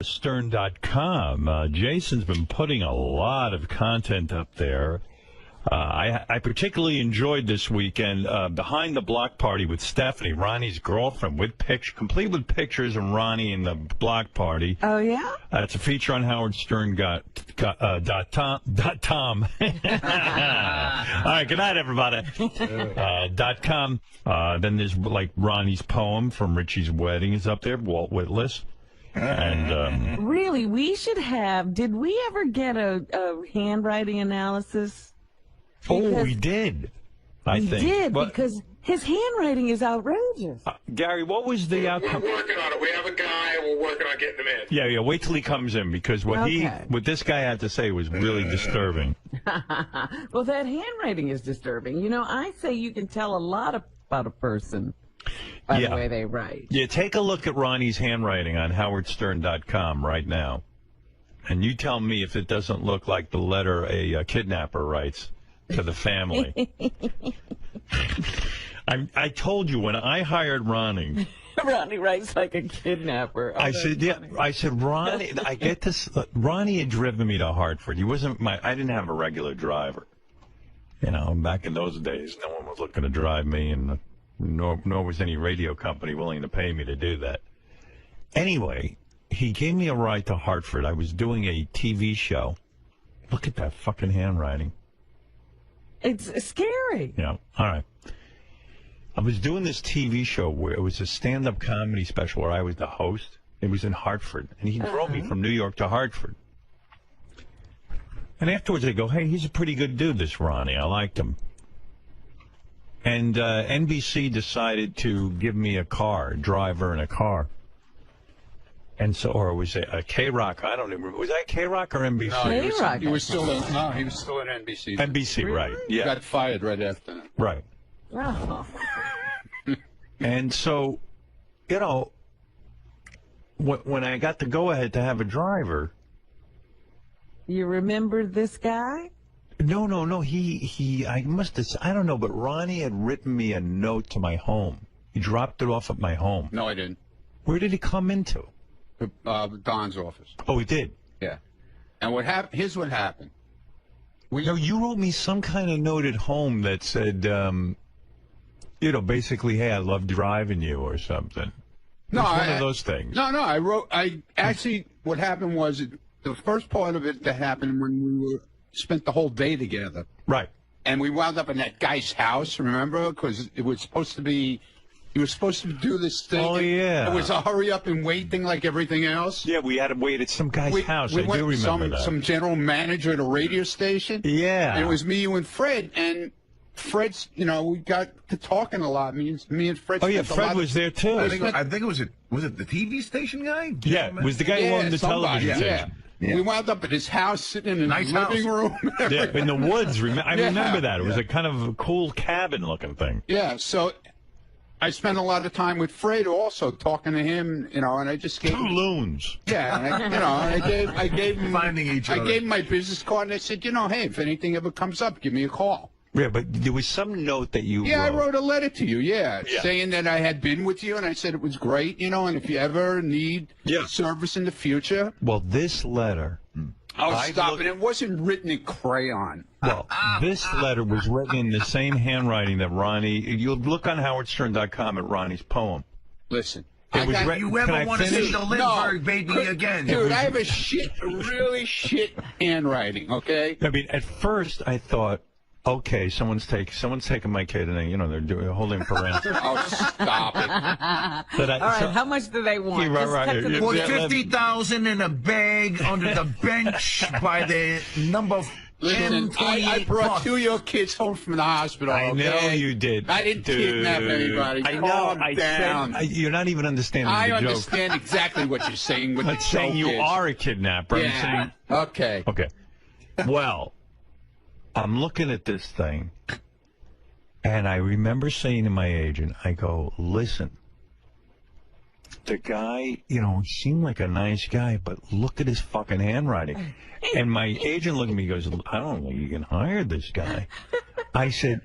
𝗦𝗵cie𝘄. Jason's been putting a lot of content up there. I particularly enjoyed this weekend Behind the Block Party with Stephanie, Ronnie's girlfriend, with complete with pictures of Ronnie in the block party. Oh, yeah? It's a feature on 𝗦𝗵cie𝘄.com. All right, good night, everybody. .com. Then there's like Ronnie's poem from Richie's wedding is up there, Walt Whitless. And really, we should have. Did we ever get a handwriting analysis? Oh, we did. I think. We did, because his handwriting is outrageous. Gary, what was the outcome? We're working on it. We have a guy, and we're working on getting him in. Yeah, wait till he comes in, because what this guy had to say was really disturbing. Well, that handwriting is disturbing. You know, I say you can tell a lot about a person by the way they write. Yeah, take a look at Ronnie's handwriting on 𝗦𝗵cie𝘄.com right now, and you tell me if it doesn't look like the letter a kidnapper writes to the family. I told you when I hired Ronnie. Ronnie writes like a kidnapper. Oh, I said, Ronnie, I get this. Ronnie had driven me to Hartford. He wasn't I didn't have a regular driver. You know, back in those days, no one was looking to drive me, and nor was any radio company willing to pay me to do that. Anyway, he gave me a ride to Hartford. I was doing a TV show. Look at that fucking handwriting. It's scary. Yeah. All right. I was doing this TV show where it was a stand-up comedy special where I was the host. It was in Hartford, and he drove me from New York to Hartford. And afterwards, I go, hey, he's a pretty good dude, this Ronnie. I liked him. And NBC decided to give me a driver and a car. And so, or was it a K-Rock? I don't remember. Was that K-Rock or NBC? No, he was still in NBC. NBC, really? Right. Yeah. He got fired right after that. Right. Oh. And so, you know, when I got the go-ahead to have a driver. You remember this guy? No. I must have, I don't know, but Ronnie had written me a note to my home. He dropped it off at my home. No, I didn't. Where did he come into? Don's office. Oh, he did? Yeah. And here's what happened. You wrote me some kind of note at home that said, you know, basically, hey, I love driving you or something. No, one of those things. No, actually, what happened was the first part of it that happened when we spent the whole day together. Right. And we wound up in that guy's house, remember? Because it was supposed to be, he was supposed to do this thing. Oh, yeah. It was a hurry up and wait thing like everything else. Yeah, we had to wait at some guy's house. I do remember that. Some general manager at a radio station. Yeah. And it was me, you, and Fred. And Fred's, you know, we got to talking a lot. Me and Fred. Oh, yeah, Fred was there, too. I think it was it the TV station guy? Yeah, it was the guy who owned the television station. Yeah. We wound up at his house, sitting in his living room. Yeah, in the woods. I remember that. It was a kind of a cool cabin-looking thing. Yeah, so I spent a lot of time with Fred also, talking to him, you know, and I just gave two loons. Yeah, and I gave him finding each other. I gave him my business card, and I said, you know, hey, if anything ever comes up, give me a call. Yeah, but there was some note that you wrote. I wrote a letter to you, saying that I had been with you, and I said it was great, you know, and if you ever need service in the future. Well, this letter. Oh, stop it. It wasn't written in crayon. Well, this letter was written in the same handwriting that Ronnie. You'll look on 𝗦𝗵cie𝘄.com at Ronnie's poem. Listen. You ever want to see the Lindbergh baby again? Dude, I have a really shit handwriting, okay? I mean, at first I thought, okay, someone's taking my kid, and you know they're holding parental. Oh, stop it! All right, how much do they want? Put 50,000 in a bag under the bench by the number. Listen, I brought two of your kids home from the hospital. I know you did. I didn't kidnap anybody. I know. Calm down. You're not even understanding the joke. I understand exactly what you're saying. What I'm not saying you are a kidnapper. Yeah. I'm saying, okay. Okay. Well, I'm looking at this thing, and I remember saying to my agent, I go, listen, the guy, you know, seemed like a nice guy, but look at his fucking handwriting. And my agent looked at me and goes, I don't know, you can hire this guy. I said,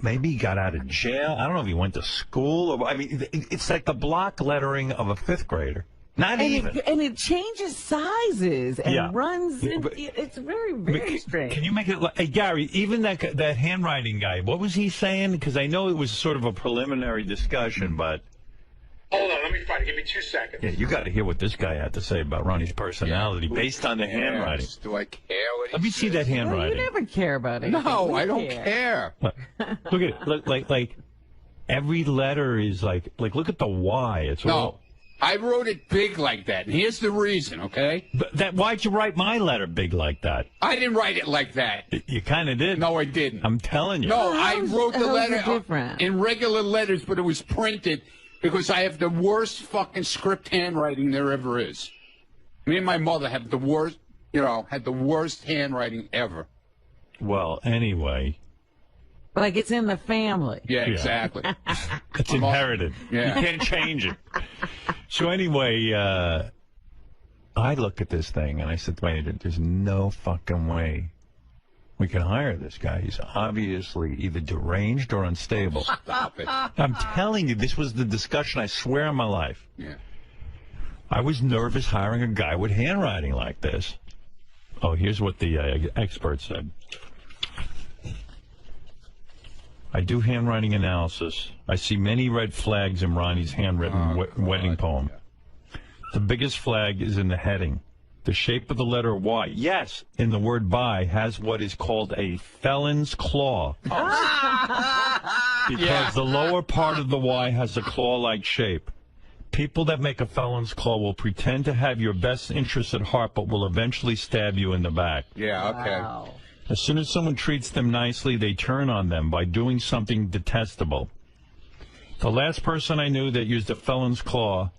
maybe he got out of jail. I don't know if he went to school. Or, I mean, it's like the block lettering of a fifth grader. Not even. And it changes sizes and runs. It's very, very strange. Can you make it hey, Gary, even that handwriting guy, what was he saying? Because I know it was sort of a preliminary discussion, but... Hold on, let me find it. Give me 2 seconds. Yeah, you got to hear what this guy had to say about Ronnie's personality based on the handwriting. Do I care what Let me see that handwriting. Well, you never care about anything. No, I don't care. Look at it. Look, like every letter is like look at the Y. It's all... I wrote it big like that, and here's the reason, okay? But why'd you write my letter big like that? I didn't write it like that. You kind of did. No, I didn't. I'm telling you. No, I wrote the letter in regular letters, but it was printed because I have the worst fucking script handwriting there ever is. Me and my mother have the worst, had the worst handwriting ever. Well, anyway. Like it's in the family. Yeah, exactly. It's inherited. Yeah. You can't change it. So anyway, I looked at this thing and I said, wait, there's no fucking way we can hire this guy. He's obviously either deranged or unstable. Stop it. I'm telling you, this was the discussion, I swear on my life. Yeah. I was nervous hiring a guy with handwriting like this. Oh, here's what the expert said. I do handwriting analysis. I see many red flags in Ronnie's handwritten wedding poem. The biggest flag is in the heading. The shape of the letter Y, yes, in the word by, has what is called a felon's claw. Because the lower part of the Y has a claw-like shape. People that make a felon's claw will pretend to have your best interests at heart, but will eventually stab you in the back. Yeah, okay. Wow. As soon as someone treats them nicely, they turn on them by doing something detestable. The last person I knew that used a felon's claw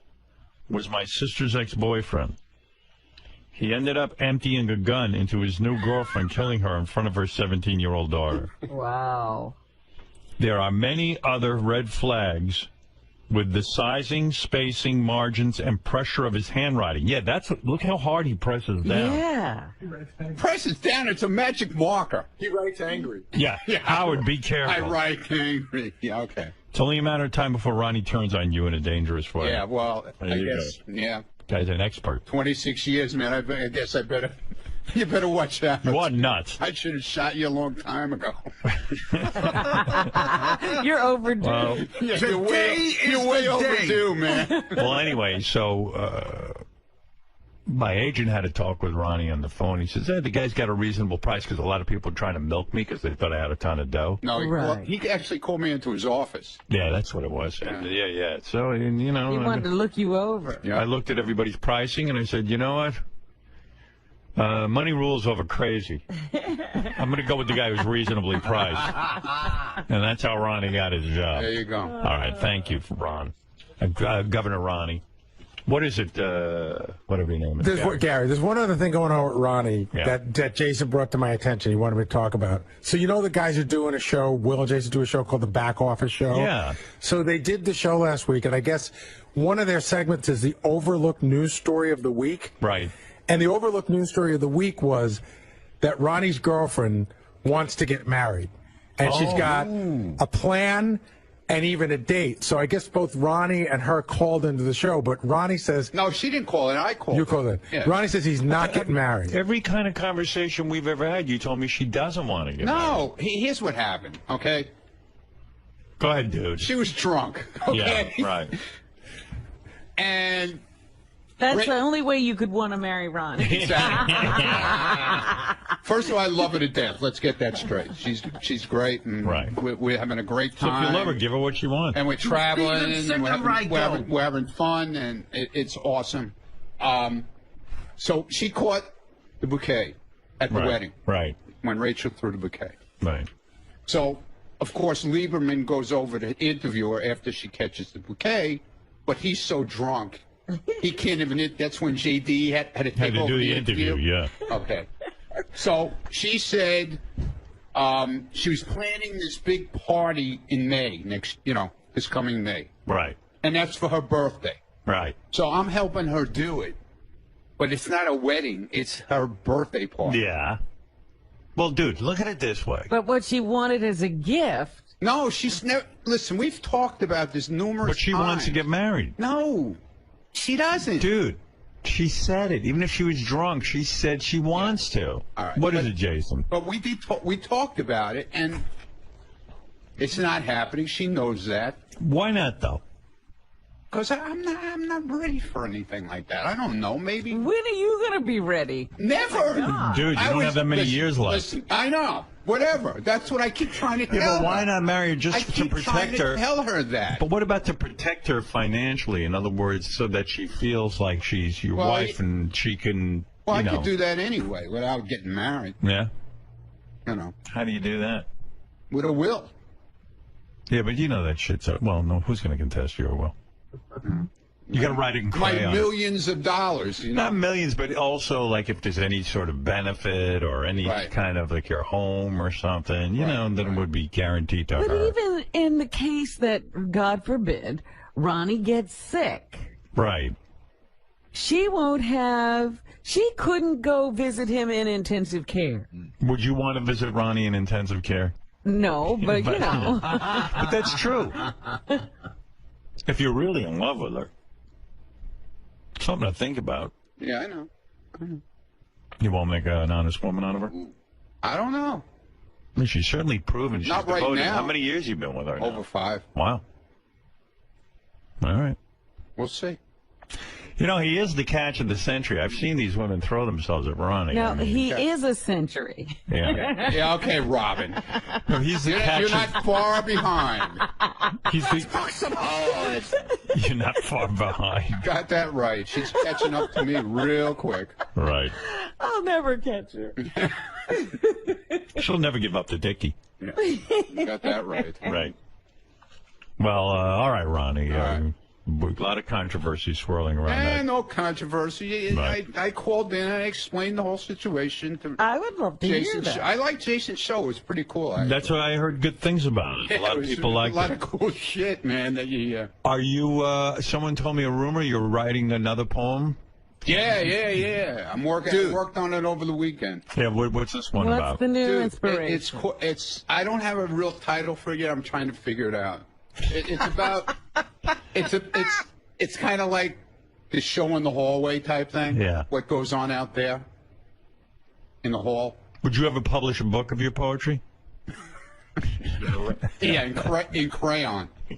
was my sister's ex-boyfriend. He ended up emptying a gun into his new girlfriend, killing her in front of her 17-year-old daughter. Wow. There are many other red flags with the sizing, spacing, margins, and pressure of his handwriting. Yeah, look how hard he presses down. Yeah. Presses down, it's a magic marker. He writes angry. Yeah. Howard, be careful. I write angry. Yeah, okay. It's only a matter of time before Ronnie turns on you in a dangerous way. Yeah, well, There I you guess, yeah. Guy's an expert. 26 years, man. I guess you better watch out. You are nuts. I should have shot you a long time ago. You're overdue. Well, You're way overdue, man. well, anyway, so my agent had a talk with Ronnie on the phone. He says, the guy's got a reasonable price because a lot of people are trying to milk me because they thought I had a ton of dough. No, he actually called me into his office. Yeah, that's what it was. Yeah. So, he wanted to look you over. I looked at everybody's pricing and I said, you know what? Money rules over crazy. I'm going to go with the guy who's reasonably priced. And that's how Ronnie got his job. There you go. All right. Thank you, Ron. Governor Ronnie. What is it? Whatever your name is. Gary, there's one other thing going on with Ronnie that Jason brought to my attention. He wanted me to talk about. So you know the guys are doing a show, Will and Jason do a show called The Back Office Show? Yeah. So they did the show last week, and I guess one of their segments is the overlooked news story of the week. Right. And the overlooked news story of the week was that Ronnie's girlfriend wants to get married. And she's got a plan and even a date. So I guess both Ronnie and her called into the show, but Ronnie says... No, she didn't call it. I called You called it. Yeah. Ronnie says he's not getting married. Every kind of conversation we've ever had, you told me she doesn't want to get married. No, here's what happened, okay? Go ahead, dude. She was drunk, okay? Yeah, right. And... That's the only way you could want to marry Ronnie. Exactly. First of all, I love her to death. Let's get that straight. She's great, and we're having a great time. So if you love her, give her what she wants. And we're traveling, and we're having fun, and it's awesome. So she caught the bouquet at the wedding. Right. When Rachel threw the bouquet. Right. So, of course, Lieberman goes over to interview her after she catches the bouquet, but he's so drunk. He can't even. That's when JD had to take over do the interview. Yeah. Okay. So she said she was planning this big party in May this coming May. Right. And that's for her birthday. Right. So I'm helping her do it, but it's not a wedding; it's her birthday party. Yeah. Well, dude, look at it this way. But what she wanted as a gift. No, she's never. Listen, we've talked about this numerous times. But she wants to get married. No. She doesn't. Dude, she said it. Even if she was drunk, she said she wants to. All right. What is it, Jason? But we talked about it, and it's not happening. She knows that. Why not, though? Because I'm not ready for anything like that. I don't know. Maybe. When are you going to be ready? Never. Dude, you don't have that many years left. Listen, I know. Whatever. That's what I keep trying to tell her. Yeah, but why not marry her just to protect her? I keep trying to tell her that. But what about to protect her financially? In other words, so that she feels like she's your wife and she can, I could do that anyway without getting married. Yeah? You know. How do you do that? With a will. Yeah, but you know that shit's... Well, no, who's going to contest your will? You got to write it in crayon. My millions of dollars, you know. Not millions, but also like if there's any sort of benefit or any kind of like your home or something, you know, then it would be guaranteed to her. But even in the case that, God forbid, Ronnie gets sick. Right. She won't have... She couldn't go visit him in intensive care. Would you want to visit Ronnie in intensive care? No, but you know. But that's true. If you're really in love with her. Something to think about. Yeah, I know. You won't make an honest woman out of her? I don't know. I mean, she's certainly proven she's Not right devoted. now. How many years you been with her now? Over 5. Wow. All right. We'll see. You know, he is the catch of the century. I've seen these women throw themselves at Ronnie. No, I mean, he is a century. Yeah. Yeah, okay, Robin. No, he's the catch You're not far behind. He's You're not far behind. Got that right. She's catching up to me real quick. Right. I'll never catch her. She'll never give up to Dickie. Yeah. Got that right. Right. Well, all right, Ronnie. right. A lot of controversy swirling around that. No controversy. Right. I called in and I explained the whole situation to I would love to Jason. hear that. I like Jason's show. It was pretty cool. Actually. That's what I heard good things about it. A lot of people like it. A lot it. of cool shit, man. That you. Are you, someone told me a rumor you're writing another poem? Yeah. I'm working. I worked on it over the weekend. Yeah, what's this one What's about? the new Dude, inspiration? it's. I don't have a real title for it yet. I'm trying to figure it out. It's about. It's kind of like the show in the hallway type thing. Yeah. What goes on out there in the hall. Would you ever publish a book of your poetry? Yeah, in crayon. In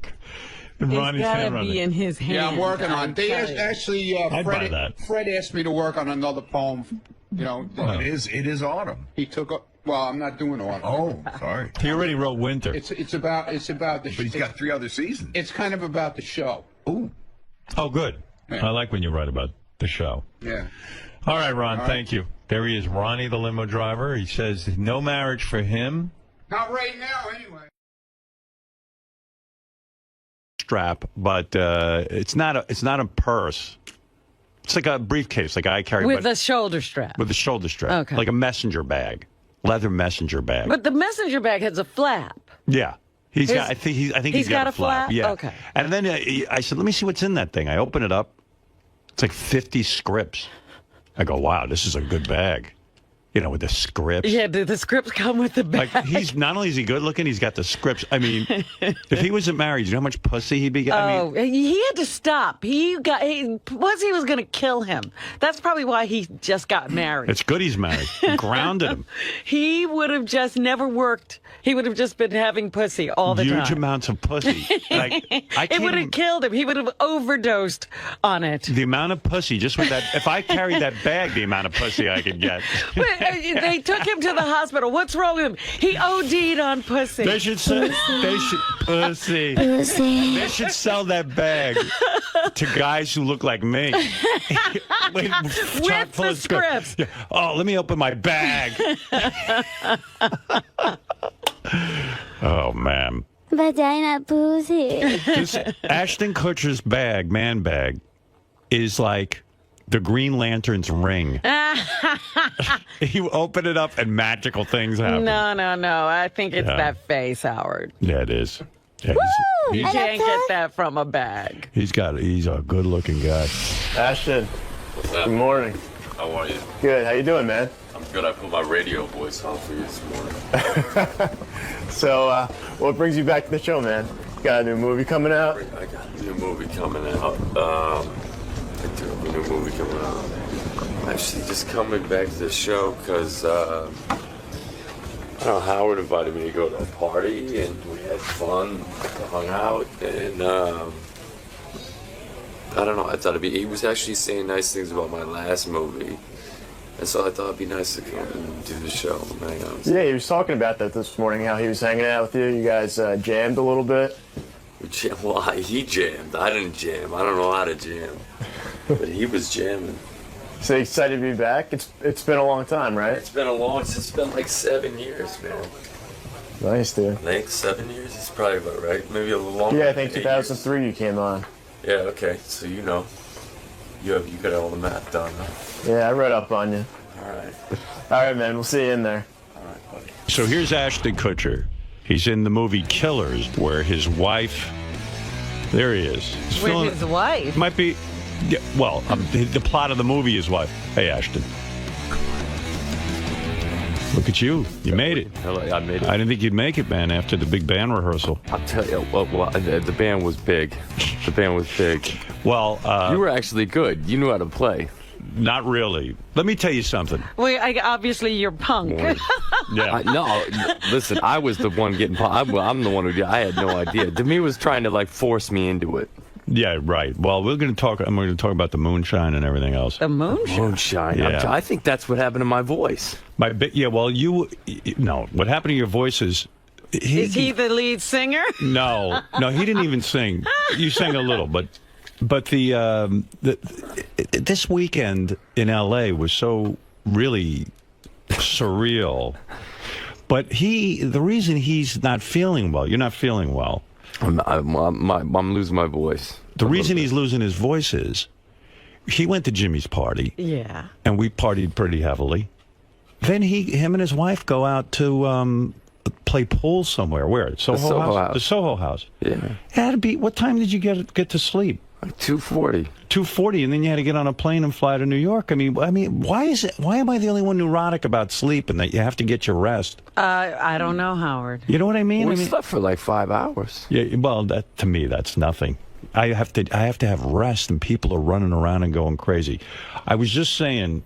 It's Ronnie's got to handwriting. be in his hand. Yeah, I'm working on it. They tell you. actually, I'd buy that. Fred asked me to work on another poem. You know, It is autumn. he took up. Well, I'm not doing all. Oh, sorry. He already wrote Winter. It's about the. But he's got 3 other seasons. It's kind of about the show. Ooh. Oh, good. Yeah. I like when you write about the show. Yeah. All right, Ron, thank you. There he is, Ronnie, the limo driver. He says no marriage for him. Not right now, anyway. Strap, but it's not a purse. It's like a briefcase, like I carry, With a shoulder strap. with a shoulder strap, Okay. like a messenger bag, leather messenger bag. But the messenger bag has a flap. Yeah. I think he's got a flap. Yeah. Okay. And then I said, let me see what's in that thing. I open it up. It's like 50 scripts. I go, wow, this is a good bag. You know, with the scripts. Yeah, do the scripts come with the bag? Like, he's not only is he good looking, he's got the scripts. I mean, if he wasn't married, you know how much pussy he'd be getting? He had to stop. Pussy was going to kill him. That's probably why he just got married. It's good he's married. He grounded him. He would have just never worked. He would have just been having pussy all the time. Huge amounts of pussy. Like, It would have killed him. He would have overdosed on it. The amount of pussy, just with that, if I carried that bag, the amount of pussy I could get. They took him to the hospital. What's wrong with him? He OD'd on pussy. They should sell pussy. They should sell that bag to guys who look like me. With the scripts. Yeah. Oh, let me open my bag. Oh, man. Vagina pussy. This Ashton Kutcher's bag, man bag, is like the Green Lantern's ring. You open it up and magical things happen. No. I think it's that face, Howard. Yeah, it is. Yeah, You can't get that from a bag. he's a good-looking guy. Ashton, good morning. How are you? Good. How you doing, man? I'm good. I put my radio voice on for you this morning. So, what brings you back to the show, man? Got a new movie coming out? I got a new movie coming out. I do have a new movie coming out. Actually, just coming back to the show because I don't know, Howard invited me to go to a party and we had fun, hung out, and I don't know. I thought he was actually saying nice things about my last movie. And so I thought it'd be nice to come and do the show and hang out. Yeah, he was talking about that this morning, how he was hanging out with you. You guys jammed a little bit. Well, he jammed. I didn't jam. I don't know how to jam. But he was jamming. So excited to be back? It's been a long time, right? It's been like 7 years, man. Nice, dude. I think 7 years is probably about right. Maybe a little longer. Yeah, I think 2003 you came on. Yeah, okay. So you know. You got all the math done, huh? Yeah, I read up on you. All right. All right, man. We'll see you in there. All right, buddy. So here's Ashton Kutcher. He's in the movie Killers, where his wife. There he is. He's With his wife? Might be. Yeah, well, the plot of the movie is wife. Hey, Ashton. Look at you. You made it. Hello, I made it. I didn't think you'd make it, man, after the big band rehearsal. I'll tell you, well, the band was big. The band was big. Well, you were actually good. You knew how to play. Not really. Let me tell you something. Well, obviously you're punk. Yeah. No, listen, I was the one getting. I'm the one who did. I had no idea. Demi was trying to force me into it. Yeah, right. Well, we're going to talk. I'm going to talk about the moonshine and everything else. The moonshine. Moonshine. Yeah. I think that's what happened to my voice. Yeah. Well, no. What happened to your voice is. Is he the lead singer? No, he didn't even sing. You sang a little, but this weekend in L.A. was so really surreal. But the reason he's not feeling well, you're not feeling well. I'm losing my voice. The reason he's losing his voice is he went to Jimmy's party. Yeah. And we partied pretty heavily. Then him and his wife go out to play pool somewhere. Where? Soho House? The Soho House. Yeah. It had to be. What time did you get to sleep? Like 2:40. 2:40, and then you had to get on a plane and fly to New York. I mean, why is it? Why am I the only one neurotic about sleep and that you have to get your rest? I don't know, Howard. You know what I mean? We slept for like 5 hours. Yeah. Well, that to me, that's nothing. I have to have rest, and people are running around and going crazy. I was just saying,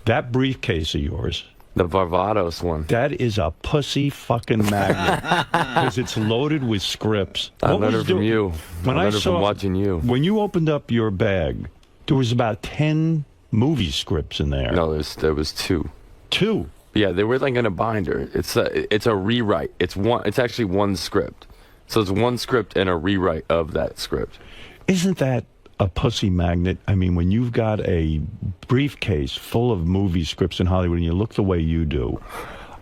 that briefcase of yours. The Barbados one. That is a pussy fucking magnet because it's loaded with scripts. I learned it from you. I learned it from watching you. When you opened up your bag, there was about 10 movie scripts in there. No, there was 2. 2? Yeah, they were like in a binder. It's a rewrite. It's actually one script. So it's one script and a rewrite of that script. Isn't that a pussy magnet? I mean, when you've got a briefcase full of movie scripts in Hollywood and you look the way you do.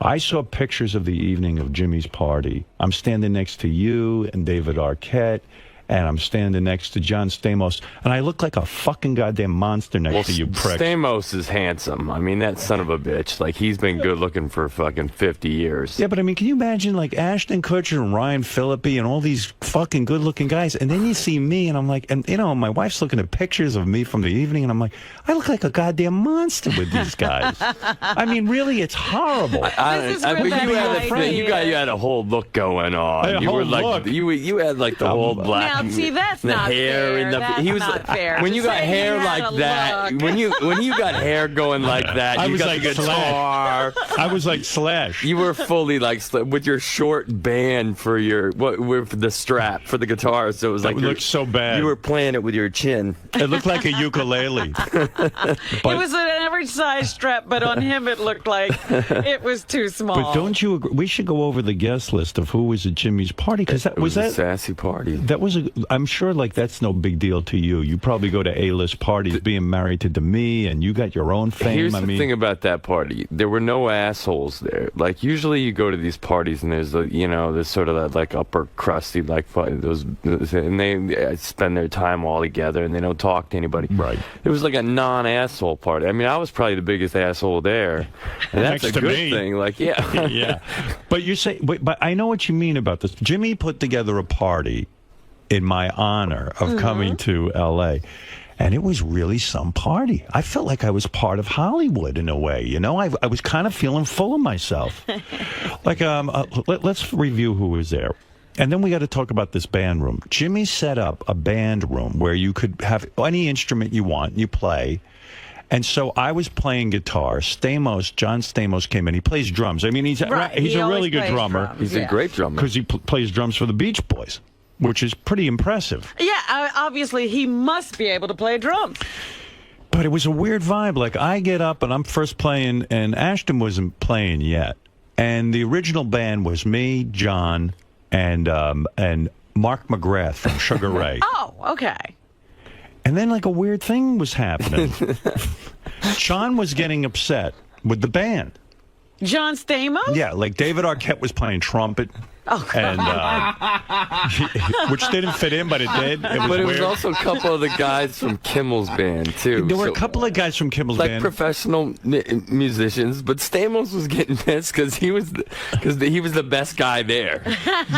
I saw pictures of the evening of Jimmy's party. I'm standing next to you and David Arquette, and I'm standing next to John Stamos, and I look like a fucking goddamn monster next to you pricks. Stamos is handsome. I mean, that son of a bitch. Like, he's been good looking for fucking 50 years. Yeah, but I mean, can you imagine, like, Ashton Kutcher and Ryan Phillippe and all these fucking good-looking guys, and then you see me, and I'm like, and, you know, my wife's looking at pictures of me from the evening, and I'm like, I look like a goddamn monster with these guys. I mean, really, it's horrible. You had a whole look going on. You were like, you had like the whole black. Now, see, that's the not hair fair. And That's not fair. When you got hair like that, when you got hair going like that, you got the guitar. I was like Slash. You were fully like with your short band for your for the strap for the guitar. So it was like it looked so bad. You were playing it with your chin. It looked like a ukulele. It was an average size strap, but on him it looked like it was too small. But don't you agree? We should go over the guest list of who was at Jimmy's party, because that was a sassy party. That was I'm sure like that's no big deal to you. You probably go to A-list parties, being married to Demi, and you got your own fame. Here's the thing about that party: there were no assholes there. Like usually you go to these parties and there's there's sort of that like upper crusty those, and they spend their time all together and they don't talk to anybody. Right. It was like a non-asshole party. I mean, I was probably the biggest asshole there, and that's a good thing. Like, yeah, yeah. But you say, but I know what you mean about this. Jimmy put together a party in my honor of coming to L.A., and it was really some party. I felt like I was part of Hollywood in a way, you know? I was kind of feeling full of myself. Like, let's review who was there. And then we got to talk about this band room. Jimmy set up a band room where you could have any instrument you want, you play. And so I was playing guitar. John Stamos came in. He plays drums. I mean, he's a really good drummer. He's a great drummer. Because he plays drums for the Beach Boys, which is pretty impressive. Yeah, obviously he must be able to play drums. But it was a weird vibe. Like, I get up and I'm first playing, and Ashton wasn't playing yet. And the original band was me, John, and Mark McGrath from Sugar Ray. Oh, okay. And then, like, a weird thing was happening. Sean was getting upset with the band. John Stamos? Yeah, like David Arquette was playing trumpet. Oh, and which didn't fit in, but it did. But it was also a couple of the guys from Kimmel's band, too. There were a couple of guys from Kimmel's band. Like professional musicians, but Stamos was getting pissed because he was the best guy there.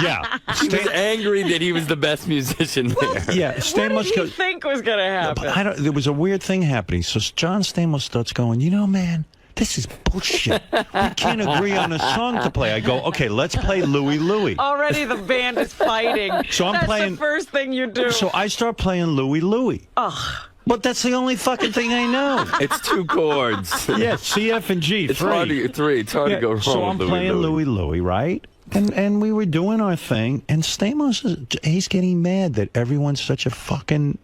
Yeah. He was angry that he was the best musician there. Yeah, Stamos. What did he think was going to happen? There was a weird thing happening. So John Stamos starts going, you know, man, this is bullshit. We can't agree on a song to play. I go, okay, let's play Louie Louie. Already the band is fighting. So That's playing the first thing you do. So I start playing Louie Louie. Ugh. But that's the only fucking thing I know. It's 2 chords. Yeah, C, F, and G. It's hard to go wrong. So I'm with playing Louie Louie, right? And we were doing our thing, and Stamos he's getting mad that everyone's such a fucking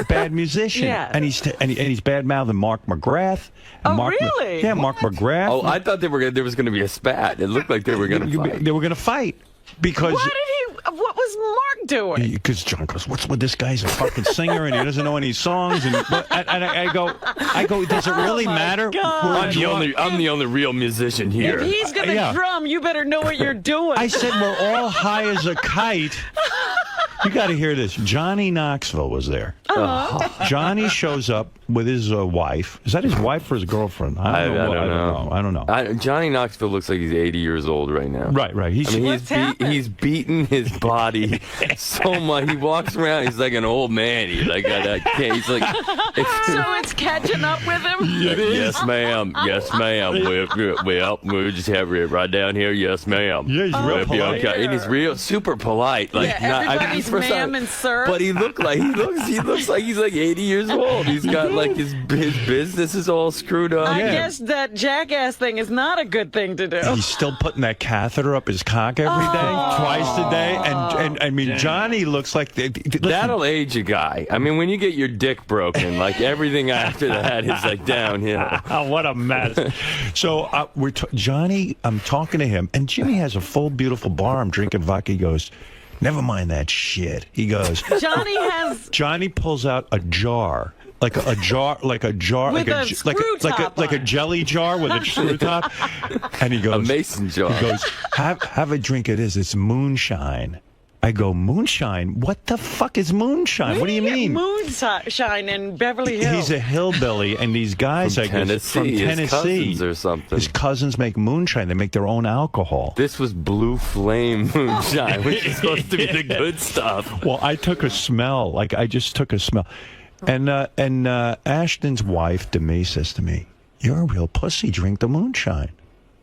bad musician. Yeah. And he's bad mouthing Mark McGrath. Oh, Mark really? Yeah, Mark McGrath. Oh, I thought there was going to be a spat. It looked like they were going to fight. They were going to fight because. What was Mark doing? Because John goes, "What's with this guy's a fucking singer and he doesn't know any songs." And I go, does it really matter? I'm the only real musician here. If he's gonna drum, you better know what you're doing. I said we're all high as a kite. You got to hear this. Johnny Knoxville was there. Johnny shows up with his wife. Is that his wife or his girlfriend? I don't know. Johnny Knoxville looks like he's 80 years old right now. Right. He's beaten his body so much. He walks around. He's like an old man. He's like, he's like. So it's catching up with him. Yes, ma'am. Yes, ma'am. We'll just have it right down here. Yes, ma'am. Yeah, he's real polite. Okay. And he's real super polite. Like, everybody's ma'am and sir. But he looks like he's like 80 years old. He's got like his business is all screwed up. I guess that jackass thing is not a good thing to do. He's still putting that catheter up his cock every day, twice a day, and I mean Johnny looks like that'll age a guy. I mean, when you get your dick broken, like everything after that is like downhill. What a mess. So Johnny, I'm talking to him, and Jimmy has a full, beautiful bar. I'm drinking vodka. He goes, never mind that shit. He goes, Johnny pulls out a jar. Like a jar, with a screw top like a jelly jar with a screw top, and he goes, a mason jar. He goes, have a drink of this. It's moonshine. I go, moonshine? What the fuck is moonshine? What do you mean? Moonshine in Beverly Hills. He's a hillbilly, and these guys from Tennessee, his cousins or something. His cousins make moonshine. They make their own alcohol. This was Blue Flame moonshine, which is supposed to be the good stuff. Well, I took a smell. Like, I just took a smell. And Ashton's wife, 𝗵𝗵cie, says to me, "You're a real pussy. Drink the moonshine."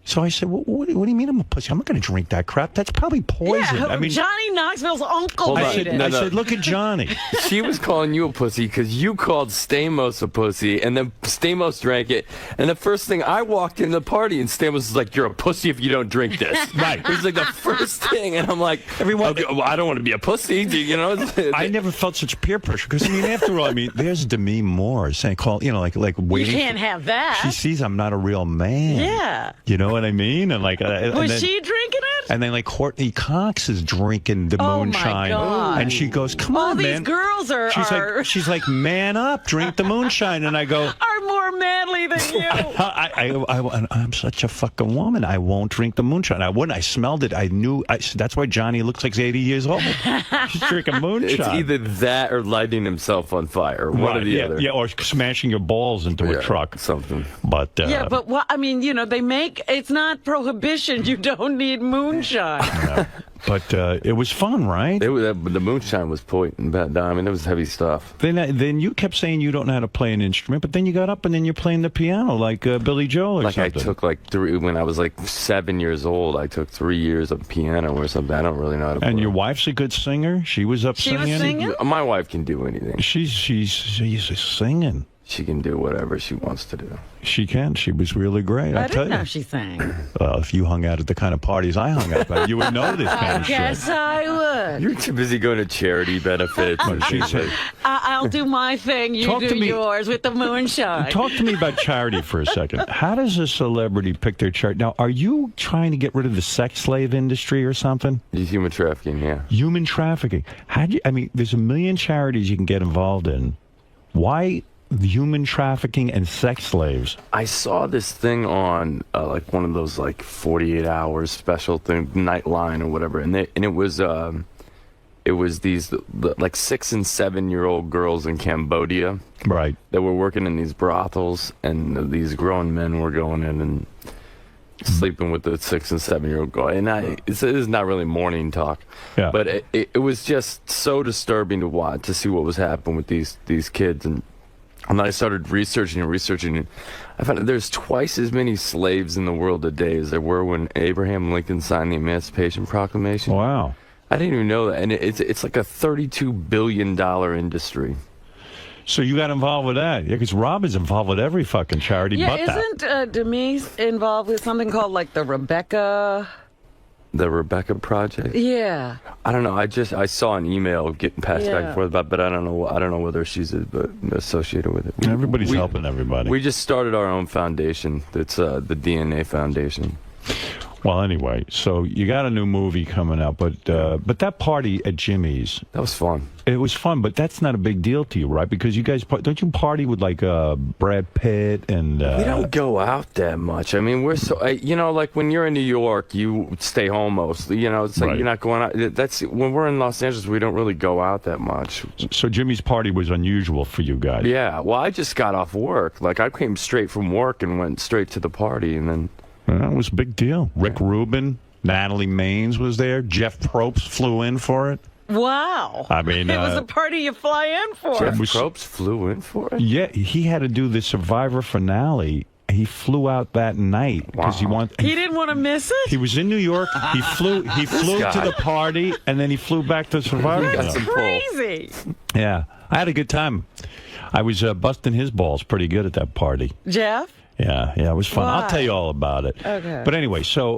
So I said, what do you mean I'm a pussy? I'm not going to drink that crap. That's probably poison. Yeah, I mean, Johnny Knoxville's uncle made it. I said, look at Johnny. She was calling you a pussy because you called Stamos a pussy, and then Stamos drank it. And the first thing, I walked in the party, and Stamos was like, "You're a pussy if you don't drink this." Right. It was like the first thing, and I'm like, everyone, okay, well, I don't want to be a pussy, you know. I never felt such peer pressure because, I mean, after all, I mean, there's 𝗵𝗵cie Moore saying, like waiting. You can't have that. She sees I'm not a real man. Yeah. You know what I mean? And like, was she drinking it? And then like Courtney Cox is drinking the moonshine, my God. and she goes, "Come all on, these man." Girls are. She's like, "Man up, drink the moonshine." And I go, "Are more manly than you." I'm such a fucking woman. I won't drink the moonshine. I wouldn't. I smelled it. I knew. That's why Johnny looks like he's 80 years old. She's drinking moonshine. It's either that or lighting himself on fire. One or the other. Yeah, or smashing your balls into a truck. Something. But I mean, they make it's not prohibition. You don't need moonshine. But it was fun, right? The moonshine was potent. I mean, it was heavy stuff. Then you kept saying you don't know how to play an instrument, but then you got up and then you're playing the piano like Billy Joel or something. Like I took when I was like 7 years old, I took 3 years of piano or something. I don't really know how to play. And your wife's a good singer? She was up singing? She was singing? My wife can do anything. She's singing. She can do whatever she wants to do. She can. She was really great. I didn't know she sang. Well, if you hung out at the kind of parties I hung out at, you would know this kind of shit. Yes, I would. You're too busy going to charity benefits. And things like, I'll do my thing. You do yours with the moonshine. Talk to me about charity for a second. How does a celebrity pick their charity? Now, are you trying to get rid of the sex slave industry or something? Human trafficking, yeah. Human trafficking. There's a million charities you can get involved in. Why human trafficking and sex slaves? I saw this thing on like one of those like 48 hours special thing, Nightline or whatever, and it was these like 6 and 7 year old girls in Cambodia, right, that were working in these brothels, and these grown men were going in and sleeping with the 6 and 7 year old girl. And this is not really morning talk, yeah, but it was just so disturbing to watch, to see what was happening with these kids. And then I started researching, and I found that there's twice as many slaves in the world today as there were when Abraham Lincoln signed the Emancipation Proclamation. Wow. I didn't even know that. And it's like a $32 billion industry. So you got involved with that? Yeah, because Rob is involved with every fucking charity but that. Isn't 𝗵𝗵 involved with something called like the Rebecca... The Rebecca Project? Yeah. I don't know. I saw an email getting passed back and forth about, but I don't know whether she's associated with it. Everybody's helping everybody. We just started our own foundation. It's the DNA Foundation. Well, anyway, so you got a new movie coming out, but that party at Jimmy's, that was fun. It was fun, but that's not a big deal to you, right? Because you guys don't you party with like Brad Pitt and we don't go out that much. I mean, we're so like when you're in New York, you stay home mostly. It's like you're not going out. That's when we're in Los Angeles, we don't really go out that much. So Jimmy's party was unusual for you guys. Yeah. Well, I just got off work. Like I came straight from work and went straight to the party, and then. That was a big deal. Rick Rubin, Natalie Maines was there. Jeff Probst flew in for it. Wow. I mean, it was a party you fly in for. Jeff Probst flew in for it? Yeah, he had to do the Survivor finale. He flew out that night because he didn't want to miss it. He was in New York. He flew to the party, and then he flew back to Survivor. That's crazy. Yeah, I had a good time. I was busting his balls pretty good at that party. Jeff? Yeah, it was fun. Why? I'll tell you all about it. Okay. But anyway, so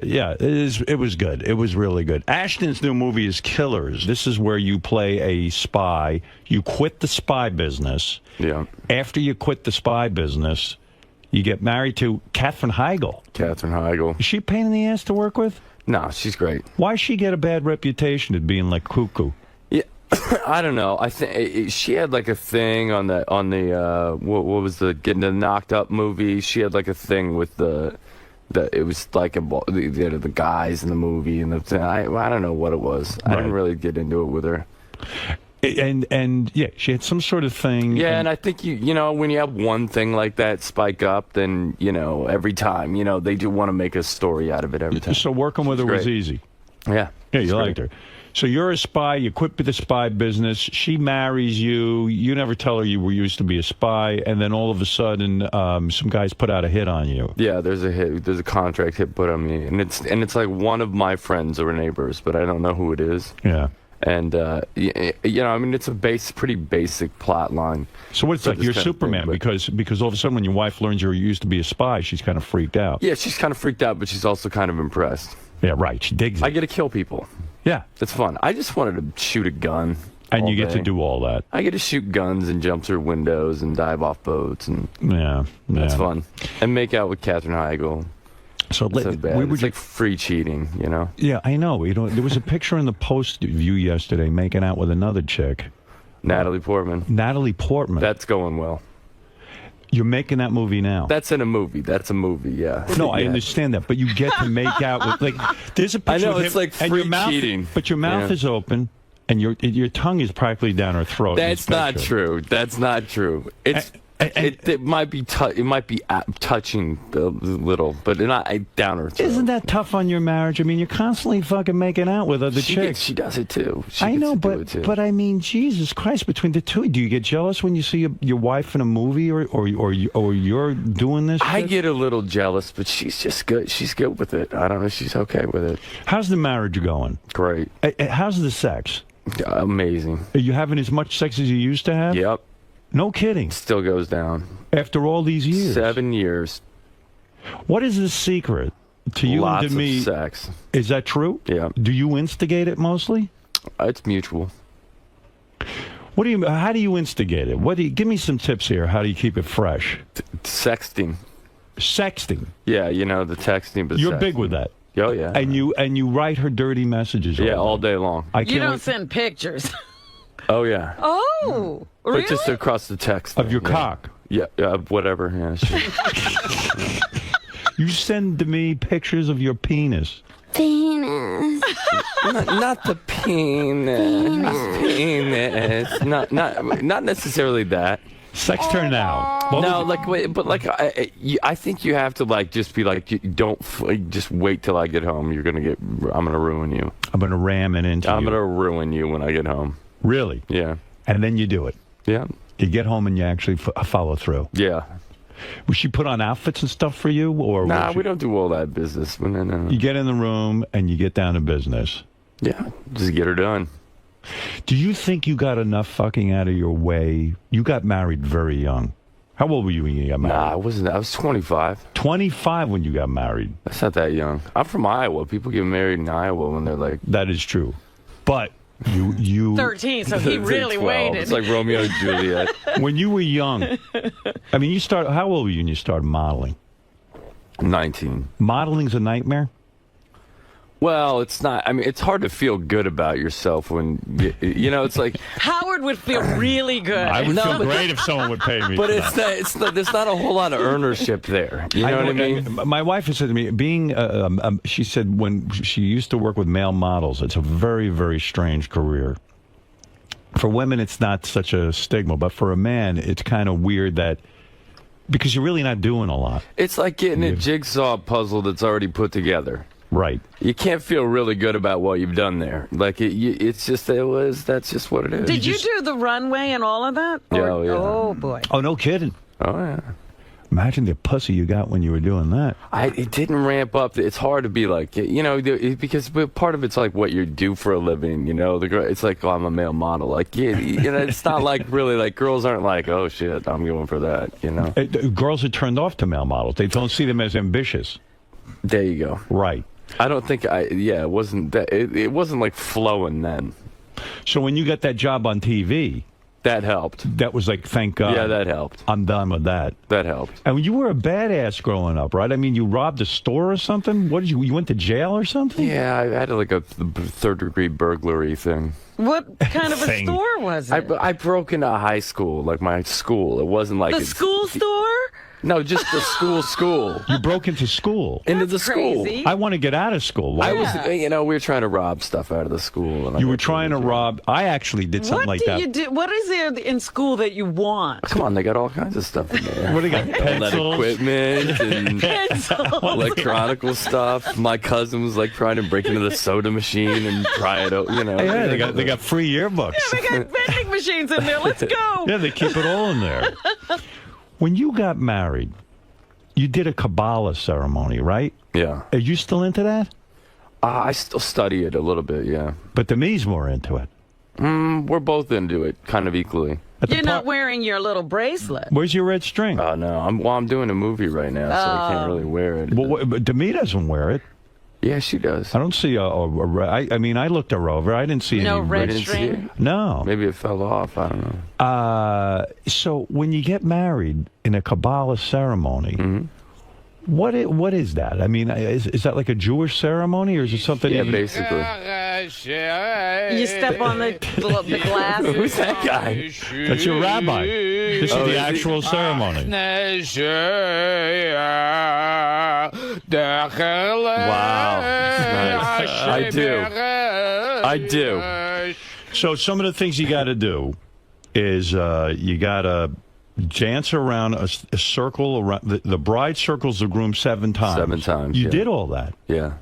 it was good. It was really good. Ashton's new movie is Killers. This is where you play a spy. You quit the spy business. Yeah. After you quit the spy business, you get married to Katherine Heigl. Katherine Heigl. Is she a pain in the ass to work with? No, she's great. Why does she get a bad reputation of being like cuckoo? I don't know. I think she had like a thing on the what was the Getting Knocked Up movie. She had like a thing with it was like the guys in the movie and the thing. I don't know what it was. I didn't really get into it with her. And yeah, she had some sort of thing. Yeah, and I think you know when you have one thing like that spike up, then every time they do want to make a story out of it every time. So working with her was easy. Yeah. Yeah, you liked her. So you're a spy. You quit the spy business. She marries you. You never tell her you were used to be a spy, and then all of a sudden, some guys put out a hit on you. Yeah, there's a hit. There's a contract hit put on me, and it's like one of my friends or neighbors, but I don't know who it is. Yeah. And I mean, it's a pretty basic plot line. So what's like you're Superman because all of a sudden when your wife learns you used to be a spy, she's kind of freaked out. Yeah, she's kind of freaked out, but she's also kind of impressed. Yeah, right. She digs it. I get to kill people. Yeah. That's fun. I just wanted to shoot a gun. And you get to do all that. I get to shoot guns and jump through windows and dive off boats. And that's fun. And make out with Katherine Heigl. So it's like free cheating, Yeah, I know. There was a picture in the Post View yesterday making out with another chick. Natalie Portman. Natalie Portman. That's going well. You're making that movie now. That's in a movie. That's a movie, yeah. No, I understand that, but you get to make out with there's a picture I know, of it's him, like free cheating. But your mouth is open, and your tongue is practically down her throat. That's not true. That's not true. It might be touching a little, but not down her throat. Isn't that tough on your marriage? I mean, you're constantly fucking making out with other chicks. She does it too. I know, but I mean, Jesus Christ, between the two, do you get jealous when you see your wife in a movie or you're doing this? I get a little jealous, but she's just good. She's good with it. I don't know. She's okay with it. How's the marriage going? Great. How's the sex? Amazing. Are you having as much sex as you used to have? Yep. No kidding. Still goes down. After all these years? 7 years. What is the secret to you Lots and to me? of sex. Is that true? Yeah. Do you instigate it mostly? It's mutual. What do you? How do you instigate it? Give me some tips here. How do you keep it fresh? Sexting. Sexting. Yeah, you know, the texting. But you're sexting. big with that. Oh yeah. And you write her dirty messages. All day long. You don't send pictures. Oh yeah. Oh, really? But just across the text of your cock. Yeah, whatever. Yeah, sure. You send to me pictures of your penis. Penis. Not the penis. Penis. Not necessarily that. Sex her now. No, I think you have to just be like, just wait till I get home. I'm gonna ruin you. I'm gonna ram it into you. I'm gonna ruin you when I get home. Really? Yeah. And then you do it. Yeah. You get home and you actually follow through. Yeah. Will she put on outfits and stuff for you, or? Nah, we don't do all that business. No. You get in the room and you get down to business. Yeah, just get her done. Do you think you got enough fucking out of your way? You got married very young. How old were you when you got married? Nah, I wasn't. I was 25. 25 when you got married. That's not that young. I'm from Iowa. People get married in Iowa when they're like... That is true. But you 13, so he really 12. waited. It's like Romeo and Juliet. When you were young, I mean, how old were you when you started modeling? 19. Modeling's a nightmare? Well, it's not. I mean, it's hard to feel good about yourself when, it's like... Howard would feel really good. I would feel great if someone would pay me. But there's not a whole lot of earnership there. You know what I mean? My wife has said to me, she said when she used to work with male models, it's a very, very strange career. For women, it's not such a stigma, but for a man, it's kind of weird that, because you're really not doing a lot. It's like getting a jigsaw puzzle that's already put together. Right. You can't feel really good about what you've done there. Like that's just what it is. Did you do the runway and all of that? Yeah, Oh boy. Oh, no kidding. Oh yeah. Imagine the pussy you got when you were doing that. It didn't ramp up. It's hard to be like, because part of it's like what you do for a living. It's like, oh, I'm a male model. Like, it's not like really like girls aren't like, oh shit, I'm going for that. Girls are turned off to male models. They don't see them as ambitious. There you go. Right. I don't think it wasn't that. It wasn't like flowing then. So when you got that job on TV, that helped. That was like, thank God. Yeah, that helped. I'm done with that. That helped. And you were a badass growing up, right? I mean, you robbed a store or something? What did you went to jail or something? Yeah, I had like a third-degree burglary thing. What kind of a store was it? I broke into high school, like my school. It wasn't like the school store? No, just the school. You broke into school? Into the school. Crazy. I want to get out of school. Why? We were trying to rob stuff out of the school. And you were trying to rob. I actually did something like that. What is there in school that you want? Come on, they got all kinds of stuff in there. What do they got? Pencils? Equipment and electronical stuff. My cousin was like trying to break into the soda machine and try it out. Yeah, they got free yearbooks. Yeah, they got vending machines in there. Let's go. Yeah, they keep it all in there. When you got married, you did a Kabbalah ceremony, right? Yeah. Are you still into that? I still study it a little bit, yeah. But the me's more into it. We're both into it, kind of equally. You're not wearing your little bracelet. Where's your red string? Oh, no. I'm doing a movie right now, so I can't really wear it. Well, but Demi doesn't wear it. Yeah, she does. I don't see I mean, I looked her over. I didn't see any red string? No. Maybe it fell off. I don't know. So when you get married in a Kabbalah ceremony, what is that? I mean, is that like a Jewish ceremony, or is it something? Yeah, basically. You step on the glass. Who's that guy? That's your rabbi. This is the actual ceremony. Wow. Nice. I do. So some of the things you got to do is you got to dance around a circle around the bride circles the groom 7 times. 7 times. You yeah. did all that. Yeah.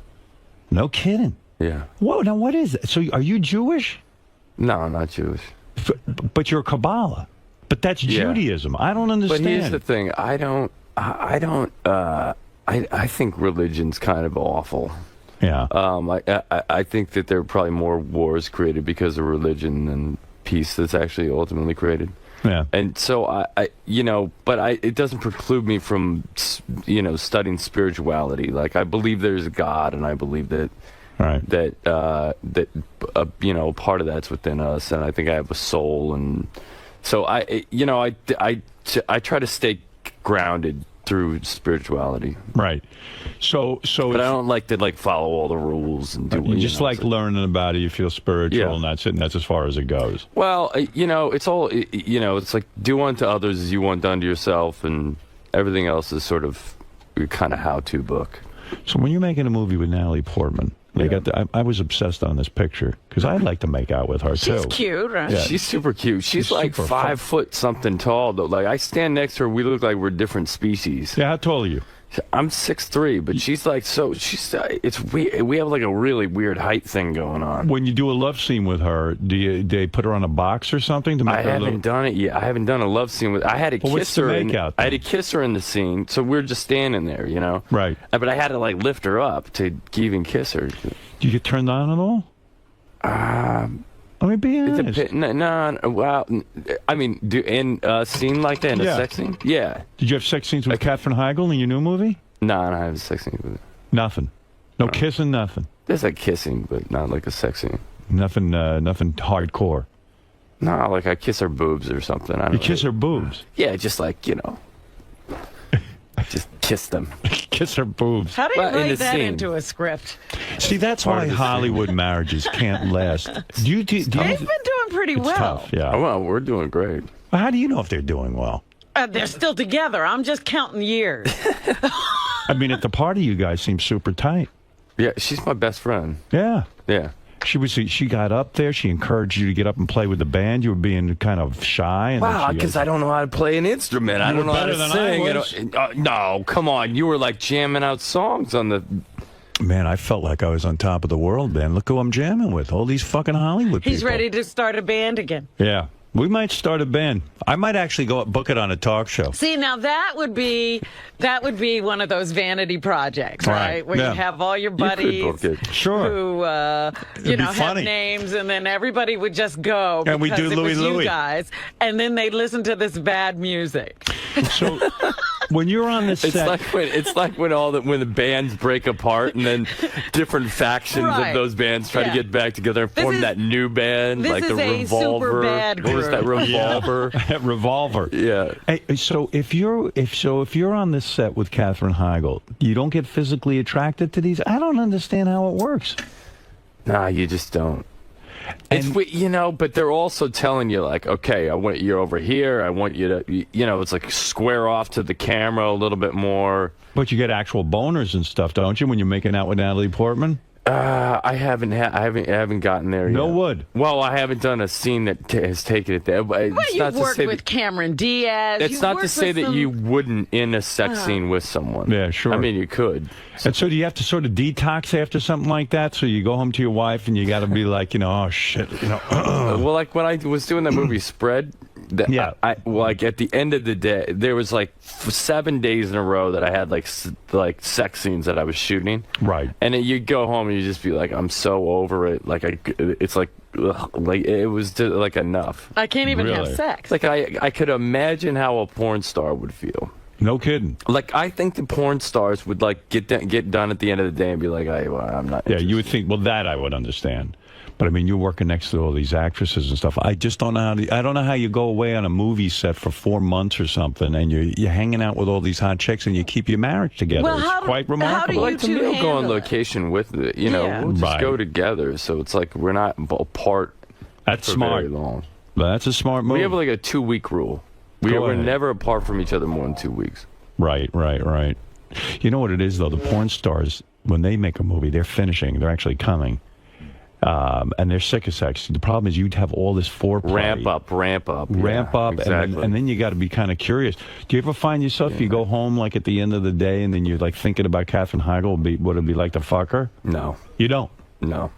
No kidding. Yeah. Whoa, now what is it? So are you Jewish? No, I'm not Jewish. But you're Kabbalah. But that's Judaism. I don't understand. But here's the thing. I think religion's kind of awful. Yeah. I think that there are probably more wars created because of religion than peace that's actually ultimately created. Yeah. And so it doesn't preclude me from, studying spirituality. Like, I believe there's a God, and I believe that, part of that's within us, and I think I have a soul, and so I try to stay grounded through spirituality. Right. So but I don't like to follow all the rules and do. You just learning about it. You feel spiritual, and that's it. And that's as far as it goes. Well, it's all it's like do unto others as you want done to yourself, and everything else is sort of kind of how-to book. So when you're making a movie with Natalie Portman, I was obsessed on this picture because I'd like to make out with her too. She's cute, right? Yeah. She's super cute. She's like super 5 foot something tall though. Like I stand next to her, we look like we're different species. Yeah, how tall are you? I'm 6'3", but she's like it's weird. We have like a really weird height thing going on. When you do a love scene with her, do they put her on a box or something to make I haven't done it yet. I haven't done a love scene with. I had to kiss her. I had to kiss her in the scene, so we're just standing there, Right. But I had to lift her up to even kiss her. Do you get turned on at all? Let me be honest. No, well, I mean, in a scene like that, in a sex scene? Yeah. Did you have sex scenes with Katherine Heigl in your new movie? No, I don't have a sex scene with her. Nothing. No kissing, nothing. There's like kissing, but not like a sex scene. Nothing hardcore. No, like I kiss her boobs or something. I don't You kiss her boobs? Yeah, just just kiss them. Kiss her boobs. How do you write that into a script? See, that's why Hollywood marriages can't last. They've been doing pretty well. Tough, yeah. Well, we're doing great. Well, how do you know if they're doing well? They're still together. I'm just counting years. I mean, at the party, you guys seem super tight. Yeah, she's my best friend. Yeah. Yeah. She got up there. She encouraged you to get up and play with the band. You were being kind of shy. And wow, because I don't know how to play an instrument. I don't know how to sing. No, come on. You were like jamming out songs on the... Man, I felt like I was on top of the world, man. Look who I'm jamming with. All these fucking Hollywood people. He's ready to start a band again. Yeah. We might start a band. I might actually go book it on a talk show. See, now that would be one of those vanity projects, right? Where you have all your buddies you could book it. Sure. who have names, and then everybody would just go and we do Louie you guys, and then they listen to this bad music. So when you're on the set, it's like when the bands break apart, and then different factions of those bands try to get back together and form that new band, like the Revolver. Super bad group. What was that, Revolver? Revolver. Yeah. Hey, so if you're on this set with Katherine Heigl, you don't get physically attracted to these? I don't understand how it works. Nah, you just don't. But they're also telling you, like, okay, I want you over here. I want you to, it's like square off to the camera a little bit more. But you get actual boners and stuff, don't you, when you're making out with Natalie Portman? I haven't gotten there yet. No wood. Well, I haven't done a scene that has taken it there. But you've worked with Cameron Diaz. It's not to say that you wouldn't in a sex scene with someone. Yeah, sure. I mean, you could. And so do you have to sort of detox after something like that? So you go home to your wife and you got to be like, oh, shit. Well, like when I was doing that movie Spread, like at the end of the day, there was like 7 days in a row that I had like sex scenes that I was shooting. Right. And then you'd go home and you'd just be like, I'm so over it. Like it's like it was like enough. I can't even have sex. Like I could imagine how a porn star would feel. No kidding. Like I think the porn stars would like get done at the end of the day and be like, I'm not. Yeah, you would think. Well, that I would understand. But I mean, you're working next to all these actresses and stuff. I just don't know I don't know how you go away on a movie set for 4 months or something, and you're hanging out with all these hot chicks, and you keep your marriage together. Well, it's quite remarkable. Like we'll go on location with it. We'll just go together. So it's like we're not apart. That's for smart. Very long. That's a smart move. We have like a 2-week rule. We're never apart from each other more than 2 weeks. Right. You know what it is, though? The porn stars, when they make a movie, they're finishing. They're actually coming. and they're sick of sex. The problem is you'd have all this foreplay. Ramp up. Exactly. And then you got to be kind of curious. Do you ever find yourself, you go home like at the end of the day and then you're like thinking about Katherine Heigl, what it'd be like to fuck her? No. You don't? No.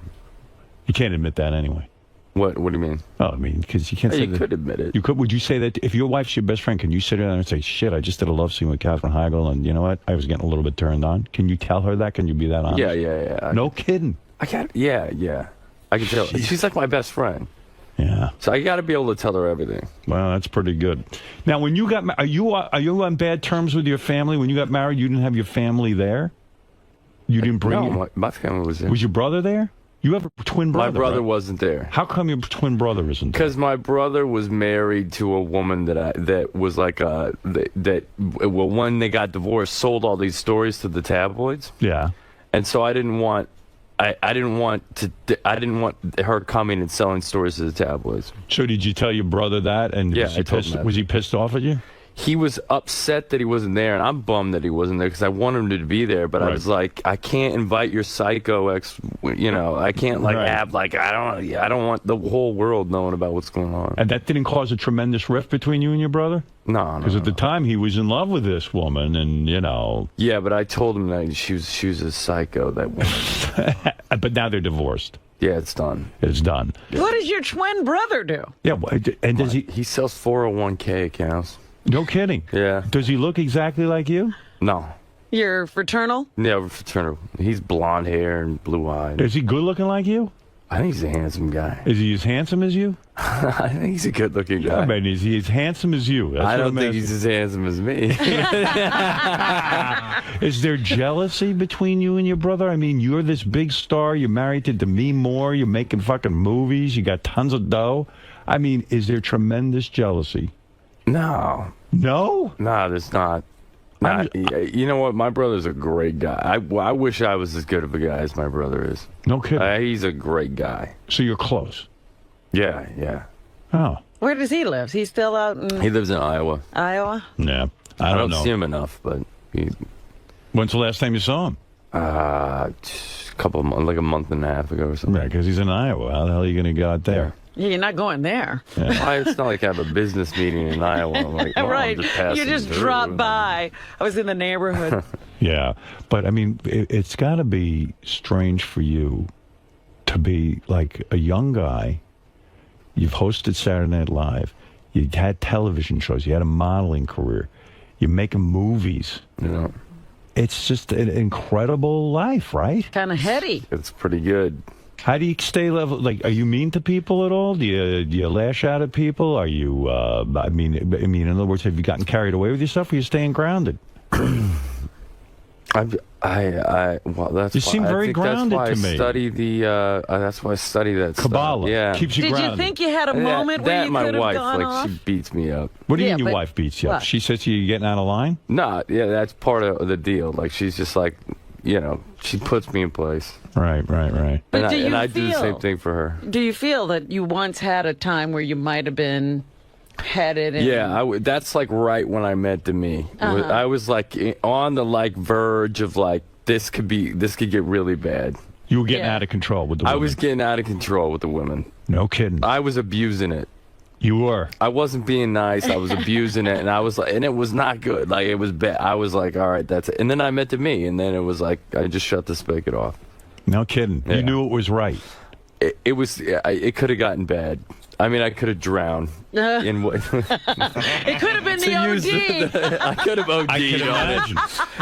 You can't admit that anyway. What do you mean? Oh, I mean, because you can't say You that. could admit it. You could. Would you say that if your wife's your best friend, can you sit there and say, shit, I just did a love scene with Katherine Heigl, and you know what? I was getting a little bit turned on. Can you tell her that? Can you be that honest? Yeah. No kidding. I can't. Yeah. I can tell. She's like my best friend. Yeah. So I got to be able to tell her everything. Well, that's pretty good. Now, when you got, are you on bad terms with your family? When you got married, you didn't have your family there. You didn't bring. No, my family was there. Was your brother there? You have a twin brother. My brother right? wasn't there. How come your twin brother isn't there? Because my brother was married to a woman that was like when they got divorced, sold all these stories to the tabloids. Yeah. And so I didn't want her coming and selling stories to the tabloids. So did you tell your brother that? And yeah, was he pissed off at you? He was upset that he wasn't there, and I'm bummed that he wasn't there because I wanted him to be there. But I was like, I can't invite your psycho ex. I can't act like I don't want the whole world knowing about what's going on. And that didn't cause a tremendous rift between you and your brother? No. Because at the time he was in love with this woman, and Yeah, but I told him that she was a psycho. That woman. But now they're divorced. Yeah, it's done. It's done. What does your twin brother do? Yeah, and does he? He sells 401k accounts. No kidding. Yeah. Does he look exactly like you? No. You're fraternal? Yeah, we're fraternal. He's blonde hair and blue eyed. Is he good looking like you? I think he's a handsome guy. Is he as handsome as you? I think he's a good looking guy. I mean, is he as handsome as you? I don't think he's as handsome as me. Is there jealousy between you and your brother? I mean, you're this big star. You're married to Demi Moore. You're making fucking movies. You got tons of dough. I mean, is there tremendous jealousy? No. No? No, there's not. Nah, you know what? My brother's a great guy. I wish I was as good of a guy as my brother is. No kidding. He's a great guy. So you're close? Yeah. Oh. Where does he live? He's still out in... He lives in Iowa. Iowa? Yeah. I don't know. See him enough, but... When's the last time you saw him? A couple of months, like a month and a half ago or something. Right, because he's in Iowa. How the hell are you going to go out there? Yeah, you're not going there. Yeah. It's not like I have a business meeting in Iowa. I'm like, well, right. You just dropped by. I was in the neighborhood. Yeah. But, I mean, it's got to be strange for you to be like a young guy. You've hosted Saturday Night Live. You had television shows. You had a modeling career. You're making movies. Yeah. It's just an incredible life, right? Kind of heady. It's pretty good. How do you stay level? Like, are you mean to people at all? Do you lash out at people? Are you? I mean, in other words, have you gotten carried away with yourself, or are you staying grounded? Well, that's. You seem very grounded to me. That's why I study that Kabbalah. Stuff. Yeah, keeps you grounded. Did you think you had a moment where you could have gone off? She beats me up. What do you mean your wife beats you up? She says you're getting out of line? No, yeah, that's part of the deal. Like, she's just like, she puts me in place. Right. But I do the same thing for her. Do you feel that you once had a time where you might have been headed? That's like right when I met Demi. I was like on the verge of this could get really bad. You were getting out of control with the women. I was getting out of control with the women. No kidding. I was abusing it. You were. I wasn't being nice. I was abusing it, and I was like, and it was not good. Like, it was bad. I was like, all right, that's it. And then I met Demi, and then it was like I just shut the spigot off. No kidding. Yeah. You knew it was right. It could have gotten bad. I mean, I could have drowned. In what? It could have been the OD. I could have OD'd on it.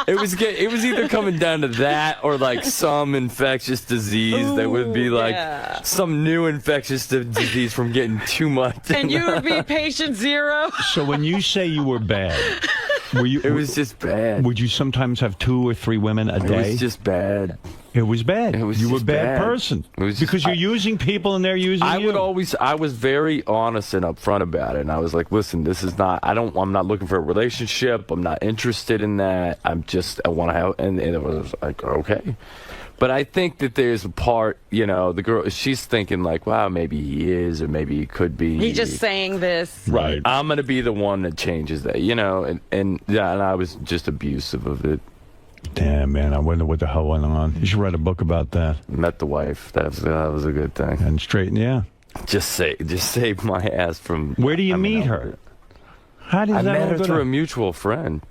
It was either coming down to that or like some infectious disease that would be like some new infectious disease from getting too much. And you would be patient zero. So when you say you were bad, it was just bad. Would you sometimes have 2 or 3 women a day? It was just bad. It was bad. You were a bad person. Because you're using people and they're using you. I was very honest and upfront about it. And I was like, listen, this is not, I'm not looking for a relationship. I'm not interested in that. I want to have, and it was like, okay. But I think that there's a part, the girl, she's thinking like, wow, maybe he is, or maybe he could be. He's just saying this. Right. I'm going to be the one that changes that, and I was just abusive of it. Damn, man, I wonder what the hell went on. You should write a book about that. Met the wife. That was a good thing. And straighten, yeah. Just saved my ass from. Where do you meet her? How did I that met all her go through a down? mutual friend.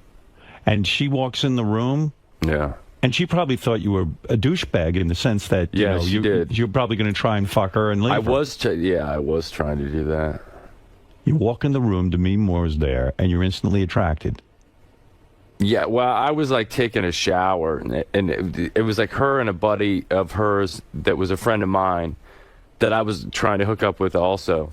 And she walks in the room. Yeah. And she probably thought you were a douchebag in the sense that she did. You're probably going to try and fuck her and leave her. I was trying to do that. You walk in the room, Demi Moore's there, and you're instantly attracted. Yeah, well, I was like taking a shower, and it was like her and a buddy of hers that was a friend of mine that I was trying to hook up with also.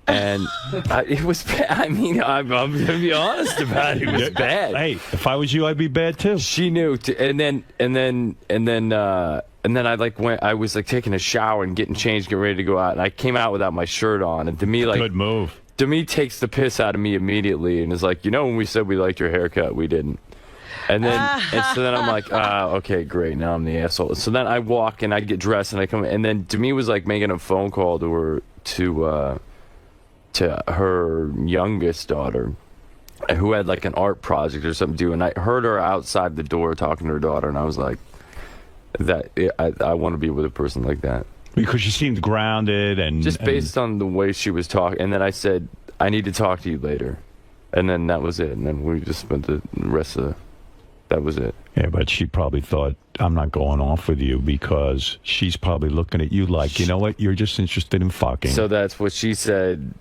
And it was bad. I mean, I'm going to be honest about it. It was bad. Hey, if I was you, I'd be bad too. She knew, and then I like went. I was like taking a shower and getting changed, getting ready to go out, and I came out without my shirt on. And Demi like good move. Demi takes the piss out of me immediately and is like, when we said we liked your haircut, we didn't. And so then I'm like, okay, great. Now I'm the asshole. So then I walk and I get dressed and I come, and then Demi was like making a phone call to her youngest daughter, who had like an art project or something to do, and I heard her outside the door talking to her daughter, and I was like, I want to be with a person like that. Because she seemed grounded and... Just based on the way she was talking. And then I said, I need to talk to you later. And then that was it. And then we just spent the rest of that was it. Yeah, but she probably thought, I'm not going off with you, because she's probably looking at you like, you know what, you're just interested in fucking. So that's what she said.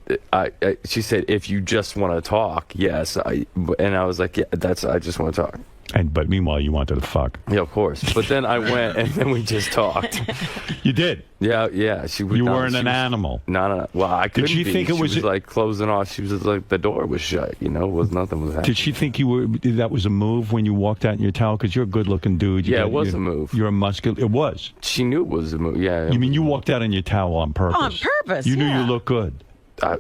She said, if you just want to talk, yes. And I was like, yeah, I just want to talk. But meanwhile, you wanted to fuck. Yeah, of course. But then I went, and then we just talked. You did? Yeah. You weren't an animal. No. Well, I couldn't Did she think it was... She was like closing off. She was like, the door was shut, nothing was happening. Did she think that was a move when you walked out in your towel? Because you're a good-looking dude. It was a move. You're a muscular... It was. She knew it was a move, yeah. You mean you walked out in your towel on purpose? On purpose, You knew you looked good. I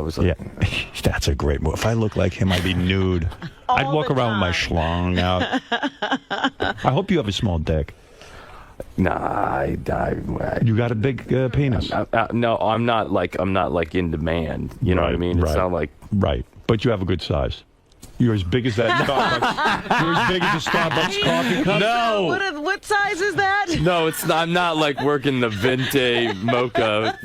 was like... Yeah, that's a great move. If I looked like him, I'd be nude. I'd walk around with my schlong out. I hope you have a small dick. Nah, you got a big penis. No, I'm not like in demand. You know what I mean? It's not like... Right, but you have a good size. You're as big as that Starbucks. You're as big as a Starbucks coffee cup. No. What size is that? No, it's not. I'm not like working the Venti mocha.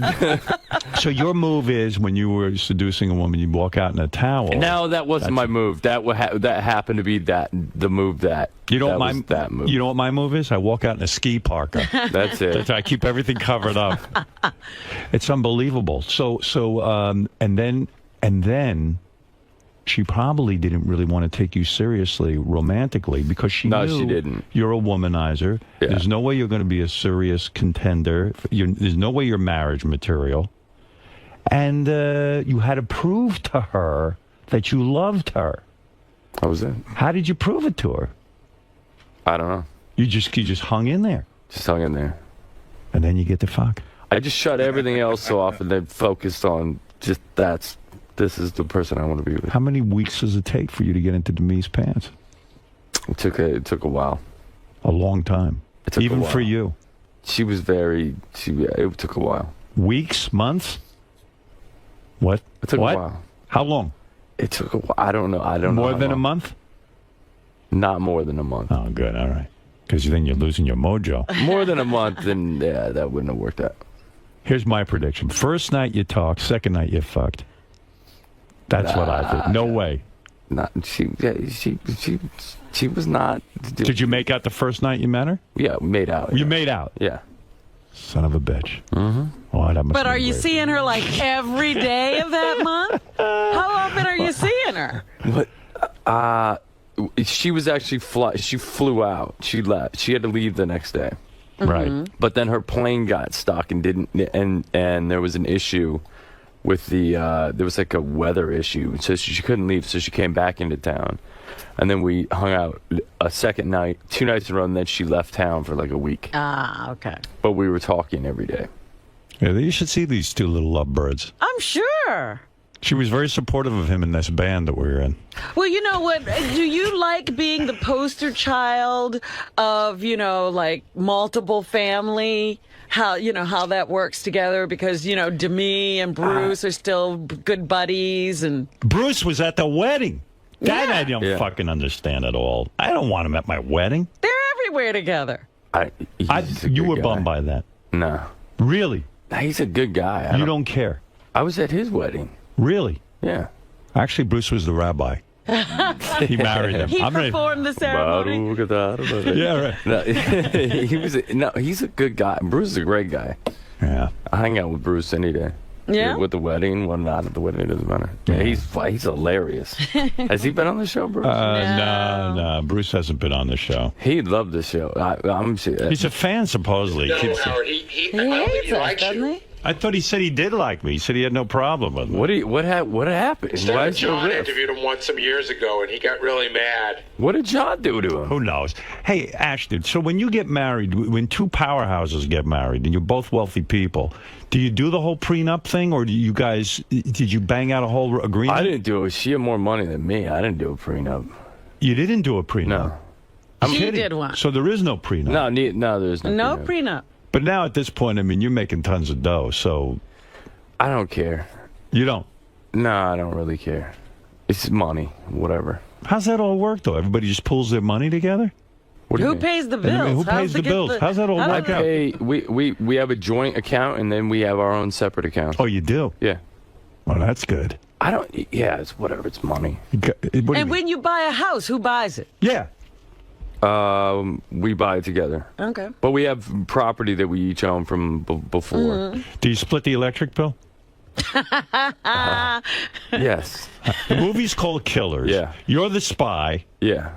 So your move is when you were seducing a woman, you walk out in a towel. No, that wasn't my move. That happened to be the move that. You know what that move. You know what my move is? I walk out in a ski parka. That's it. I keep everything covered up. It's unbelievable. So and then. She probably didn't really want to take you seriously romantically, because she knew she didn't. You're a womanizer. Yeah. There's no way you're going to be a serious contender. There's no way you're marriage material. And you had to prove to her that you loved her. That was it. How did you prove it to her? I don't know. You just hung in there. Just hung in there. And then you get to fuck. I just shut everything else off and then focused on just this is the person I want to be with. How many weeks does it take for you to get into Demi's pants? It took a while. A long time. It took Even a while. for you. It took a while. Weeks? Months? What? It took a while. How long? It took a while. I don't know. More than a month? Not more than a month. Oh, good. All right. Because then you're losing your mojo. More than a month, then yeah, that wouldn't have worked out. Here's my prediction. First night you talked, second night you fucked. That's what I think. No way. Not she was not. Did you make out the first night you met her? Yeah, made out. You made out? Yeah. Son of a bitch. Mm-hmm. Oh, that must but are you seeing her like every day of that month? How often are you seeing her? What? She was actually she flew out. She left. She had to leave the next day. Right. But then her plane got stuck and and there was an issue with there was like a weather issue, so she couldn't leave, so she came back into town, and then we hung out a second night, 2 nights in a row, and then she left town for like a week. Ah, okay. But we were talking every day. Yeah, you should see these two little lovebirds. I'm sure. She was very supportive of him in this band that we were in. Well, you know what? Do you like being the poster child of, like multiple family? How that works together? Because, Demi and Bruce are still good buddies. And Bruce was at the wedding. That Yeah. I don't fucking understand at all. I don't want him at my wedding. They're everywhere together. You were bummed by that. No. Really? He's a good guy. You don't care. I was at his wedding. Really? Yeah. Actually, Bruce was the rabbi. He married him. He performed the ceremony. Yeah, right. No, he's a good guy. Bruce is a great guy. Yeah. I hang out with Bruce any day. Yeah? With the wedding, well, not at the wedding, it doesn't matter. Yeah, he's hilarious. Has he been on the show, Bruce? No. Bruce hasn't been on the show. He'd love the show. I'm sure. He's a fan, supposedly. No, Howard, he He hates us, doesn't he? I thought he said he did like me. He said he had no problem with me. What happened? Why is John riff? interviewed him once some years ago, and he got really mad. What did John do to him? Who knows? Hey, Ashton, so when you get married, when two powerhouses get married, and you're both wealthy people, do you do the whole prenup thing, or did you bang out a whole agreement? I didn't do it. She had more money than me. I didn't do a prenup. You didn't do a prenup? No. She did one. So there is no prenup? No, there's no No prenup. prenup. But now at this point, I mean, you're making tons of dough, so... I don't care. You don't? No, I don't really care. It's money, whatever. How's that all work, though? Everybody just pulls their money together? What do you Who mean? pays the I mean, bills? who pays the bills? How's that all how work does out? it- We have a joint account, and then we have our own separate account. Oh, you do? Yeah. Well, that's good. I don't... Yeah, it's whatever. It's money. And when you buy a house, who buys it? Yeah. We buy it together. Okay. But we have property that we each own from before. Do you split the electric bill? Yes. The movie's called Killers. Yeah. You're the spy Yeah.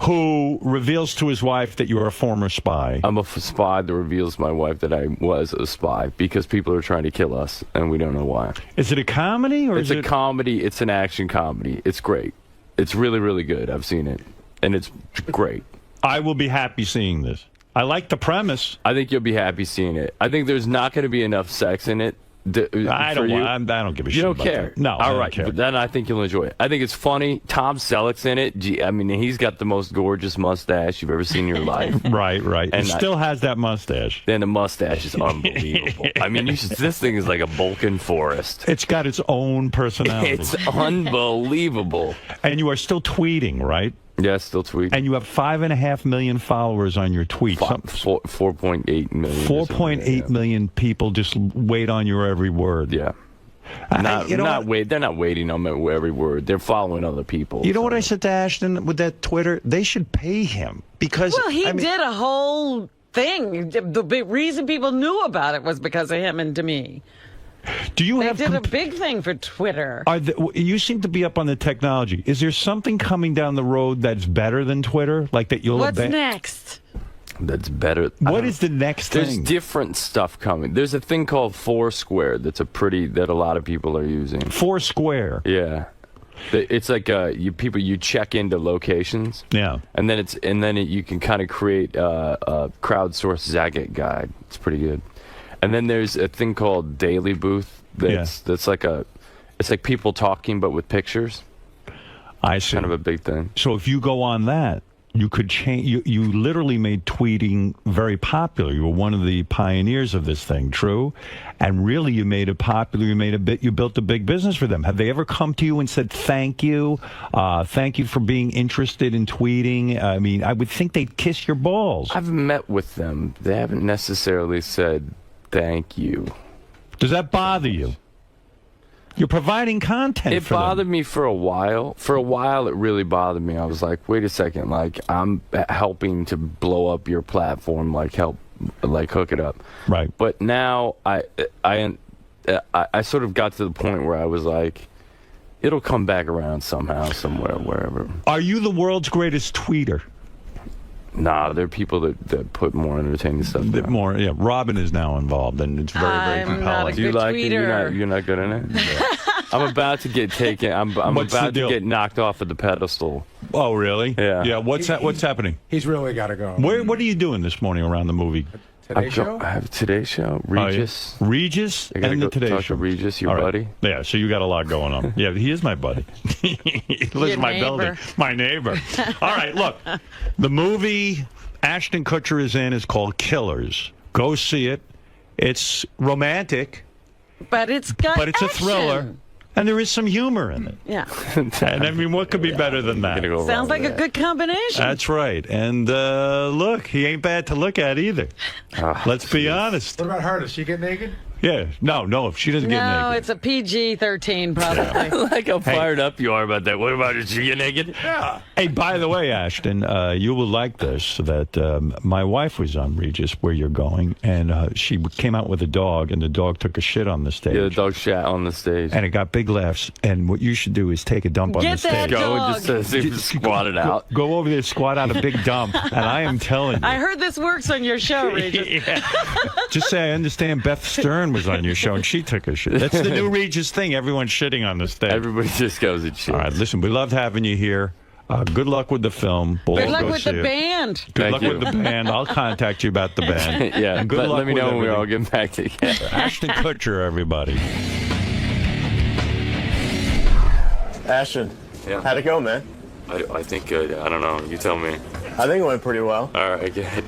who reveals to his wife that you're a former spy. I'm a spy that reveals to my wife that I was a spy because people are trying to kill us, and we don't know why. Is it a comedy or It's a comedy. It's an action comedy. It's great. It's really, really good. I've seen it, and it's great. I will be happy seeing this. I like the premise. I think you'll be happy seeing it. I think there's not going to be enough sex in it. I don't give a shit. You don't about care. that. No, I all don't right. care. But then I think you'll enjoy it. I think it's funny. Tom Selleck's in it. Gee, I mean, he's got the most gorgeous mustache you've ever seen in your life. Right. And He still has that mustache. Then the mustache is unbelievable. I mean, this thing is like a Vulcan forest. It's got its own personality. It's unbelievable. And you are still tweeting, right? Yeah, still tweet. And you have 5.5 million followers on your tweets. 4.8 million. 4.8 million people just wait on your every word. Yeah. They're not waiting on every word. They're following other people. You know what I said to Ashton with that Twitter? They should pay him because. Well, he did a whole thing. The big reason people knew about it was because of him and to me. Do you They have? did a big thing for Twitter. You seem to be up on the technology. Is there something coming down the road that's better than Twitter? Like that you'll. What's next? That's better. What is the next There's thing? different stuff coming. There's a thing called Foursquare that a lot of people are using. Foursquare. Yeah. It's like you check into locations. Yeah. And then you can kind of create a crowdsourced Zagat guide. It's pretty good. And then there's a thing called Daily Booth. That's like it's like people talking but with pictures. I see. Kind of a big thing. So if you go on that, you could change. You literally made tweeting very popular. You were one of the pioneers of this thing, true? And really, you made it popular. You built a big business for them. Have they ever come to you and said thank you for being interested in tweeting? I mean, I would think they'd kiss your balls. I've met with them. They haven't necessarily said thank you. Does that bother you? You're providing content. It bothered me for a while. For a while, it really bothered me. I was like, wait a second, like I'm helping to blow up your platform, like hook it up. Right. But now I sort of got to the point where I was like, it'll come back around somehow, somewhere, wherever. Are you the world's greatest tweeter? Nah, there are people that put more entertaining stuff down. More, yeah. Robin is now involved, and it's very, very I'm compelling. not a Do you good like tweeter. it? You're not good in it? I'm about to get taken. I'm What's the about to deal? get knocked off of the pedestal. Oh, really? Yeah. Yeah. What's happening? He's really got to go. What are you doing this morning around the movie? Today Show? I have a Today Show. Regis. Oh, yeah. Regis I gotta and go the Today talk Show. to Regis, your All right. buddy. Yeah, so you got a lot going on. Yeah, he is my buddy. He lives in my neighbor. building. My neighbor. All right, look. The movie Ashton Kutcher is in is called Killers. Go see it. It's romantic, But it's got but it's a action. thriller. And there is some humor in it. Yeah. And I mean, what could be better than that? Sounds like a good combination. That's right. And look, he ain't bad to look at either. Let's be honest. What about her? Does she get naked? Yeah. No, if she doesn't get naked. No, it's a PG-13 probably. I like how fired up you are about that. What about it? She get naked? Yeah. Hey, by the way, Ashton, you will like this, that my wife was on Regis, where you're going, and she came out with a dog, and the dog took a shit on the stage. Yeah, the dog shat on the stage. And it got big laughs. And what you should do is take a dump on the stage. Get that dog. Just squat it out. Go over there, squat out a big dump, and I am telling you. I heard this works on your show, Regis. Yeah. Just say, I understand Beth Stern was on your show, and she took a shit. That's the new Regis thing. Everyone's shitting on the stage. Everybody just goes and shit. All right, listen, we loved having you here. Good luck with the film. Good luck with the band. Good luck with the band. I'll contact you about the band. Yeah, and good luck let me with know when we everything. all get back together. Ashton Kutcher, everybody. Ashton, Yeah. how'd it go, man? I think I don't know. You tell me. I think it went pretty well. All right, good.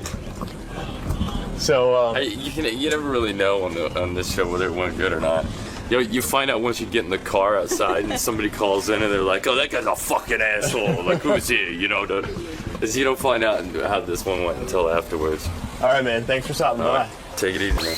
So, You never really know on this show whether it went good or not. You find out once you get in the car outside and somebody calls in and they're like, "Oh, that guy's a fucking asshole." Like, who's he? You don't find out how this one went until afterwards. all right, man. Thanks for stopping by. Take it easy, man.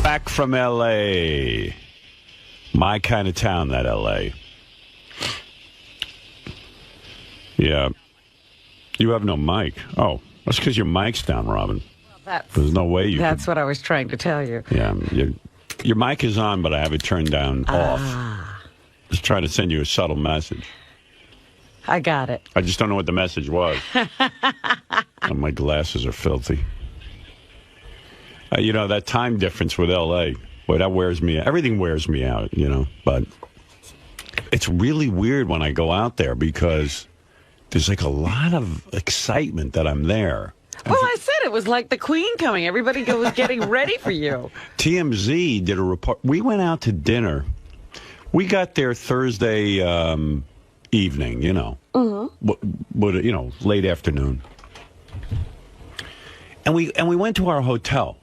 Back from L.A. My kind of town, that L.A. Yeah. You have no mic. Oh, that's because your mic's down, Robin. There's no way you That's what I was trying to tell you. Yeah. Your mic is on, but I have it turned down off. Just trying to send you a subtle message. I got it. I just don't know what the message was. Oh, my glasses are filthy. That time difference with L.A., boy, that wears me out. Everything wears me out, But it's really weird when I go out there because there's like a lot of excitement that I'm there. Well, I said it was like the Queen coming. Everybody was getting ready for you. TMZ did a report. We went out to dinner. We got there Thursday evening, but late afternoon. And we went to our hotel.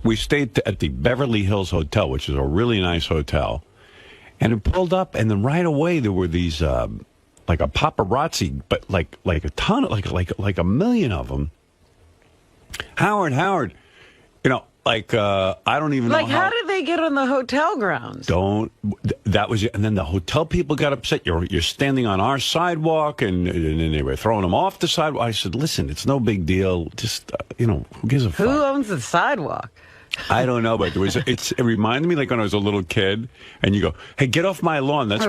We stayed at the Beverly Hills Hotel, which is a really nice hotel. And it pulled up, and then right away there were these like a paparazzi, but like a ton of like a million of them. Howard, I don't even know how did they get on the hotel grounds? That was it. And then the hotel people got upset. You're standing on our sidewalk, and they were throwing them off the sidewalk. I said, listen, it's no big deal. Just who gives a fuck? Who owns the sidewalk? I don't know, but it reminded me like when I was a little kid, and you go, "Hey, get off my lawn. That's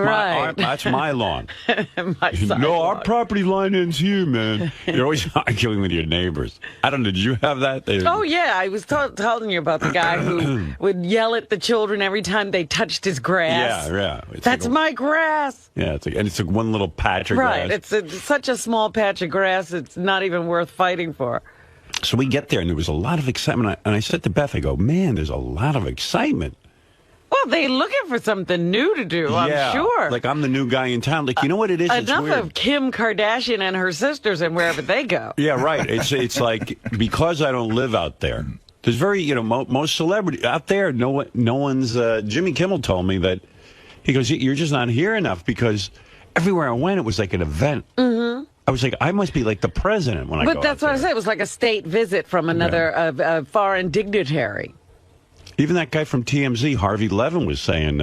that's my lawn." No, our property line ends here, man. You're always arguing with your neighbors. I don't know. Did you have that? Oh yeah, I was telling you about the guy who would yell at the children every time they touched his grass. Yeah. That's my grass. Yeah, it's like one little patch of grass. Right. It's such a small patch of grass. It's not even worth fighting for. So we get there, and there was a lot of excitement. And I said to Beth, I go, man, there's a lot of excitement. Well, they're looking for something new to do, I'm sure. Like, I'm the new guy in town. Like, you know what it is? Enough of Kim Kardashian and her sisters and wherever they go. Yeah, right. It's like, because I don't live out there, there's very, most celebrities out there, no one's, Jimmy Kimmel told me that, he goes, you're just not here enough because everywhere I went, it was like an event. Mm-hmm. I was like, I must be like the president when I go. But that's what I said. It was like a state visit from another foreign dignitary. Even that guy from TMZ, Harvey Levin, was saying,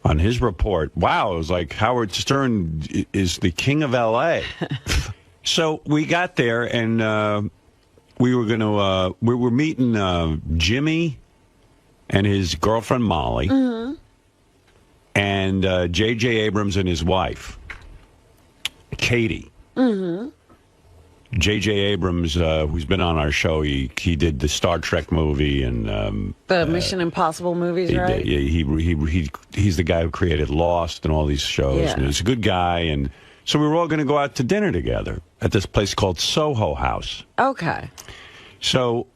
on his report. Wow, it was like Howard Stern is the king of L.A. So we got there, and we were meeting Jimmy and his girlfriend Molly, and J.J. Abrams and his wife, Katie. J.J. Abrams, who's been on our show, he did the Star Trek movie and the Mission Impossible movies, right? He's the guy who created Lost and all these shows. Yeah. And he's a good guy, and so we were all going to go out to dinner together at this place called Soho House. Okay. So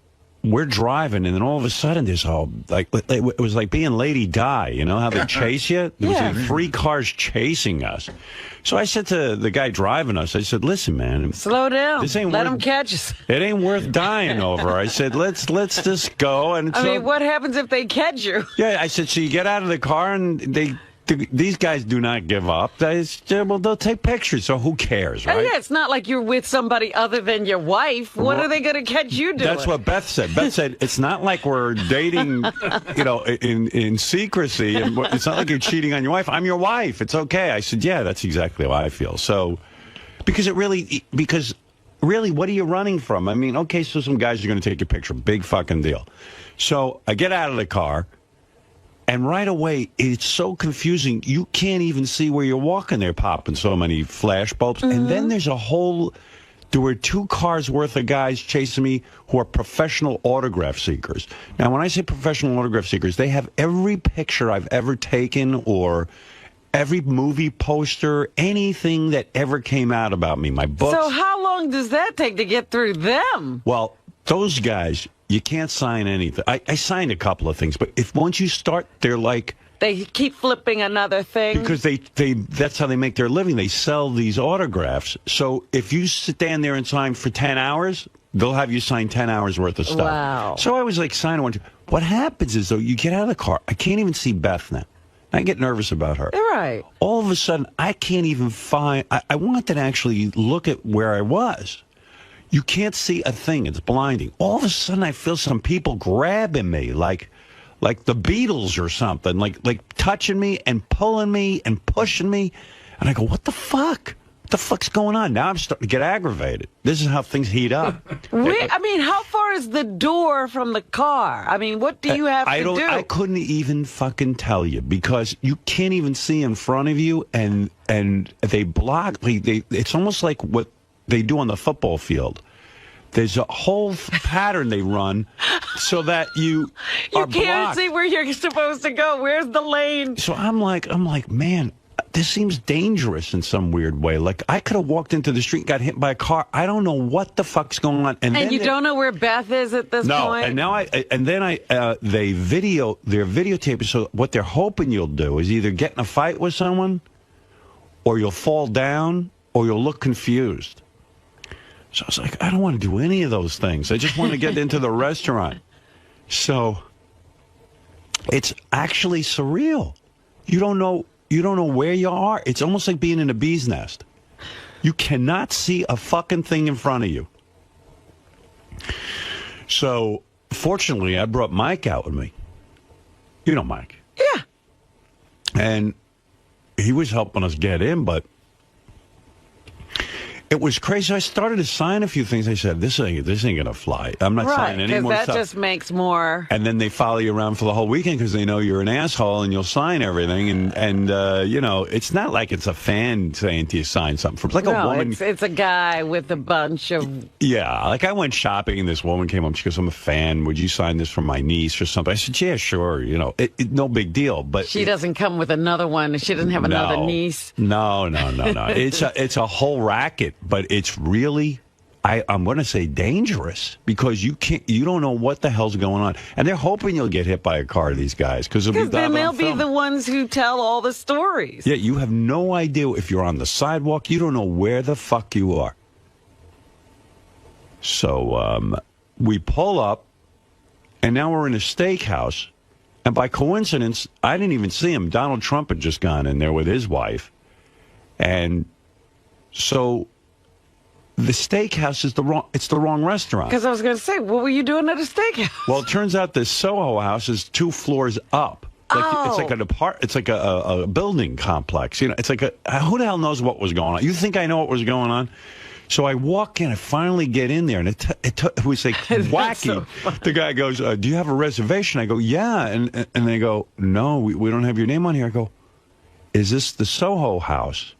we're driving, and then all of a sudden, there's all it was like being Lady Di. You know how they chase you? There was like 3 cars chasing us. So I said to the guy driving us, I said, "Listen, man, slow down. This ain't Let worth, them catch us. It ain't worth dying over." I said, "Let's just go." And I mean, what happens if they catch you? Yeah, I said, so you get out of the car, and these guys do not give up. Well, they'll take pictures, so who cares, right? Yeah, it's not like you're with somebody other than your wife. What are they going to catch you doing? That's what Beth said. Beth said, it's not like we're dating, in secrecy. And it's not like you're cheating on your wife. I'm your wife. It's okay. I said, yeah, that's exactly how I feel. So, because really, what are you running from? I mean, okay, so some guys are going to take your picture. Big fucking deal. So I get out of the car. And right away, it's so confusing. You can't even see where you're walking. They're popping so many flash bulbs. And then there were 2 cars worth of guys chasing me who are professional autograph seekers. Now, when I say professional autograph seekers, they have every picture I've ever taken or every movie poster, anything that ever came out about me, my books. So how long does that take to get through them? Well, those guys... You can't sign anything. I signed a couple of things, but once you start, they're like... They keep flipping another thing? Because that's how they make their living. They sell these autographs. So if you stand there and sign for 10 hours, they'll have you sign 10 hours worth of stuff. Wow. So I was like signing one. What happens is, though, you get out of the car. I can't even see Beth now. I get nervous about her. Right. All of a sudden, I can't even find... I wanted to actually look at where I was. You can't see a thing. It's blinding. All of a sudden, I feel some people grabbing me, like the Beatles or something, like touching me and pulling me and pushing me. And I go, what the fuck? What the fuck's going on? Now I'm starting to get aggravated. This is how things heat up. I mean, how far is the door from the car? I mean, what do you have to do? I couldn't even fucking tell you because you can't even see in front of you, and they block. It's almost like what they do on the football field. There's a whole pattern they run so that you are can't blocked. see where you're supposed to go. Where's the lane? So I'm like, man, this seems dangerous in some weird way. Like I could have walked into the street and got hit by a car. I don't know what the fuck's going on. And you don't know where Beth is at this point? No, and then they videotape it. So what they're hoping you'll do is either get in a fight with someone, or you'll fall down, or you'll look confused. So I was like, I don't want to do any of those things. I just want to get into the restaurant. So it's actually surreal. You don't know where you are. It's almost like being in a bee's nest. You cannot see a fucking thing in front of you. So fortunately, I brought Mike out with me. You know Mike. Yeah. And he was helping us get in, but it was crazy. I started to sign a few things. I said, this ain't going to fly. I'm not signing any more stuff. Because that just makes more... And then they follow you around for the whole weekend because they know you're an asshole and you'll sign everything. And it's not like it's a fan saying to you, sign something. For like a woman... it's a guy with a bunch of... Yeah, like I went shopping and this woman came up. She goes, I'm a fan. Would you sign this for my niece or something? I said, yeah, sure. No big deal. But she doesn't come with another one. She doesn't have another niece. No. It's a whole racket. But it's really, I'm going to say dangerous because you don't know what the hell's going on, and they're hoping you'll get hit by a car. These guys, because then they'll be the ones who tell all the stories. Yeah, you have no idea if you're on the sidewalk. You don't know where the fuck you are. So we pull up, and now we're in a steakhouse, and by coincidence, I didn't even see him. Donald Trump had just gone in there with his wife, and so. The steakhouse is the wrong restaurant. Because I was going to say, what were you doing at a steakhouse? Well, it turns out the Soho House is 2 floors up. Like, it's like it's like a building complex. You know, it's like who the hell knows what was going on? You think I know what was going on? So I walk in, I finally get in there, and it was like wacky. The guy goes, "Do you have a reservation?" I go, "Yeah," and they go, "No, we don't have your name on here." I go, "Is this the Soho House?"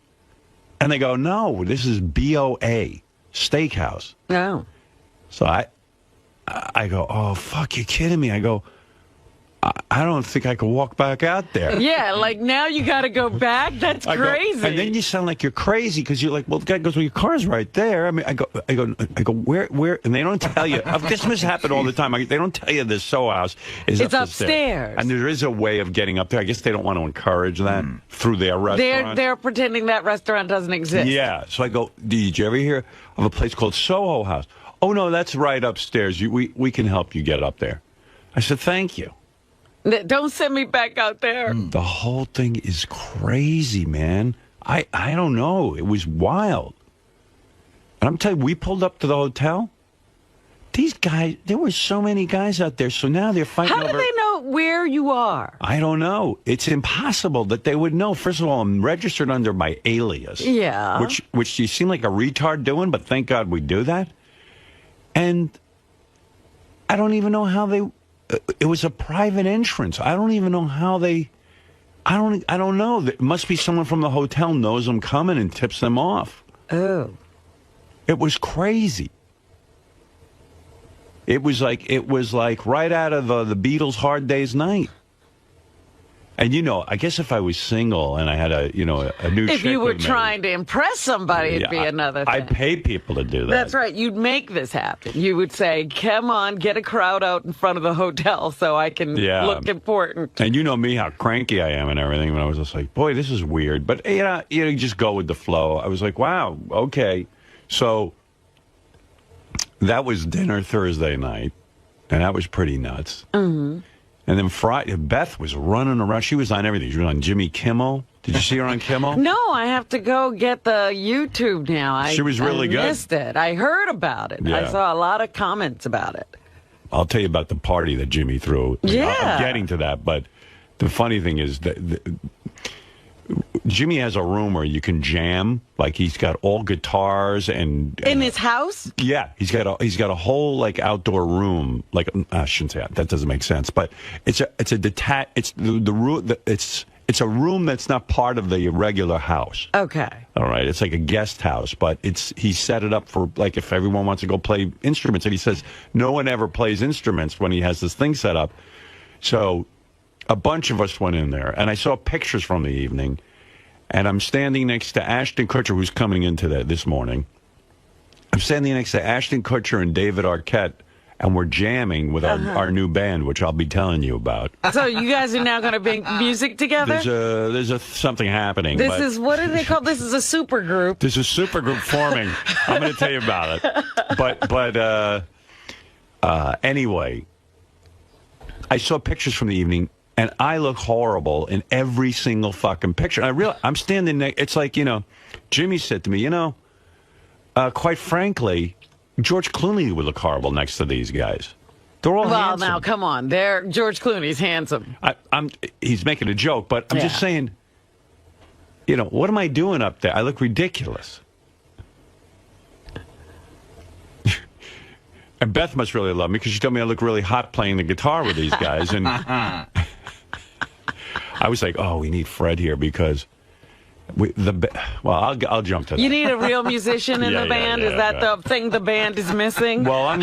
And they go, "No, this is BOA Steakhouse." No. So I go, "Oh fuck, you kidding me?" I go, I don't think I could walk back out there. Yeah, like now you got to go back? That's crazy. And then you sound like you're crazy because you're like, well, the guy goes, well, your car's right there. I mean, I go, where? And they don't tell you. This must happen all the time. They don't tell you the Soho House is it's upstairs. And there is a way of getting up there. I guess they don't want to encourage that through their restaurant. They're pretending that restaurant doesn't exist. Yeah. So I go, did you ever hear of a place called Soho House? Oh, no, that's right upstairs. We can help you get up there. I said, thank you. Don't send me back out there. The whole thing is crazy, man. I don't know. It was wild. And I'm telling you, we pulled up to the hotel. These guys, there were so many guys out there. So now they're fighting over... How do they know where you are? I don't know. It's impossible that they would know. First of all, I'm registered under my alias. Yeah. Which you seem like a retard doing, but thank God we do that. And I don't even know how they... It was a private entrance. I don't even know how they... I don't know. There must be someone from the hotel knows I'm coming and tips them off. Oh. It was crazy. It was like right out of the Beatles' Hard Day's Night. And, you know, I guess if I was single and I had a new chick if you were with me, trying to impress somebody, it'd be another thing. I'd pay people to do that. That's right. You'd make this happen. You would say, come on, get a crowd out in front of the hotel so I can look important. And you know me, how cranky I am and everything. And I was just like, boy, this is weird. But, you just go with the flow. I was like, wow, okay. So that was dinner Thursday night. And that was pretty nuts. Mm-hmm. And then Friday, Beth was running around. She was on everything. She was on Jimmy Kimmel. Did you see her on Kimmel? No, I have to go get the YouTube now. She was really good. I missed it. I heard about it. Yeah. I saw a lot of comments about it. I'll tell you about the party that Jimmy threw. Yeah. I'm getting to that, but the funny thing is that Jimmy has a room where you can jam. Like, he's got all guitars and in his house. Yeah, he's got a whole like outdoor room. Like, I shouldn't say that doesn't make sense, but it's a room that's not part of the regular house. Okay. All right, it's like a guest house, but he set it up for like if everyone wants to go play instruments, and he says no one ever plays instruments when he has this thing set up. So a bunch of us went in there, and I saw pictures from the evening, and I'm standing next to Ashton Kutcher, who's coming into this morning. I'm standing next to Ashton Kutcher and David Arquette, and we're jamming with our new band, which I'll be telling you about. So you guys are now going to make music together? There's something happening. This is, what do they call this? Is a super group. There's a super group forming. I'm going to tell you about it. But anyway, I saw pictures from the evening, and I look horrible in every single fucking picture. I'm standing there. It's like, Jimmy said to me, quite frankly, George Clooney would look horrible next to these guys. They're all handsome. Well, now, come on. George Clooney's handsome. He's making a joke, but I'm just saying, what am I doing up there? I look ridiculous. And Beth must really love me because she told me I look really hot playing the guitar with these guys. And I was like, oh, we need Fred here because I'll jump to that. You need a real musician in the band? Is that the thing the band is missing? Well,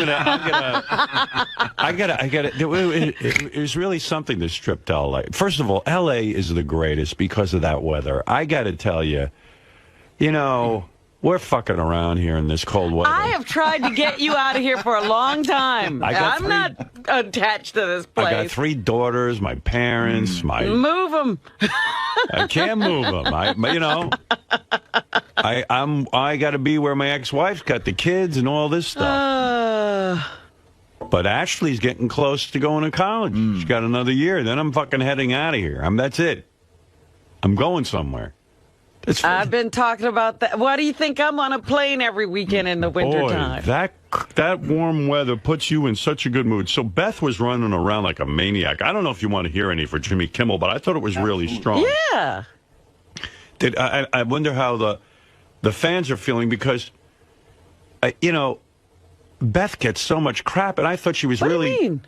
it was really something, this trip to L.A. First of all, L.A. is the greatest because of that weather. I got to tell you, we're fucking around here in this cold weather. I have tried to get you out of here for a long time. I'm not attached to this place. I got 3 daughters, my parents, Move them. I can't move them. I got to be where my ex-wife's got the kids and all this stuff. But Ashley's getting close to going to college. She's got another year. Then I'm fucking heading out of here. That's it. I'm going somewhere. I've been talking about that. Why do you think I'm on a plane every weekend in the wintertime? Boy, that warm weather puts you in such a good mood. So Beth was running around like a maniac. I don't know if you want to hear any for Jimmy Kimmel, but I thought it was really strong. Yeah. I wonder how the fans are feeling because, Beth gets so much crap, and I thought she was What really. do you mean?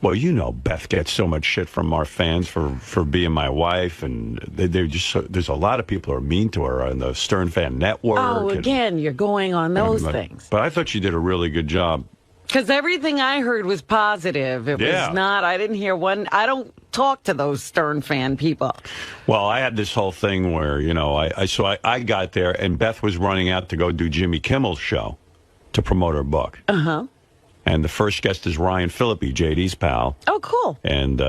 Well, Beth gets so much shit from our fans for being my wife, and they're just there's a lot of people who are mean to her on the Stern Fan Network. Oh, again, you're going on those things. But I thought she did a really good job. Because everything I heard was positive. It was not, I didn't hear one. I don't talk to those Stern Fan people. Well, I had this whole thing where, I got there, and Beth was running out to go do Jimmy Kimmel's show to promote her book. Uh-huh. And the first guest is Ryan Phillippe, JD's pal. Oh, cool. And,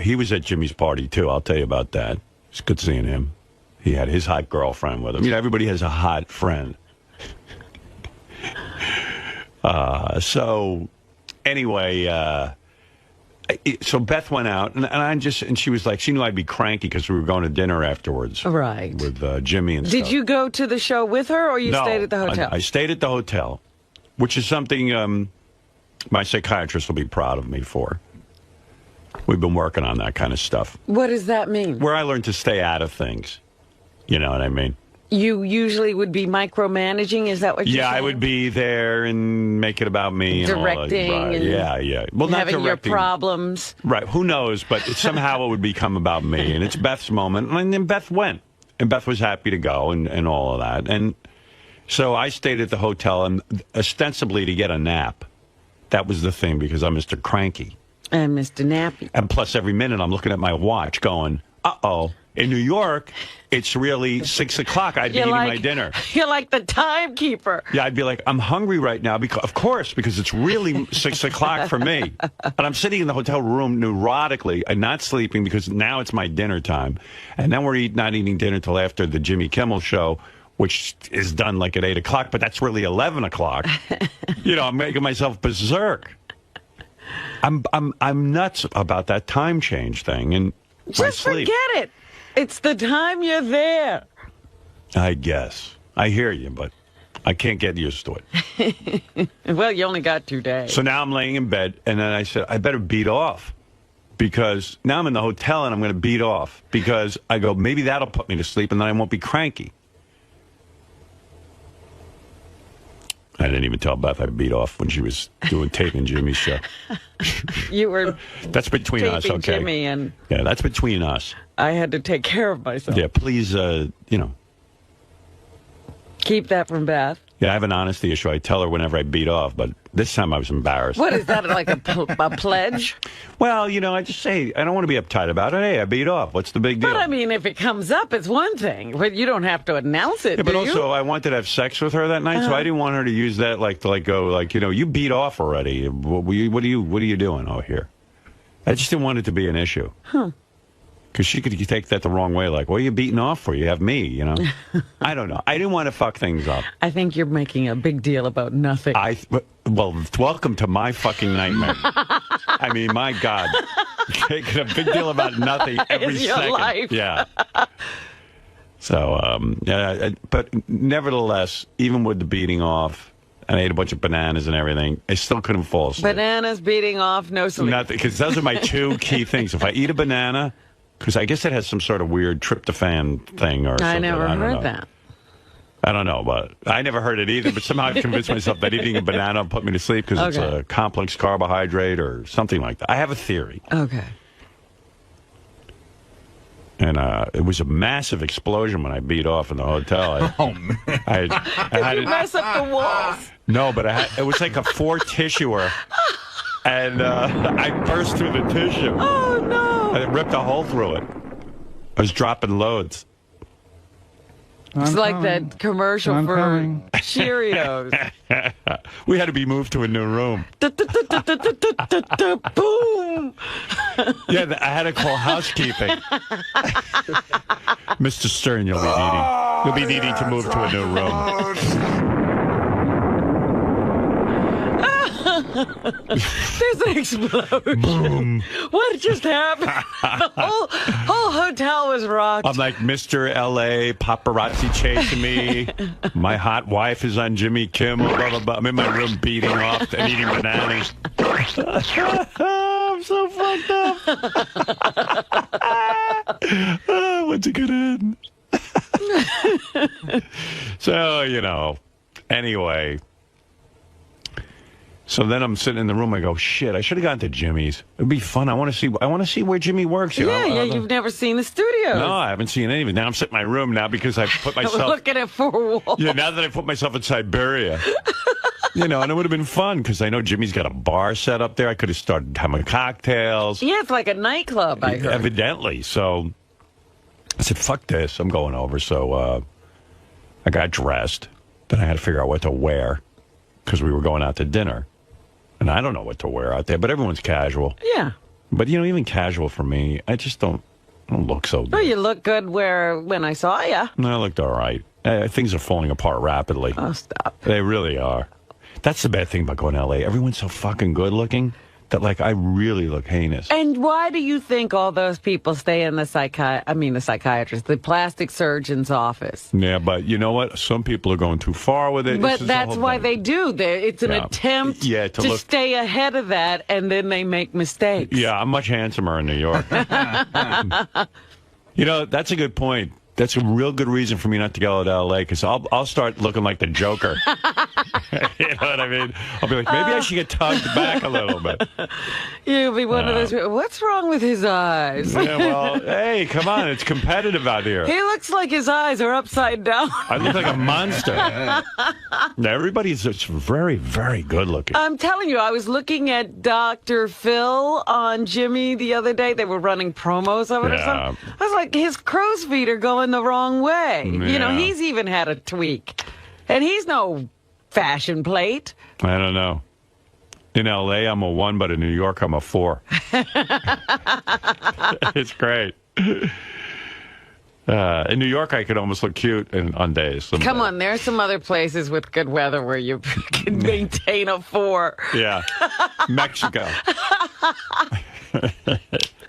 he was at Jimmy's party, too. I'll tell you about that. It's good seeing him. He had his hot girlfriend with him. Everybody has a hot friend. So, anyway, so Beth went out, and she was like, she knew I'd be cranky because we were going to dinner afterwards. Right. With Jimmy and Did stuff. you go to the show with her, or you No, stayed at the hotel? I stayed at the hotel, which is something my psychiatrist will be proud of me for. We've been working on that kind of stuff. What does that mean? Where I learned to stay out of things. You know what I mean? You usually would be micromanaging, is that what you're saying? Yeah, I would be there and make it about me. Directing. And all that. Right. Yeah. Well, not having directing. your problems. Right, who knows, but somehow it would become about me. And it's Beth's moment. And then Beth went. And Beth was happy to go and all of that. And so I stayed at the hotel and ostensibly to get a nap. That was the thing because I'm Mr. Cranky. And Mr. Nappy. And plus every minute I'm looking at my watch going, uh-oh. In New York, it's really 6 o'clock. I'd be eating my dinner. You're like the timekeeper. Yeah, I'd be like, I'm hungry right now, because it's really 6 o'clock for me. And I'm sitting in the hotel room neurotically and not sleeping because now it's my dinner time. And then we're not eating dinner till after the Jimmy Kimmel show, which is done like at 8 o'clock, but that's really 11 o'clock. I'm making myself berserk. I'm nuts about that time change thing. And just forget it. It's the time you're there. I guess. I hear you, but I can't get used to it. Well, you only got 2 days. So now I'm laying in bed, and then I said, I better beat off. Because now I'm in the hotel, and I'm going to beat off. Because I go, maybe that'll put me to sleep, and then I won't be cranky. I didn't even tell Beth I beat off when she was doing taping Jimmy's show. You were that's between us, okay? Jimmy and yeah, that's between us. I had to take care of myself. Yeah, please, keep that from Beth. Yeah, I have an honesty issue. I tell her whenever I beat off, but this time I was embarrassed. What is that, like a pledge? Well, I just say, I don't want to be uptight about it. Hey, I beat off. What's the big deal? But, I mean, if it comes up, it's one thing. But you don't have to announce it, yeah, but also, I wanted to have sex with her that night, so I didn't want her to use that, you beat off already. What are you doing over here? I just didn't want it to be an issue. Huh. Because she could take that the wrong way, like, what are you beating off for? You have me, I don't know. I didn't want to fuck things up. I think you're making a big deal about nothing. Well, welcome to my fucking nightmare. I mean, my God. Making a big deal about nothing every it's your second. Life. Yeah. So, but nevertheless, even with the beating off, and I ate a bunch of bananas and everything, I still couldn't fall asleep. Bananas, beating off, no sleep. Nothing, because those are my two key things. If I eat a banana, because I guess it has some sort of weird tryptophan thing or something. I never heard that. I don't know, but I never heard it either. But somehow I've convinced myself that eating a banana will put me to sleep because it's a complex carbohydrate or something like that. I have a theory. Okay. And it was a massive explosion when I beat off in the hotel. Oh, man. Did you mess up the walls? No, but it was like a 4-tissuer. And I burst through the tissue. Oh, no. And it ripped a hole through it. I was dropping loads. It's like that commercial for Cheerios. We had to be moved to a new room. Boom! Yeah, I had to call housekeeping. Mr. Stern, you'll be needing to move to a new room. There's an explosion. Boom. What just happened? The whole hotel was rocked. I'm like, Mr. L.A., paparazzi chasing me. My hot wife is on Jimmy Kimmel, blah, blah, blah. I'm in my room beating off and eating bananas. I'm so fucked up. When's it gonna end? So, anyway. So then I'm sitting in the room. I go, shit, I should have gone to Jimmy's. It'd be fun. I want to see where Jimmy works. You've never seen the studio. No, I haven't seen anything. Now I'm sitting in my room now because I put myself... looking at four walls. Yeah, now that I put myself in Siberia. And it would have been fun because I know Jimmy's got a bar set up there. I could have started having cocktails. Yeah, it's like a nightclub, I heard. Evidently. So I said, fuck this. I'm going over. So I got dressed. Then I had to figure out what to wear because we were going out to dinner. And I don't know what to wear out there, but everyone's casual. Yeah. But, even casual for me, I just don't look so good. Well, you look good when I saw you. No, I looked all right. Things are falling apart rapidly. Oh, stop. They really are. That's the bad thing about going to L.A. Everyone's so fucking good looking that, I really look heinous. And why do you think all those people stay in the psychiatrist, the plastic surgeon's office? Yeah, but you know what? Some people are going too far with it. But that's why they do. It's an attempt to stay ahead of that, and then they make mistakes. Yeah, I'm much handsomer in New York. That's a good point. That's a real good reason for me not to go to L.A. because I'll start looking like the Joker. You know what I mean? I'll be like, maybe I should get tugged back a little bit. You'll be one of those people. What's wrong with his eyes? Yeah, well, hey, come on. It's competitive out here. He looks like his eyes are upside down. I look like a monster. Everybody's just very, very good looking. I'm telling you, I was looking at Dr. Phil on Jimmy the other day. They were running promos of it or something. I was like, his crow's feet are going the wrong way. Yeah. He's even had a tweak. And he's no fashion plate. I don't know. In L.A., I'm a 1, but in New York, I'm a 4. It's great. In New York, I could almost look cute on days. Come on, there are some other places with good weather where you can maintain a 4. Yeah. Mexico.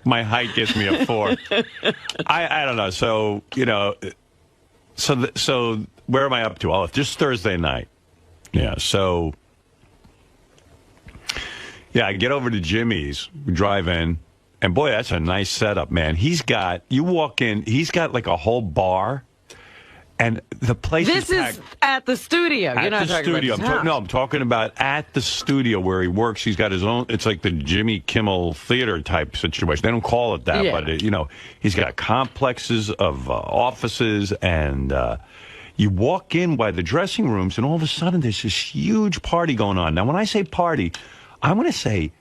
My height gives me a 4. I don't know. So, so where am I up to? Just Thursday night. Yeah, so, I get over to Jimmy's, we drive in, and boy, that's a nice setup, man. You walk in, he's got like a whole bar, and the place is packed. This is at the studio. You're not talking about his house. No, I'm talking about at the studio where he works. He's got his own, it's like the Jimmy Kimmel Theater type situation. They don't call it that, but, he's got complexes of offices, and you walk in by the dressing rooms, and all of a sudden there's this huge party going on. Now, when I say party, I want to say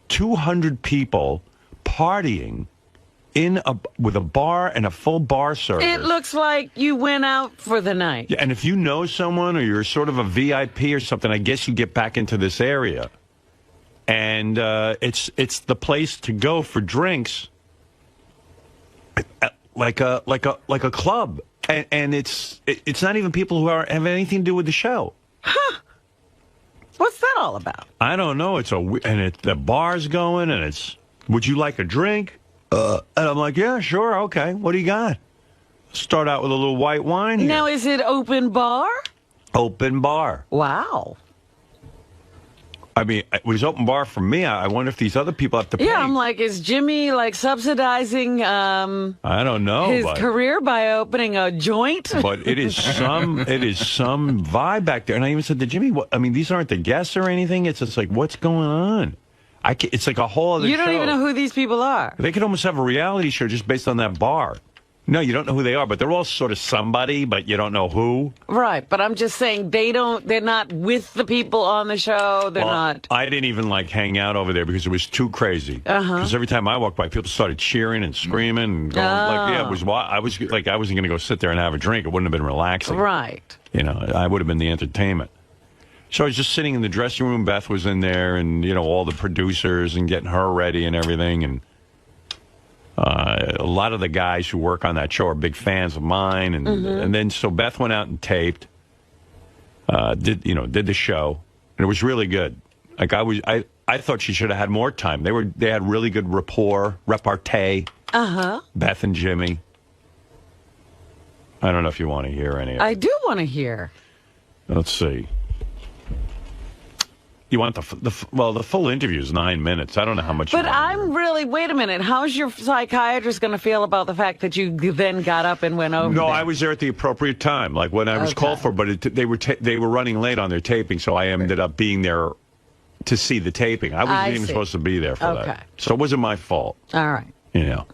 200 people partying with a bar and a full bar service. It looks like you went out for the night. Yeah, and if you know someone or you're sort of a VIP or something, I guess you get back into this area. And it's the place to go for drinks, like a club. And it's not even people who have anything to do with the show. Huh. What's that all about? I don't know. The bar's going, and it's, would you like a drink? And I'm like, yeah, sure, okay. What do you got? Start out with a little white wine here. Now, is it open bar? Open bar. Wow. I mean, it was open bar for me. I wonder if these other people have to pay. Yeah, I'm like, is Jimmy subsidizing I don't know, his career by opening a joint? But it is some vibe back there. And I even said to Jimmy, these aren't the guests or anything. It's just like, what's going on? It's like a whole other show. You don't even know who these people are. They could almost have a reality show just based on that bar. No, you don't know who they are, but they're all sort of somebody, but you don't know who. Right, but I'm just saying they're not with the people on the show. They're not. I didn't even hang out over there because it was too crazy. Because every time I walked by, people started cheering and screaming and going I wasn't going to go sit there and have a drink. It wouldn't have been relaxing. Right. I would have been the entertainment. So I was just sitting in the dressing room. Beth was in there, and all the producers and getting her ready and everything, and a lot of the guys who work on that show are big fans of mine, and then so Beth went out and taped, did the show, and it was really good. Like I thought she should have had more time. They had really good repartee. Beth and Jimmy. I don't know if you want to hear any of it. I do want to hear. Let's see. You want the full interview is 9 minutes. I don't know how much. But I'm really, wait a minute. How's your psychiatrist going to feel about the fact that you then got up and went over No, there? I was there at the appropriate time, like when I was called for. But they were running late on their taping, so I ended up being there to see the taping. I wasn't even supposed to be there for that, so it wasn't my fault. All right. You know.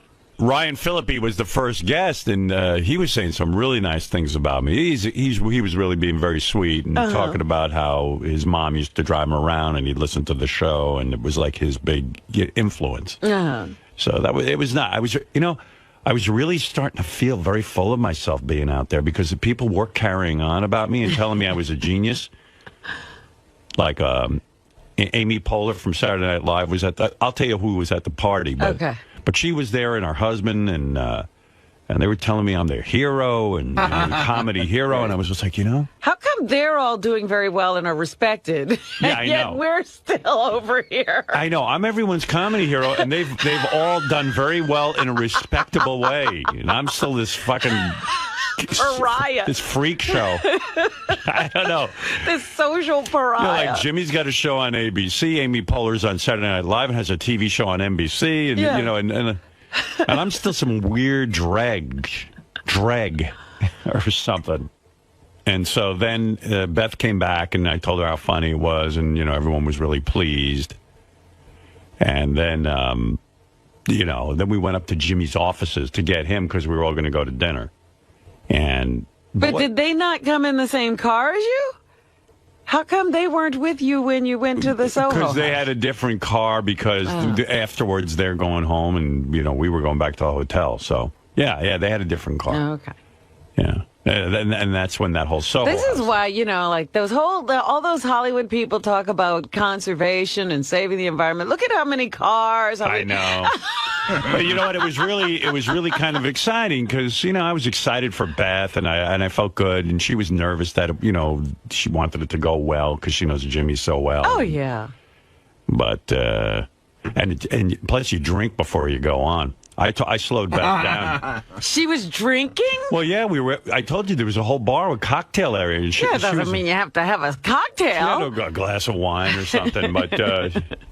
Ryan Phillippe was the first guest, and he was saying some really nice things about me. He was really being very sweet and talking about how his mom used to drive him around, and he'd listen to the show, and it was like his big influence. So it was not. I was really starting to feel very full of myself being out there because the people were carrying on about me and telling me I was a genius. Like Amy Poehler from Saturday Night Live was I'll tell you who was at the party. But she was there, and her husband, and they were telling me I'm their hero and comedy hero, and I was just like, How come they're all doing very well and are respected? Yeah, I yet know. We're still over here. I know. I'm everyone's comedy hero, and they've all done very well in a respectable way, and I'm still this fucking pariah. This freak show. I don't know. This social pariah. Like Jimmy's got a show on ABC, Amy Poehler's on Saturday Night Live and has a TV show on NBC, and and I'm still some weird dreg or something. And so then Beth came back, and I told her how funny it was, and everyone was really pleased. And then then we went up to Jimmy's offices to get him because we were all going to go to dinner. But did they not come in the same car as you? How come they weren't with you when you went to the Soho? Because they had a different car because afterwards they're going home and, we were going back to the hotel. So, yeah, they had a different car. Oh, okay. Yeah. And that's when that whole Soho. This is why, like all those Hollywood people talk about conservation and saving the environment. Look at how many cars. I know. But you know what? It was really kind of exciting because, I was excited for Beth and I felt good. And she was nervous that, she wanted it to go well because she knows Jimmy so well. Oh, yeah. But, and plus you drink before you go on. I slowed Beth down. She was drinking? Well, yeah, I told you there was a whole bar with cocktail area. And That doesn't mean you have to have a cocktail. She had a glass of wine or something, but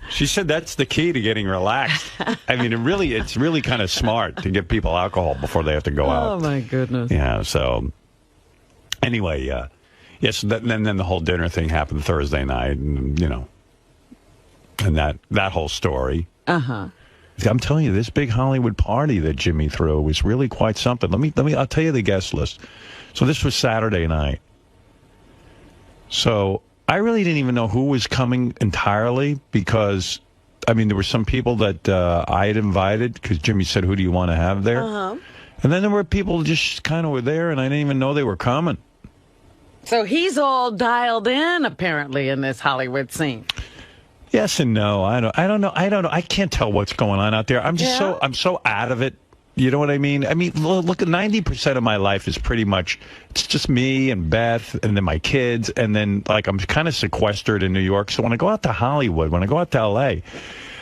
she said that's the key to getting relaxed. I mean, it's really kind of smart to give people alcohol before they have to go out. Oh, my goodness. Yeah, so anyway, yes, then the whole dinner thing happened Thursday night, and, and that whole story. I'm telling you, this big Hollywood party that Jimmy threw was really quite something. I'll tell you the guest list. So this was Saturday night. So I really didn't even know who was coming entirely because, there were some people that I had invited because Jimmy said, who do you want to have there? And then there were people just kind of were there, and I didn't even know they were coming. So he's all dialed in, apparently, in this Hollywood scene. Yes and no. I don't know. I can't tell what's going on out there. I'm just I'm so out of it. You know what I mean? Look, 90% of my life is pretty much, it's just me and Beth and then my kids. And then I'm kind of sequestered in New York. So when I go out to Hollywood, when I go out to LA,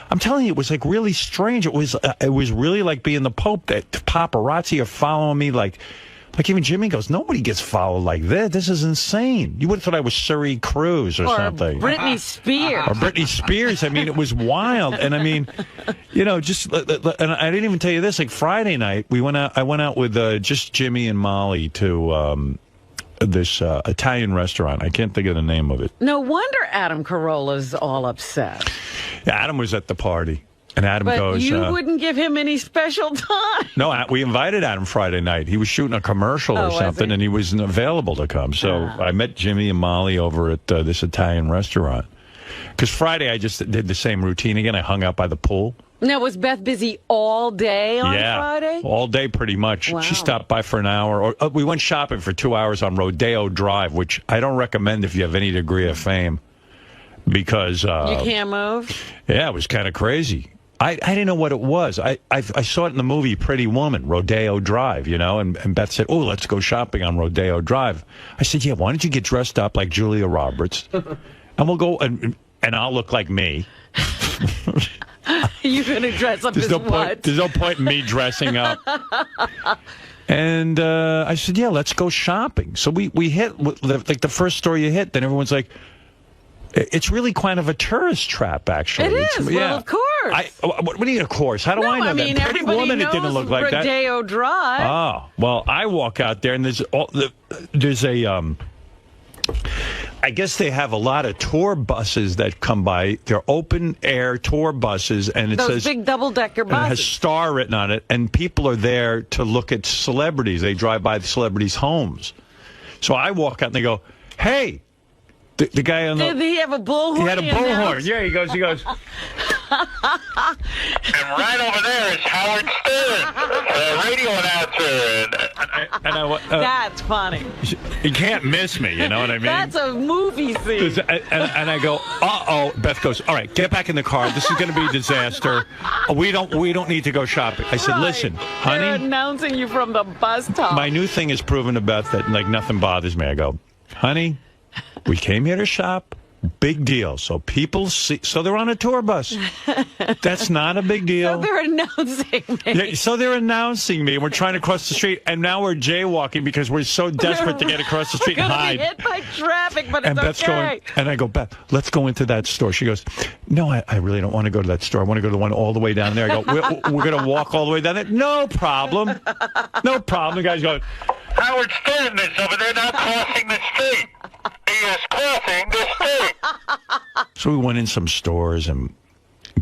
I'm telling you, it was really strange. It was really like being the Pope. That paparazzi are following me like even Jimmy goes, nobody gets followed like this. This is insane. You would have thought I was 𝗏𝗏 or something. Britney Spears. Or Britney Spears. It was wild. And and I didn't even tell you this. Like Friday night, I went out with just Jimmy and Molly to this Italian restaurant. I can't think of the name of it. No wonder Adam Carolla's all upset. Yeah, Adam was at the party. And Adam but you wouldn't give him any special time. No, we invited Adam Friday night. He was shooting a commercial or something, and he wasn't available to come. So I met Jimmy and Molly over at this Italian restaurant. Because Friday I just did the same routine again. I hung out by the pool. Now, was Beth busy all day on Friday? All day pretty much. Wow. She stopped by for an hour. Or we went shopping for 2 hours on Rodeo Drive, which I don't recommend if you have any degree of fame. Because you can't move? Yeah, it was kind of crazy. I didn't know what it was. I saw it in the movie Pretty Woman, Rodeo Drive, and Beth said, oh, let's go shopping on Rodeo Drive. I said, yeah, why don't you get dressed up like Julia Roberts, and we'll go, and and I'll look like me. You're going to dress up as what? There's no point in me dressing up. And I said, yeah, let's go shopping. So we hit, like, the first store you hit, then everyone's like, it's really kind of a tourist trap, actually. It is. Yeah. Well, of course. What do you mean, of course? How do I know that? Pretty Woman, it didn't look like that. Rodeo Drive. Oh, well, I walk out there, and there's a, I guess they have a lot of tour buses that come by. They're open-air tour buses, and it Those says... big double-decker buses. It has Star written on it, and people are there to look at celebrities. They drive by the celebrities' homes. So I walk out, and they go, hey... The guy on the... Did he have a bullhorn? He had a bullhorn. Yeah, he goes... And right over there is Howard Stern, radio announcer. That's funny. You can't miss me, you know what I mean? That's a movie scene. And I go, uh-oh. Beth goes, all right, get back in the car. This is going to be a disaster. We don't need to go shopping. I said, listen, honey... They're announcing you from the bus top. My new thing is proving to Beth that, like, nothing bothers me. I go, honey... We came here to shop. Big deal. So people see. So they're on a tour bus. That's not a big deal. So they're announcing me. Yeah, so they're announcing me. We're trying to cross the street, and now we're jaywalking because we're so desperate to get across the street and hide. We're going to be hit by traffic, but and it's Beth's okay. Going, and I go, Beth, let's go into that store. She goes, no, I really don't want to go to that store. I want to go to the one all the way down there. I go, we're going to walk all the way down there. No problem. No problem. The guy's going, Howard Stern is over there not crossing the street. He is crossing the street. So we went in some stores, and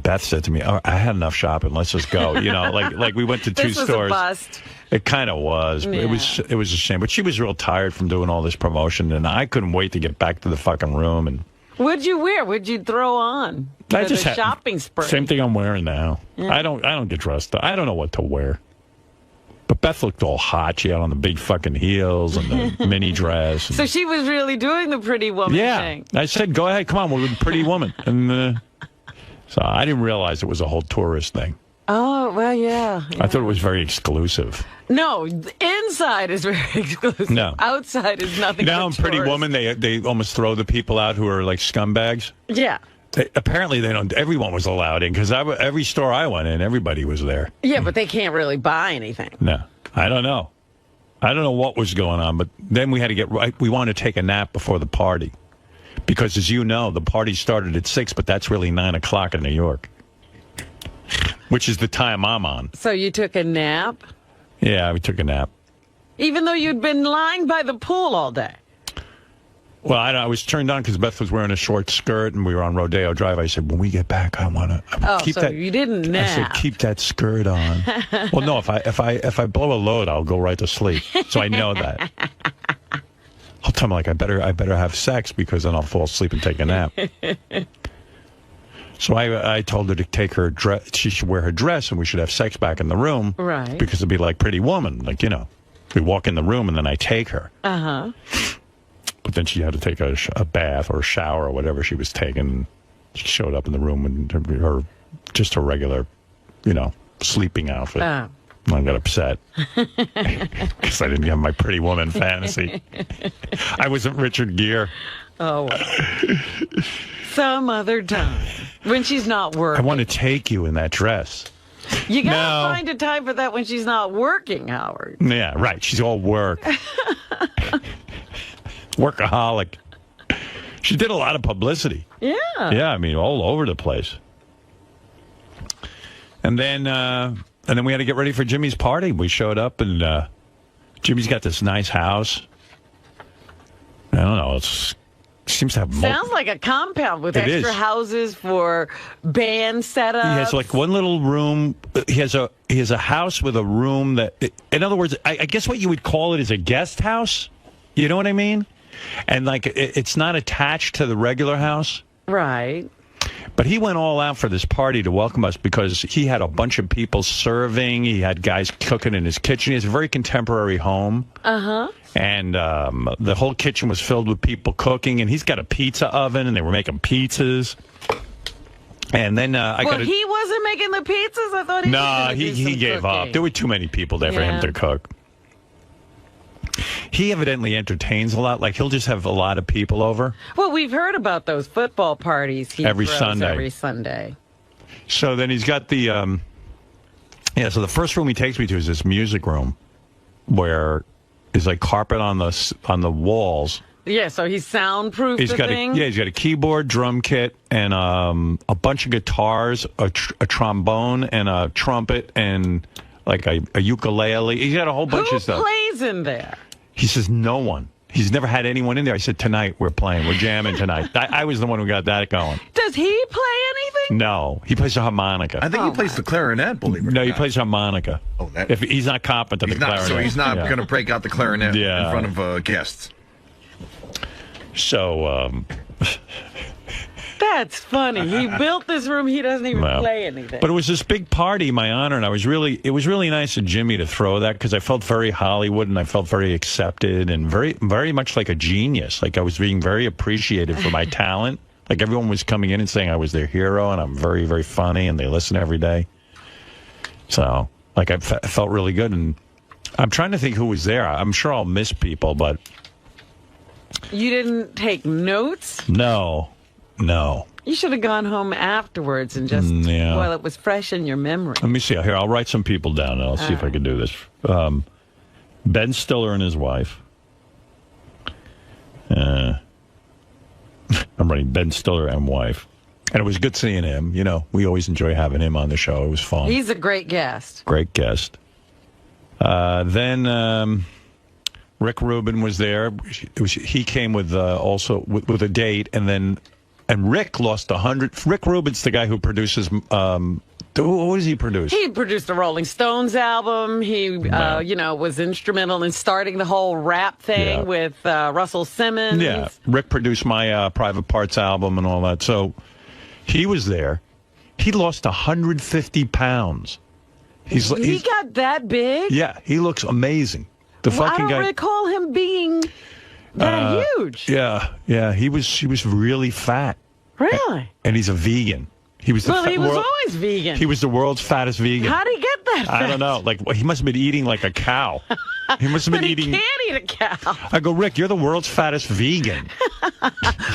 Beth said to me, oh, I had enough shopping. Let's just go. You know, like we went to two stores. This was a bust. It kind of was. Yeah. It was a shame. But she was real tired from doing all this promotion, and I couldn't wait to get back to the fucking room. And what'd you wear? What'd you throw on? I just had shopping spree. Same thing I'm wearing now. Yeah. I don't get dressed up. I don't know what to wear. But Beth looked all hot. She had on the big fucking heels and the mini dress. So she was really doing the Pretty Woman thing. I said, go ahead, come on, we're the Pretty Woman. And so I didn't realize it was a whole tourist thing. Oh, well, yeah. I thought it was very exclusive. No, inside is very exclusive. No. Outside is nothing Now in Pretty tourists. Woman, they almost throw the people out who are like scumbags. Yeah. Apparently they don't. Everyone was allowed in because every store I went in, everybody was there. Yeah, but they can't really buy anything. No, I don't know. I don't know what was going on, but then we had to get right. We wanted to take a nap before the party because, as you know, the party started at 6, but that's really 9 o'clock in New York, which is the time I'm on. So you took a nap? Yeah, we took a nap. Even though you'd been lying by the pool all day? Well, I was turned on because Beth was wearing a short skirt, and we were on Rodeo Drive. I said, when we get back, I want to keep that. You didn't nap. I said, keep that skirt on. Well, no, if I blow a load, I'll go right to sleep. So I know that. I'll tell him, like, I better have sex because then I'll fall asleep and take a nap. So I told her to take her dress. She should wear her dress, and we should have sex back in the room. Right. Because it'd be like Pretty Woman. Like, you know, we walk in the room, and then I take her. Uh-huh. But then she had to take a bath or a shower or whatever she was taking. She showed up in the room in her just her regular, you know, sleeping outfit. Oh. I got upset because I didn't have my Pretty Woman fantasy. I wasn't Richard Gere. Oh, some other time when she's not working. I want to take you in that dress. You gotta find a time for that when she's not working, Howard. Yeah, right. She's all work. Workaholic. She did a lot of publicity. Yeah. Yeah, I mean, all over the place. And then we had to get ready for Jimmy's party. We showed up, and Jimmy's got this nice house. I don't know. It seems to have... Sounds like a compound with extra houses for band setups. He has like one little room. He has a house with a room that... In other words, I guess what you would call it is a guest house. You know what I mean? And like it's not attached to the regular house. Right. But he went all out for this party to welcome us because he had a bunch of people serving. He had guys cooking in his kitchen. He has a very contemporary home. Uh-huh. And the whole kitchen was filled with people cooking. And he's got a pizza oven, and they were making pizzas. And then he wasn't making the pizzas? I thought he was gonna do he some gave cooking. up. There were too many people there for him to cook. he evidently entertains a lot. Like, he'll just have a lot of people over. Well, we've heard about those football parties he Every throws Sunday. every Sunday. So then he's got the, so the first room he takes me to is this music room where there's like carpet on the walls. Yeah, so he's soundproof. He's got a keyboard, drum kit, and a bunch of guitars, a trombone, and a trumpet, and like a ukulele. He's got a whole bunch of stuff. Who plays in there? He says no one. He's never had anyone in there. I said, tonight we're playing. We're jamming tonight. I was the one who got that going. Does he play anything? No, he plays the harmonica. I think he plays the clarinet, believe it or not. No, he plays harmonica. Oh, if he's not competent at the clarinet. So he's not going to break out the clarinet Yeah. in front of guests. So, That's funny. He built this room. He doesn't even play anything. But it was this big party in my honor, and it was really nice of Jimmy to throw that because I felt very Hollywood and I felt very accepted and very, very much like a genius. Like I was being very appreciated for my talent. Like everyone was coming in and saying I was their hero and I'm very, very funny and they listen every day. So, like I felt really good. And I'm trying to think who was there. I'm sure I'll miss people, but... You didn't take notes? No. You should have gone home afterwards and just, while it was fresh in your memory. Let me see. Here, I'll write some people down, and I'll see if I can do this. Ben Stiller and his wife. I'm writing Ben Stiller and wife. And it was good seeing him. You know, we always enjoy having him on the show. It was fun. He's a great guest. Great guest. Then Rick Rubin was there. He came with also with a date, and Rick lost 100. Rick Rubin's the guy who produces. What does he produce? He produced the Rolling Stones album. He, was instrumental in starting the whole rap thing with Russell Simmons. Yeah, Rick produced my Private Parts album and all that. So he was there. He lost 150 pounds. He got that big? Yeah, he looks amazing. The fucking guy. I don't recall him being that huge. Yeah. He was really fat. Really? And he's a vegan. He was he was always vegan. He was the world's fattest vegan. How did he get that fat? I don't know. Like he must have been eating like a cow. He must have been eating. He can't eat a cow. I go, Rick, you're the world's fattest vegan.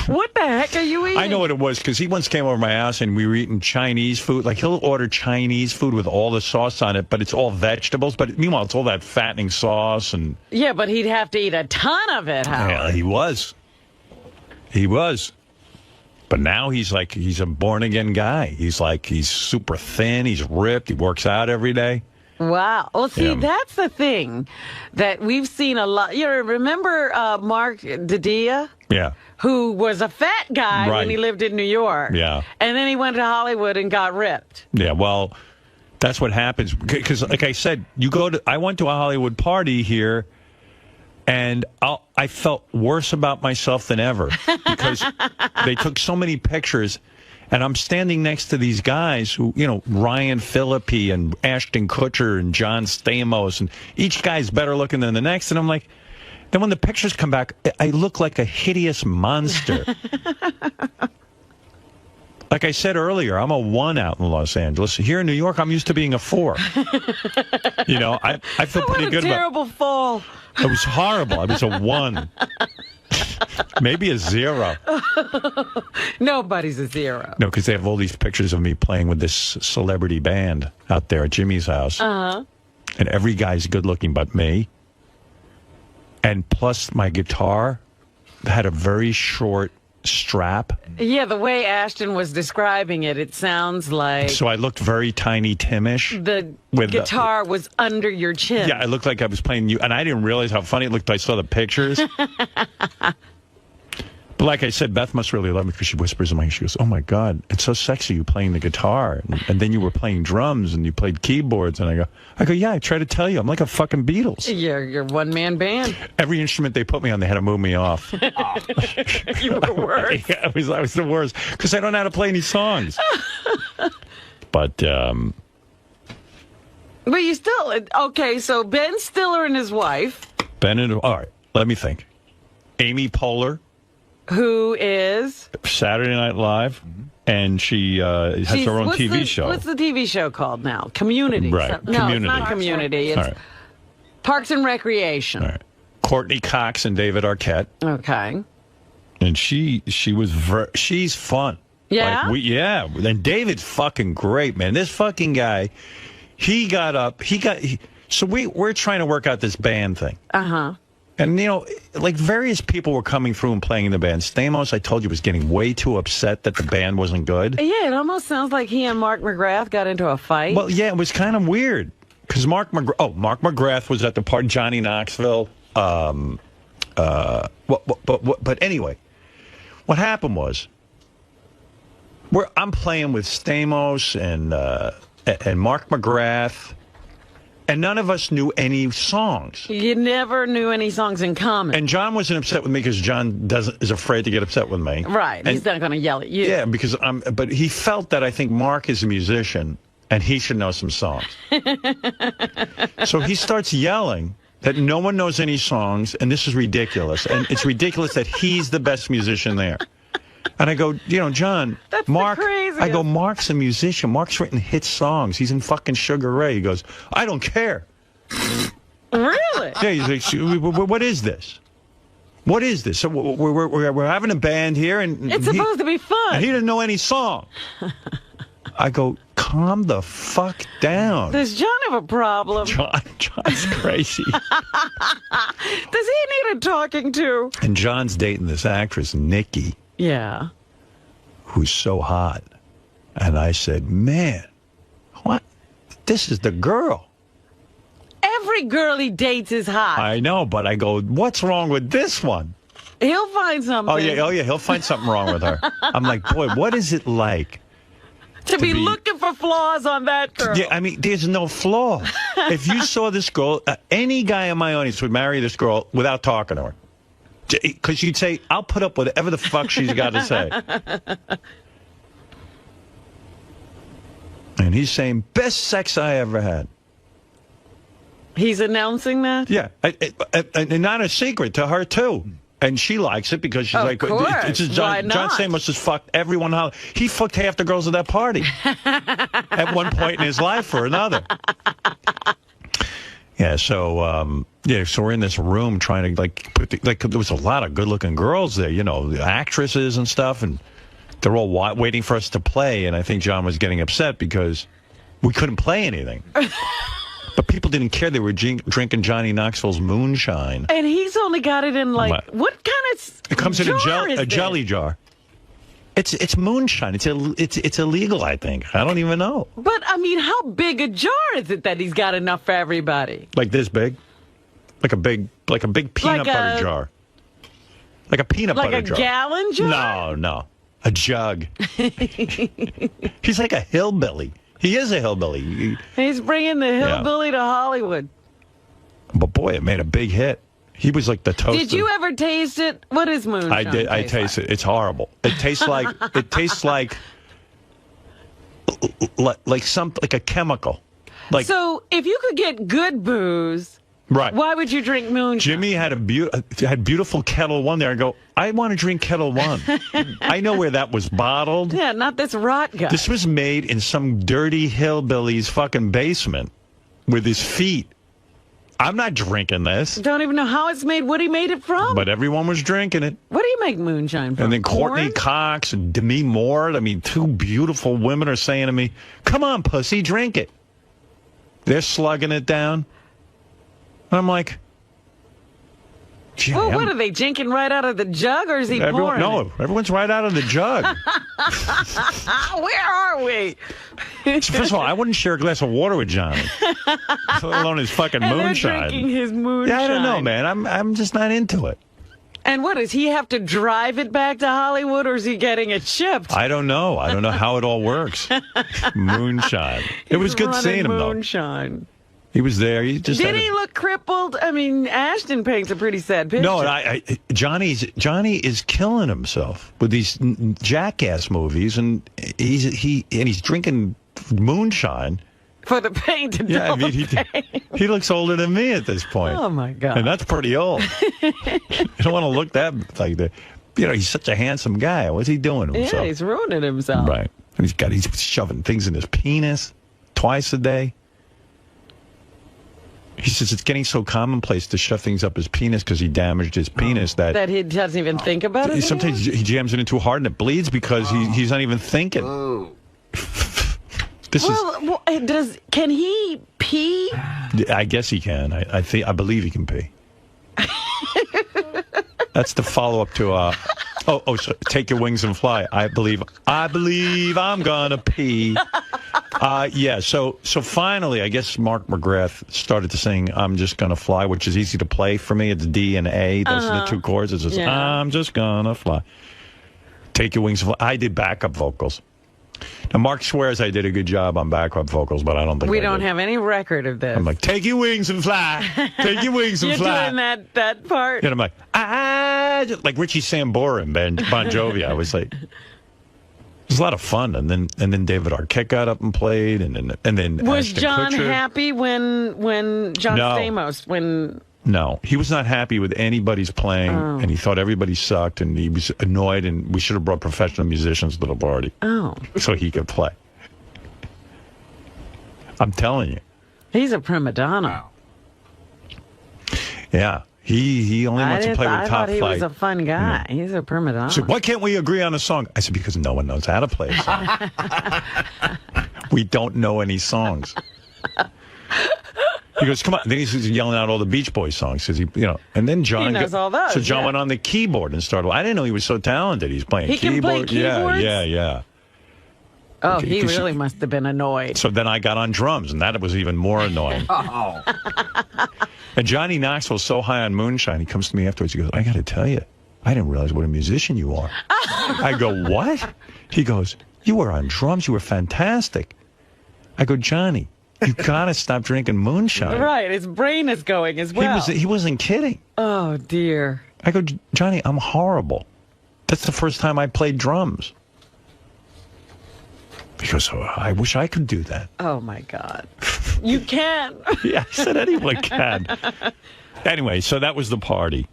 What the heck are you eating? I know what it was because he once came over to my house and we were eating Chinese food. Like he'll order Chinese food with all the sauce on it, but it's all vegetables. But meanwhile, it's all that fattening sauce and. Yeah, but he'd have to eat a ton of it. Howard. Yeah, he was. But now he's a born-again guy. He's super thin. He's ripped. He works out every day. Wow. Well, see, that's the thing that we've seen a lot. You remember Mark Didia? Yeah. Who was a fat guy when he lived in New York. Yeah. And then he went to Hollywood and got ripped. Yeah, well, that's what happens. Because, like I said, I went to a Hollywood party here, and I felt worse about myself than ever because they took so many pictures, and I'm standing next to these guys who, Ryan Phillippe and Ashton Kutcher and John Stamos, and each guy's better looking than the next, and I'm like, then when the pictures come back, I look like a hideous monster. Like I said earlier, I'm a 1 out in Los Angeles. Here in New York, I'm used to being a 4. I feel pretty good about it. Terrible fall. It was horrible. I was a 1. Maybe a 0. Nobody's a 0. No, because they have all these pictures of me playing with this celebrity band out there at Jimmy's house. Uh-huh. And every guy's good looking but me. And plus my guitar had a very short strap. Yeah, the way Ashton was describing it, it sounds like... So I looked very Tiny Tim-ish. The guitar was under your chin. Yeah, I looked like I was playing you, and I didn't realize how funny it looked. I saw the pictures. But like I said, Beth must really love me because she whispers in my ear. She goes, "Oh my God, it's so sexy you playing the guitar, and then you were playing drums and you played keyboards." And I go, "Yeah, I try to tell you, I'm like a fucking Beatles." You're one-man band. Every instrument they put me on, they had to move me off. You were the worst. Yeah, I was the worst because I don't know how to play any songs. But you still okay. So Ben Stiller and his wife. All right, let me think. Amy Poehler. Who is Saturday Night Live, and she has her own TV show. What's the TV show called now? Community. Right. No, Community. it's not Community. It's Parks and Recreation. All right. Courtney Cox and David Arquette. Okay. And she's fun. Yeah? Like and David's fucking great, man. This fucking guy, he got up, so we're trying to work out this band thing. Uh-huh. And, you know, like various people were coming through and playing in the band. Stamos, I told you, was getting way too upset that the band wasn't good. Yeah, it almost sounds like he and Mark McGrath got into a fight. Well, yeah, it was kind of weird. Because Mark McGrath was at the party, Johnny Knoxville. But anyway, what happened was, I'm playing with Stamos and Mark McGrath, and none of us knew any songs. You never knew any songs in common. And John wasn't upset with me because John is afraid to get upset with me. Right, he's not going to yell at you. Yeah, because but he felt that I think Mark is a musician and he should know some songs. So he starts yelling that no one knows any songs, and this is ridiculous. And it's ridiculous that he's the best musician there. And I go, you know, John, That's Mark, the craziest. I go, Mark's a musician. Mark's written hit songs. He's in fucking Sugar Ray. He goes, I don't care. Really? Yeah, he's like, what is this? What is this? So we're having a band here, and It's supposed to be fun. And he didn't know any song. I go, calm the fuck down. Does John have a problem? John's crazy. Does he need a talking to? And John's dating this actress, Nikki. Yeah. Who's so hot. And I said, man, what? This is the girl. Every girl he dates is hot. I know, but I go, what's wrong with this one? He'll find something. Oh, yeah, he'll find something wrong with her. I'm like, boy, what is it like? To be looking for flaws on that girl. Yeah, I mean, there's no flaw. If you saw this girl, any guy in my audience would marry this girl without talking to her. Because you'd say, I'll put up with whatever the fuck she's got to say. And he's saying, best sex I ever had. He's announcing that? Yeah. And not a secret to her, too. And she likes it because she's like, it's John Stamos has fucked everyone. He fucked half the girls at that party at one point in his life or another. Yeah, so so we're in this room trying to there was a lot of good-looking girls there, you know, the actresses and stuff, and they're all waiting for us to play. And I think John was getting upset because we couldn't play anything. But people didn't care. They were drinking Johnny Knoxville's moonshine. And he's only got it in what kind of It comes in a jelly jar. It's moonshine. It's illegal, I think. I don't even know. But I mean, how big a jar is it that he's got enough for everybody? Like this big? Like a big peanut butter jar. Like a peanut butter jar. Like a gallon jar? No. A jug. He's like a hillbilly. He is a hillbilly. He's bringing the hillbilly to Hollywood. But boy, it made a big hit. He was like the toast. Did you ever taste it? What is moonshine? I did. I tasted it. It's horrible. It tastes like a chemical. So if you could get good booze, right? Why would you drink moonshine? Jimmy had beautiful Kettle One there. I go, I want to drink Kettle One. I know where that was bottled. Yeah, not this rot guy. This was made in some dirty hillbilly's fucking basement with his feet. I'm not drinking this. Don't even know how it's made, what he made it from. But everyone was drinking it. What do you make moonshine from? And then Courtney Cox and Demi Moore. I mean, two beautiful women are saying to me, come on, pussy, drink it. They're slugging it down. And I'm like, gee, well, what are they, drinking right out of the jug, or is he pouring it? Everyone's right out of the jug. Where are we? First of all, I wouldn't share a glass of water with Johnny, let alone his fucking moonshine. They're drinking his moonshine. Yeah, I don't know, man. I'm just not into it. And what, does he have to drive it back to Hollywood, or is he getting it shipped? I don't know. I don't know how it all works. Moonshine. It was good seeing him, though. Moonshine. He was there. He just Did he look crippled? I mean, Ashton paints a pretty sad picture. No, Johnny is killing himself with these jackass movies, and he's drinking moonshine for the pain to dull the pain. He looks older than me at this point. Oh my God! And that's pretty old. You don't want to look that like that. You know, he's such a handsome guy. What's he doing to himself? Yeah, he's ruining himself. Right. And he's shoving things in his penis twice a day. He says it's getting so commonplace to shove things up his penis because he damaged his penis that he doesn't even think about it. Sometimes he jams it in too hard and it bleeds because he's not even thinking. Can he pee? I guess he can. I believe he can pee. That's the follow-up to so take your wings and fly. I believe I'm gonna pee. Yeah. So finally, I guess Mark McGrath started to sing "I'm Just Gonna Fly," which is easy to play for me. It's D and A. Those are the two chords. It's just "I'm just gonna fly." Take your wings and fly. I did backup vocals. Now, Mark swears I did a good job on backup vocals, but I don't think we don't have any record of this. I'm like, take your wings and fly. Take your wings and fly. You're doing that part? And I'm like, like Richie Sambora and Bon Jovi. I was like, it was a lot of fun. And then David Arquette got up and played. And then was Ashton John Kutcher. happy when John Stamos, No, he was not happy with anybody's playing, and he thought everybody sucked, and he was annoyed, and we should have brought professional musicians to the party so he could play. I'm telling you. He's a prima donna. Yeah, he only wants to play with top flight. I thought he was a fun guy. Yeah. He's a prima donna. So why can't we agree on a song? I said, because no one knows how to play a song. We don't know any songs. He goes, come on. Then he's yelling out all the Beach Boys songs. Cause and then John knows all those. So John went on the keyboard and started. I didn't know he was so talented. He's playing keyboard. He can play keyboards? Yeah. Oh, he really must have been annoyed. So then I got on drums, and that was even more annoying. And Johnny Knoxville's so high on moonshine, he comes to me afterwards. He goes, I got to tell you, I didn't realize what a musician you are. I go, what? He goes, you were on drums. You were fantastic. I go, Johnny, you got to stop drinking moonshine. Right. His brain is going as well. He wasn't kidding. Oh, dear. I go, Johnny, I'm horrible. That's the first time I played drums. Because I wish I could do that. Oh, my God. You can. Yeah, I said anyone can. Anyway, so that was the party.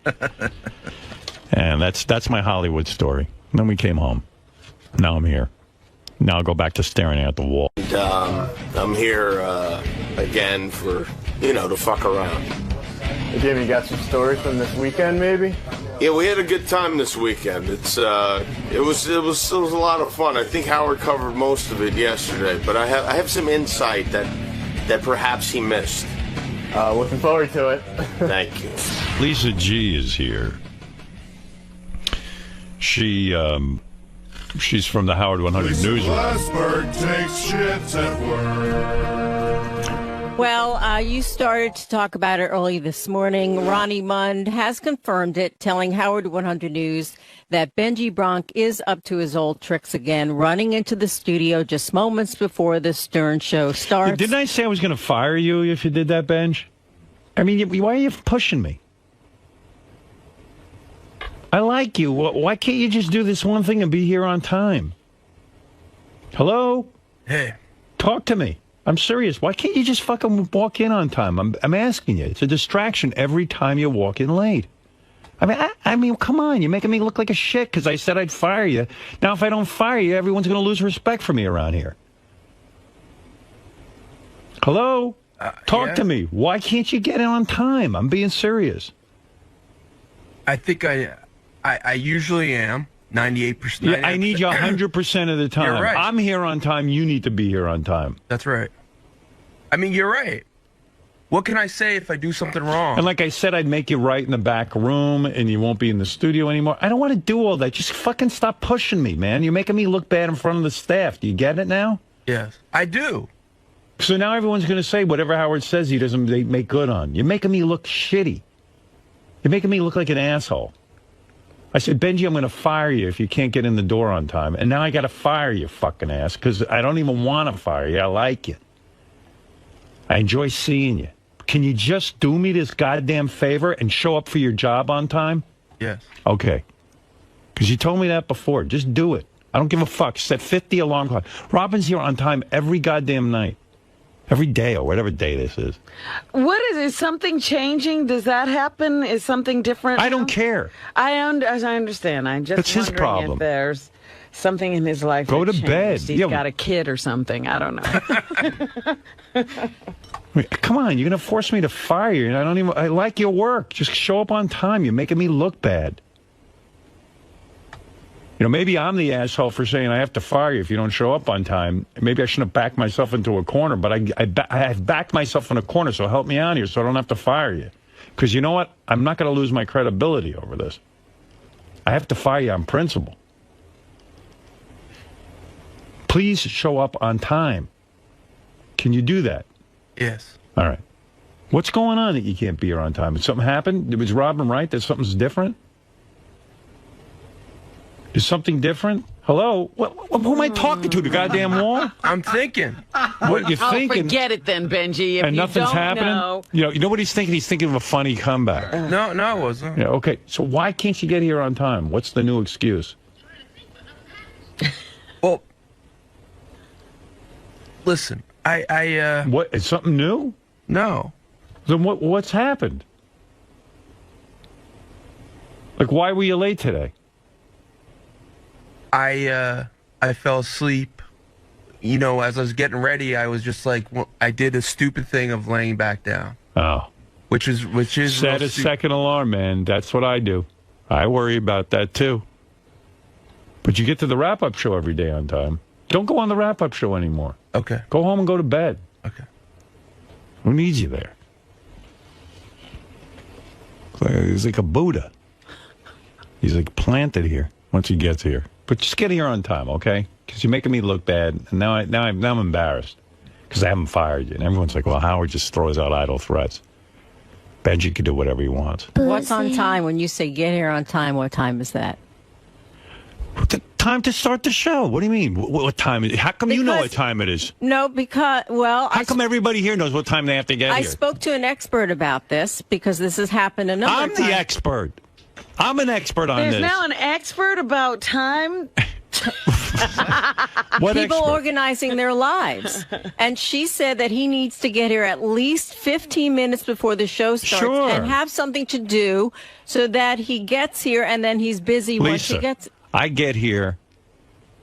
And that's my Hollywood story. And then we came home. Now I'm here. Now I'll go back to staring at the wall. I'm here again for, to fuck around. Hey, Jimmy, you got some stories from this weekend, maybe? Yeah, we had a good time this weekend. It was a lot of fun. I think Howard covered most of it yesterday, but I have some insight that perhaps he missed. Looking forward to it. Thank you. Lisa G is here. She's from the Howard 100 newsroom. Glassberg takes shits at work. Well, you started to talk about it early this morning. Ronnie Mund has confirmed it, telling Howard 100 News that Benji Bronk is up to his old tricks again, running into the studio just moments before the Stern show starts. Didn't I say I was going to fire you if you did that, Benj? I mean, why are you pushing me? I like you. Why can't you just do this one thing and be here on time? Hello? Hey. Talk to me. I'm serious. Why can't you just fucking walk in on time? I'm asking you. It's a distraction every time you walk in late. I mean, come on. You're making me look like a shit because I said I'd fire you. Now, if I don't fire you, everyone's going to lose respect for me around here. Hello? Talk to me. Why can't you get in on time? I'm being serious. I think I usually am. 98%. Yeah, I need you 100% of the time. You're right. I'm here on time. You need to be here on time. That's right. I mean, you're right. What can I say if I do something wrong? And like I said, I'd make you right in the back room, and you won't be in the studio anymore. I don't want to do all that. Just fucking stop pushing me, man. You're making me look bad in front of the staff. Do you get it now? Yes, I do. So now everyone's going to say whatever Howard says he doesn't make good on. You're making me look shitty. You're making me look like an asshole. I said, Benji, I'm going to fire you if you can't get in the door on time. And now I got to fire you, fucking ass, because I don't even want to fire you. I like you. I enjoy seeing you. Can you just do me this goddamn favor and show up for your job on time? Yes. Okay. Because you told me that before. Just do it. I don't give a fuck. Set 50 alarm clock. Robin's here on time every goddamn night. Every day or whatever day this is. What is something changing? Does that happen? Is something different? I don't care. As I understand. I'm just That's his wondering problem. if there's something in his life. Go that to changed. bed. He's got a kid or something. I don't know. Come on, you're going to force me to fire you. And I like your work. Just show up on time. You're making me look bad. You know, maybe I'm the asshole for saying I have to fire you if you don't show up on time. Maybe I shouldn't have backed myself into a corner, but I have backed myself in a corner, so help me out here so I don't have to fire you. Because you know what? I'm not going to lose my credibility over this. I have to fire you on principle. Please show up on time. Can you do that? Yes. All right. What's going on that you can't be here on time? Did something happen? Was Robin right that something's different? Is something different? Hello? Who am I talking to? The goddamn wall? I'm thinking. What you thinking? Forget it then, Benji. If and you nothing's don't happening? know. You know what he's thinking? He's thinking of a funny comeback. No, it wasn't. Yeah, okay. So why can't you get here on time? What's the new excuse? Well, listen, What? Is something new? No. Then what's happened? Like, why were you late today? I fell asleep. You know, as I was getting ready, I was just like, I did a stupid thing of laying back down. Oh. Which is Set a second alarm, man. That's what I do. I worry about that, too. But you get to the wrap-up show every day on time. Don't go on the wrap-up show anymore. Okay. Go home and go to bed. Okay. Who needs you there? He's like a Buddha. He's like planted here once he gets here. But just get here on time, okay? Because you're making me look bad, and now I'm embarrassed because I haven't fired you. And everyone's like, well, Howard just throws out idle threats. Benji can do whatever he wants. What's on time? When you say get here on time, what time is that? The time to start the show. What do you mean? What time is it? How come you know what time it is? No, because, well... How come everybody here knows what time they have to get here? I spoke to an expert about this because this has happened a number of times. I'm the expert. I'm an expert on this. There's now an expert about time? What People expert? organizing their lives. And she said that he needs to get here at least 15 minutes before the show starts and have something to do so that he gets here and then he's busy once he gets... I get here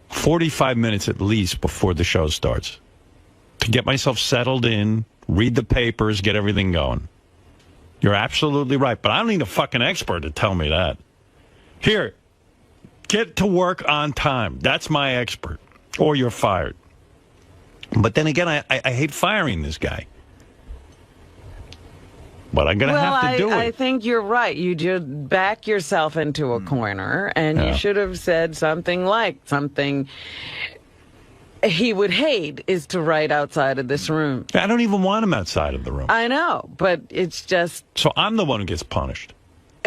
45 minutes at least before the show starts to get myself settled in, read the papers, get everything going. You're absolutely right, but I don't need a fucking expert to tell me that. Here, get to work on time. That's my expert. Or you're fired. But then again, I hate firing this guy. But I'm going to have to do it. I think you're right. You just back yourself into a corner, and you should have said something like he would hate is to write outside of this room. I don't even want him outside of the room. I know, but it's just... So I'm the one who gets punished.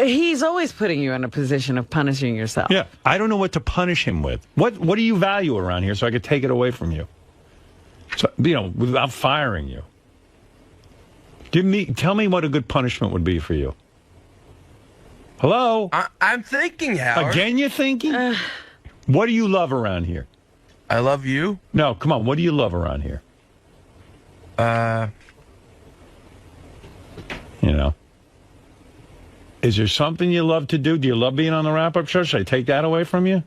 He's always putting you in a position of punishing yourself. Yeah, I don't know what to punish him with. What do you value around here so I could take it away from you? So, without firing you. Tell me what a good punishment would be for you. Hello? I'm thinking, Howard. Again you're thinking? What do you love around here? I love you. No, come on. What do you love around here? Is there something you love to do? Do you love being on the wrap-up show? Should I take that away from you?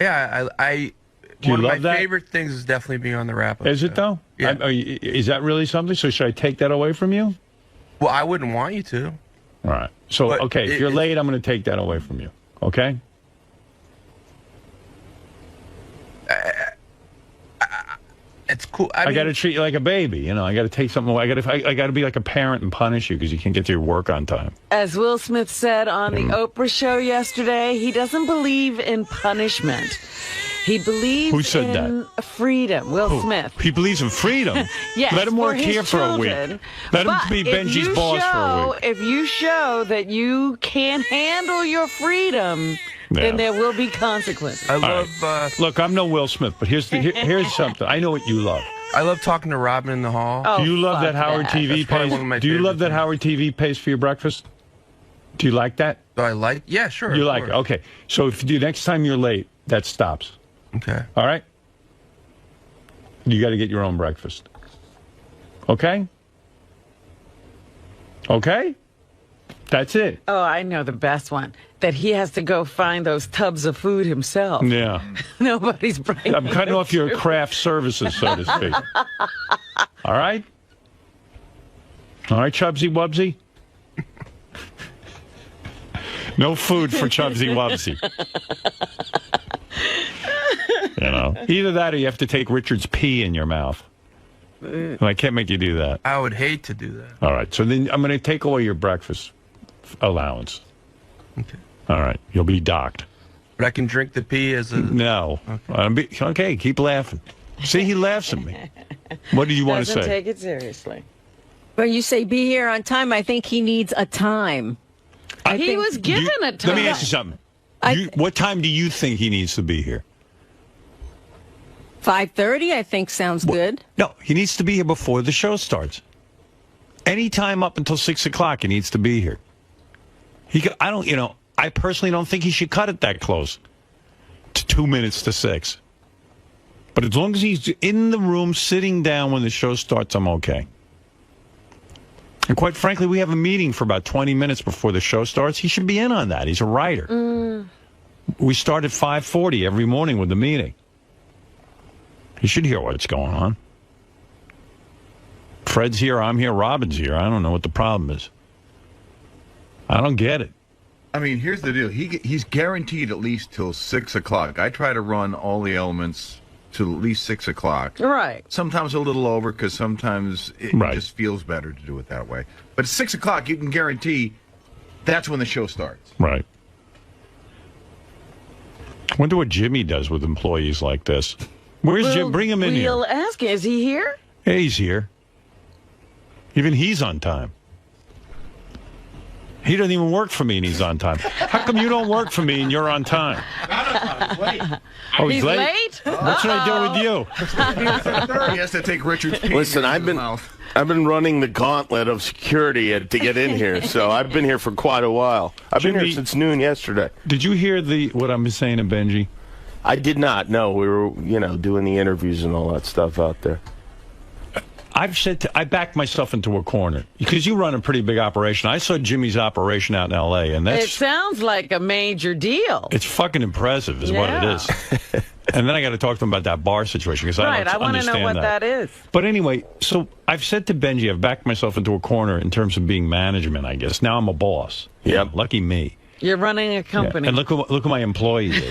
Yeah, one of my favorite things is definitely being on the wrap-up show. Is it, though? Yeah. Is that really something? So should I take that away from you? Well, I wouldn't want you to. All right. So, if you're late, I'm going to take that away from you. Okay? It's cool. I got to treat you like a baby. I got to take something away. I got to be like a parent and punish you because you can't get to your work on time. As Will Smith said on the Oprah show yesterday, he doesn't believe in punishment. He believes in freedom. Will Smith. He believes in freedom? Yes. Let him work here for a week. Let him be Benji's boss for a week. If you show that you can't handle your freedom, then there will be consequences. I love... Look, I'm no Will Smith, but here's something. I know what you love. I love talking to Robin in the hall. Oh, do you love that Howard TV pays? Do you love that Howard TV pays for your breakfast? Do you like that? Do I like? Yeah, sure. You like it? Okay. So if next time you're late, that stops. Okay. All right? You got to get your own breakfast. Okay? Okay? That's it. Oh, I know the best one. That he has to go find those tubs of food himself. Yeah. Nobody's bringing I'm cutting off your craft services, so to speak. All right? All right, 𝗪𝗻𝗪𝗪? No food for 𝗪𝗻𝗪𝗪. You know, either that or you have to take Richard's pee in your mouth. I can't make you do that. I would hate to do that. All right, so then I'm going to take away your breakfast allowance. Okay. All right, you'll be docked. But I can drink the pee as a... No. Okay, keep laughing. See, he laughs at me. What do you want to say? Doesn't take it seriously. When you say be here on time, I think he needs a time. He was given a time. Let me ask you something. What time do you think he needs to be here? 5:30, I think, sounds good. No, he needs to be here before the show starts. Any time up until 6 o'clock, he needs to be here. I personally don't think he should cut it that close to 2 minutes to 6. But as long as he's in the room sitting down when the show starts, I'm okay. And quite frankly, we have a meeting for about 20 minutes before the show starts. He should be in on that. He's a writer. We start at 5:40 every morning with the meeting. He should hear what's going on. Fred's here, I'm here, Robin's here. I don't know what the problem is. I don't get it. I mean, here's the deal. He's guaranteed at least till 6 o'clock. I try to run all the elements to at least 6 o'clock. Right. Sometimes a little over because sometimes it just feels better to do it that way. But at 6 o'clock, you can guarantee that's when the show starts. Right. I wonder what Jimmy does with employees like this. Where's Jim? Bring him in here. We'll ask him. Is he here? Yeah, he's here. Even he's on time. He doesn't even work for me and he's on time. How come you don't work for me and you're on time? He's late. Oh, he's late? What should I do with you? He has to take Richard's pee. Listen, I've been running the gauntlet of security to get in here, so I've been here for quite a while. I've been here since noon yesterday. Did you hear what I'm saying to Benji? I did not. No, we were, doing the interviews and all that stuff out there. I backed myself into a corner because you run a pretty big operation. I saw Jimmy's operation out in L.A. and it sounds like a major deal. It's fucking impressive, is what it is. And then I got to talk to him about that bar situation because I don't want to know what that is. But anyway, so I've said to Benji, I've backed myself into a corner in terms of being management. I guess now I'm a boss. Yeah, lucky me. You're running a company. Yeah. And look who my employee is.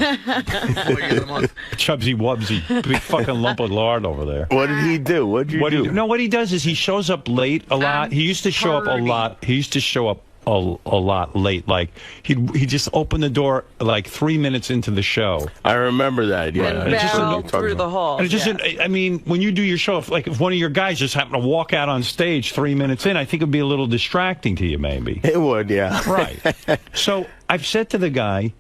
𝗪𝗻𝗪𝗪, big fucking lump of lard over there. What did he do? What did you do? No, what he does is he shows up late a lot. He used to show up a lot. He used to show up a lot late. Like he just opened the door like 3 minutes into the show. I remember that. Yeah, and barreled through the hall. And it just, I mean, when you do your show, if one of your guys just happened to walk out on stage 3 minutes in, I think it'd be a little distracting to you, maybe. It would, yeah. Right. So I've said to the guy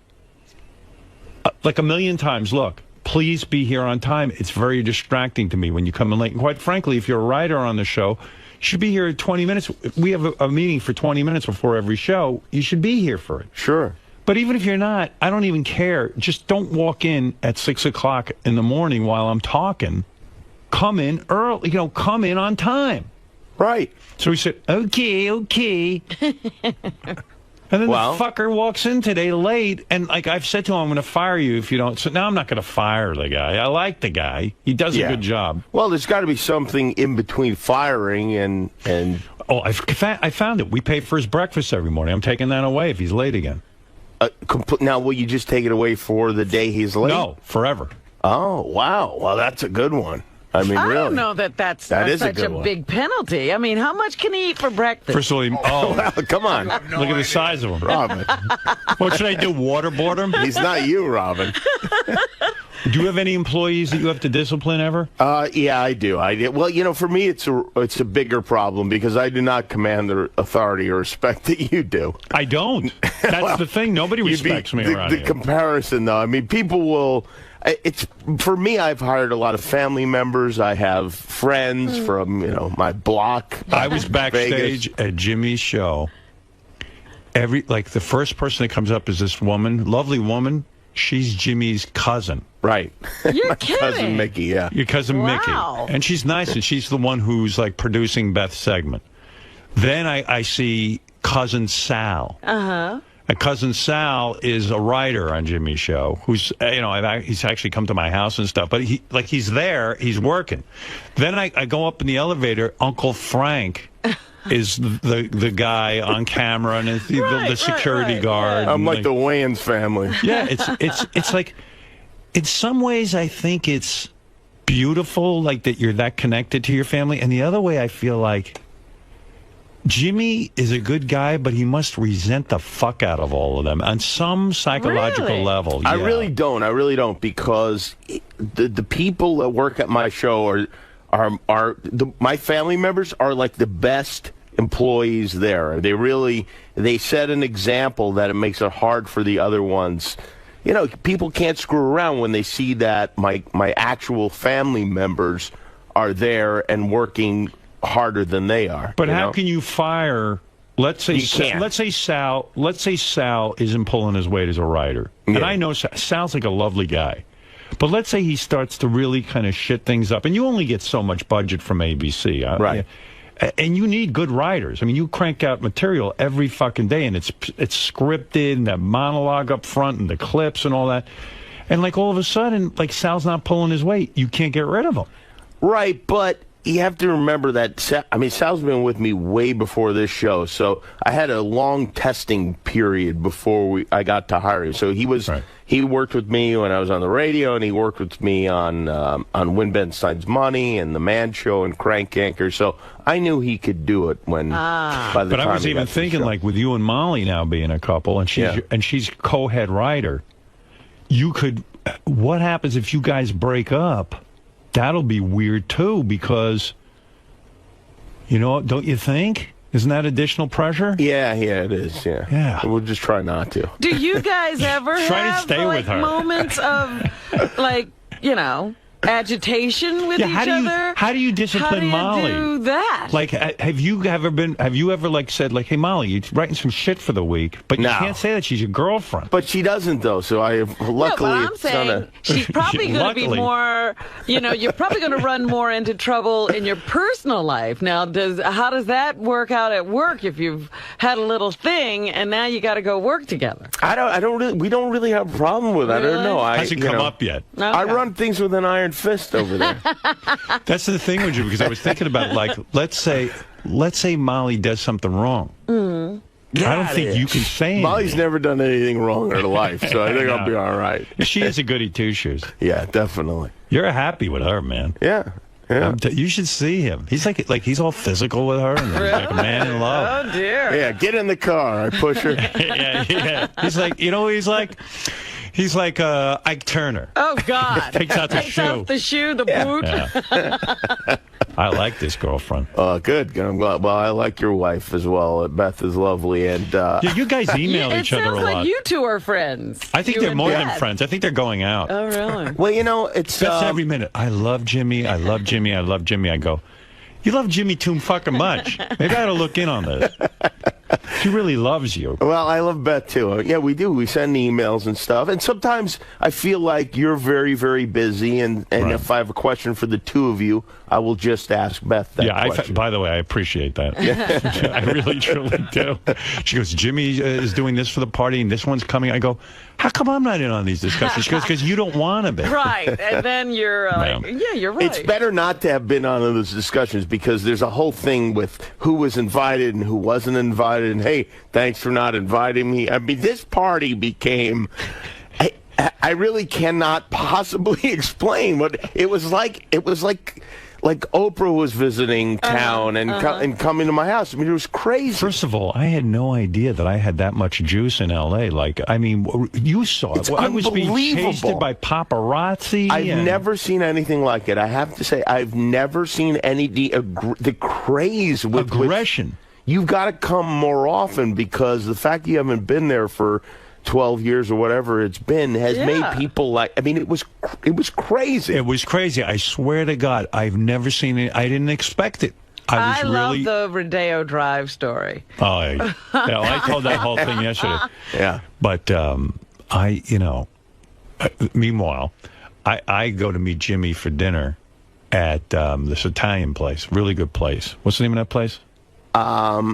like a million times, look, please be here on time. It's very distracting to me when you come in late. And quite frankly, if you're a writer on the show, you should be here at 20 minutes. We have a meeting for 20 minutes before every show. You should be here for it. Sure. But even if you're not, I don't even care. Just don't walk in at 6 o'clock in the morning while I'm talking. Come in early, come in on time. Right. So he said, okay. And then the fucker walks in today late, and like I've said to him, I'm going to fire you if you don't. So now I'm not going to fire the guy. I like the guy. He does a good job. Well, there's got to be something in between firing and. Oh, I found it. We pay for his breakfast every morning. I'm taking that away if he's late again. Now, will you just take it away for the day he's late? No, forever. Oh, wow. Well, that's a good one. I mean, really. I don't know that's such a big penalty. I mean, how much can he eat for breakfast? First of all, well, come on. Look at the size of him. Robin. What should I do, waterboard him? He's not you, Robin. Do you have any employees that you have to discipline ever? Yeah, I do. Well, for me, it's a bigger problem because I do not command the authority or respect that you do. I don't. That's the thing. Nobody respects me around here. The comparison, though. I mean, people will... for me, I've hired a lot of family members. I have friends from, my block. I was backstage at Jimmy's show. The first person that comes up is this woman, lovely woman. She's Jimmy's cousin. Right. You're My kidding. cousin Mickey, yeah. Your cousin Mickey. And she's nice, and she's the one who's producing Beth's segment. Then I see cousin Sal. Uh-huh. And cousin Sal is a writer on Jimmy's show who's, he's actually come to my house and stuff. But he's there, he's working. Then I go up in the elevator, Uncle Frank is the guy on camera and it's the security guard. I'm like the Wayans family. Yeah, it's like, in some ways I think it's beautiful, like that you're that connected to your family, and the other way I feel like Jimmy is a good guy, but he must resent the fuck out of all of them on some psychological level. Yeah. I really don't, because the people that work at my show my family members are like the best employees there. They set an example that it makes it hard for the other ones. You know, people can't screw around when they see that my actual family members are there and working harder than they are. But how can you fire? Let's say Sal isn't pulling his weight as a writer, and I know Sal's like a lovely guy. But let's say he starts to really kind of shit things up, and you only get so much budget from ABC, right? And you need good writers. I mean, you crank out material every fucking day, and it's scripted, and that monologue up front, and the clips, and all that. And like all of a sudden, like Sal's not pulling his weight. You can't get rid of him. Right, but you have to remember that, Sal's been with me way before this show, so I had a long testing period before I got to hire him. So he worked with me when I was on the radio, and he worked with me on Win Ben Stein's Money and The Man Show and Crank Anchor. So I knew he could do it by the time. But I was even thinking, like with you and Molly now being a couple, and she's co-head writer, you could. What happens if you guys break up? That'll be weird, too, because, you know, don't you think? Isn't that additional pressure? Yeah, it is, yeah. We'll just try not to. Do you guys ever have, like, moments of, like, you know, agitation with each other? How do you discipline Molly? How do you do that? Like, have you ever like said, like, hey, Molly, you're writing some shit for the week, but you can't say that she's your girlfriend. But she doesn't, though, so luckily I'm saying she's probably going to be more, you know, you're probably going to run more into trouble in your personal life. Now, how does that work out at work if you've had a little thing and now you got to go work together? We don't really have a problem with that. I don't know. Hasn't come up yet. Okay. I run things with an iron fist over there. That's the thing with you, because I was thinking about, like, let's say Molly does something wrong. I don't think you can say anything. Molly's never done anything wrong in her life, so I think I'll be all right. She is a goody two-shoes. Yeah, definitely. You're happy with her, man. Yeah. You should see him. He's like he's all physical with her, and he's like a man in love. Oh dear. Yeah, get in the car. I push her. yeah. He's like, you know, he's like Ike Turner. Oh God. Takes out the shoe. Off the shoe, the boot. Yeah. I like this girlfriend. Good. I'm glad. Well, I like your wife as well. Beth is lovely, and you guys email each other a lot. It sounds like you two are friends. I think they're more than friends. I think they're going out. Oh, really? Well, you know, it's every minute. I love Jimmy. I love Jimmy. I love Jimmy. I go, you love Jimmy too fucking much. Maybe I ought to look in on this. She really loves you. Well, I love Beth, too. Yeah, we do. We send emails and stuff. And sometimes I feel like you're very, very busy. And if I have a question for the two of you, I will just ask Beth that question. By the way, I appreciate that. I really, truly do. She goes, Jimmy is doing this for the party, and this one's coming. I go, how come I'm not in on these discussions? She goes, because you don't want to be. Right. And then you're like, yeah, you're right. It's better not to have been on those discussions, because there's a whole thing with who was invited and who wasn't invited. And, hey, thanks for not inviting me. I mean, this party became... I really cannot possibly explain what it was like. It was like Oprah was visiting town and coming to my house. I mean, it was crazy. First of all, I had no idea that I had that much juice in L.A. Like, I mean, you saw it. I was being chased by paparazzi. I've never seen anything like it. I have to say, I've never seen the craze with aggression. You've got to come more often, because the fact you haven't been there for 12 years or whatever it's been has made people like, I mean, it was crazy. It was crazy. I swear to God, I've never seen it. I didn't expect it. I love the Rodeo Drive story. Oh, I told that whole thing yesterday. Yeah. But meanwhile, I go to meet Jimmy for dinner at this Italian place. Really good place. What's the name of that place?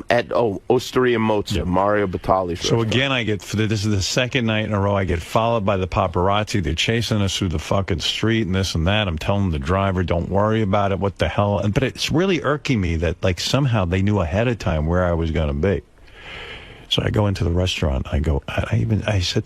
at Osteria Mozza, Mario Batali's So restaurant. again, this is the second night in a row I get followed by the paparazzi. They're chasing us through the fucking street and this and that. I'm telling the driver, don't worry about it. What the hell? But it's really irking me that like somehow they knew ahead of time where I was going to be. So I go into the restaurant. I said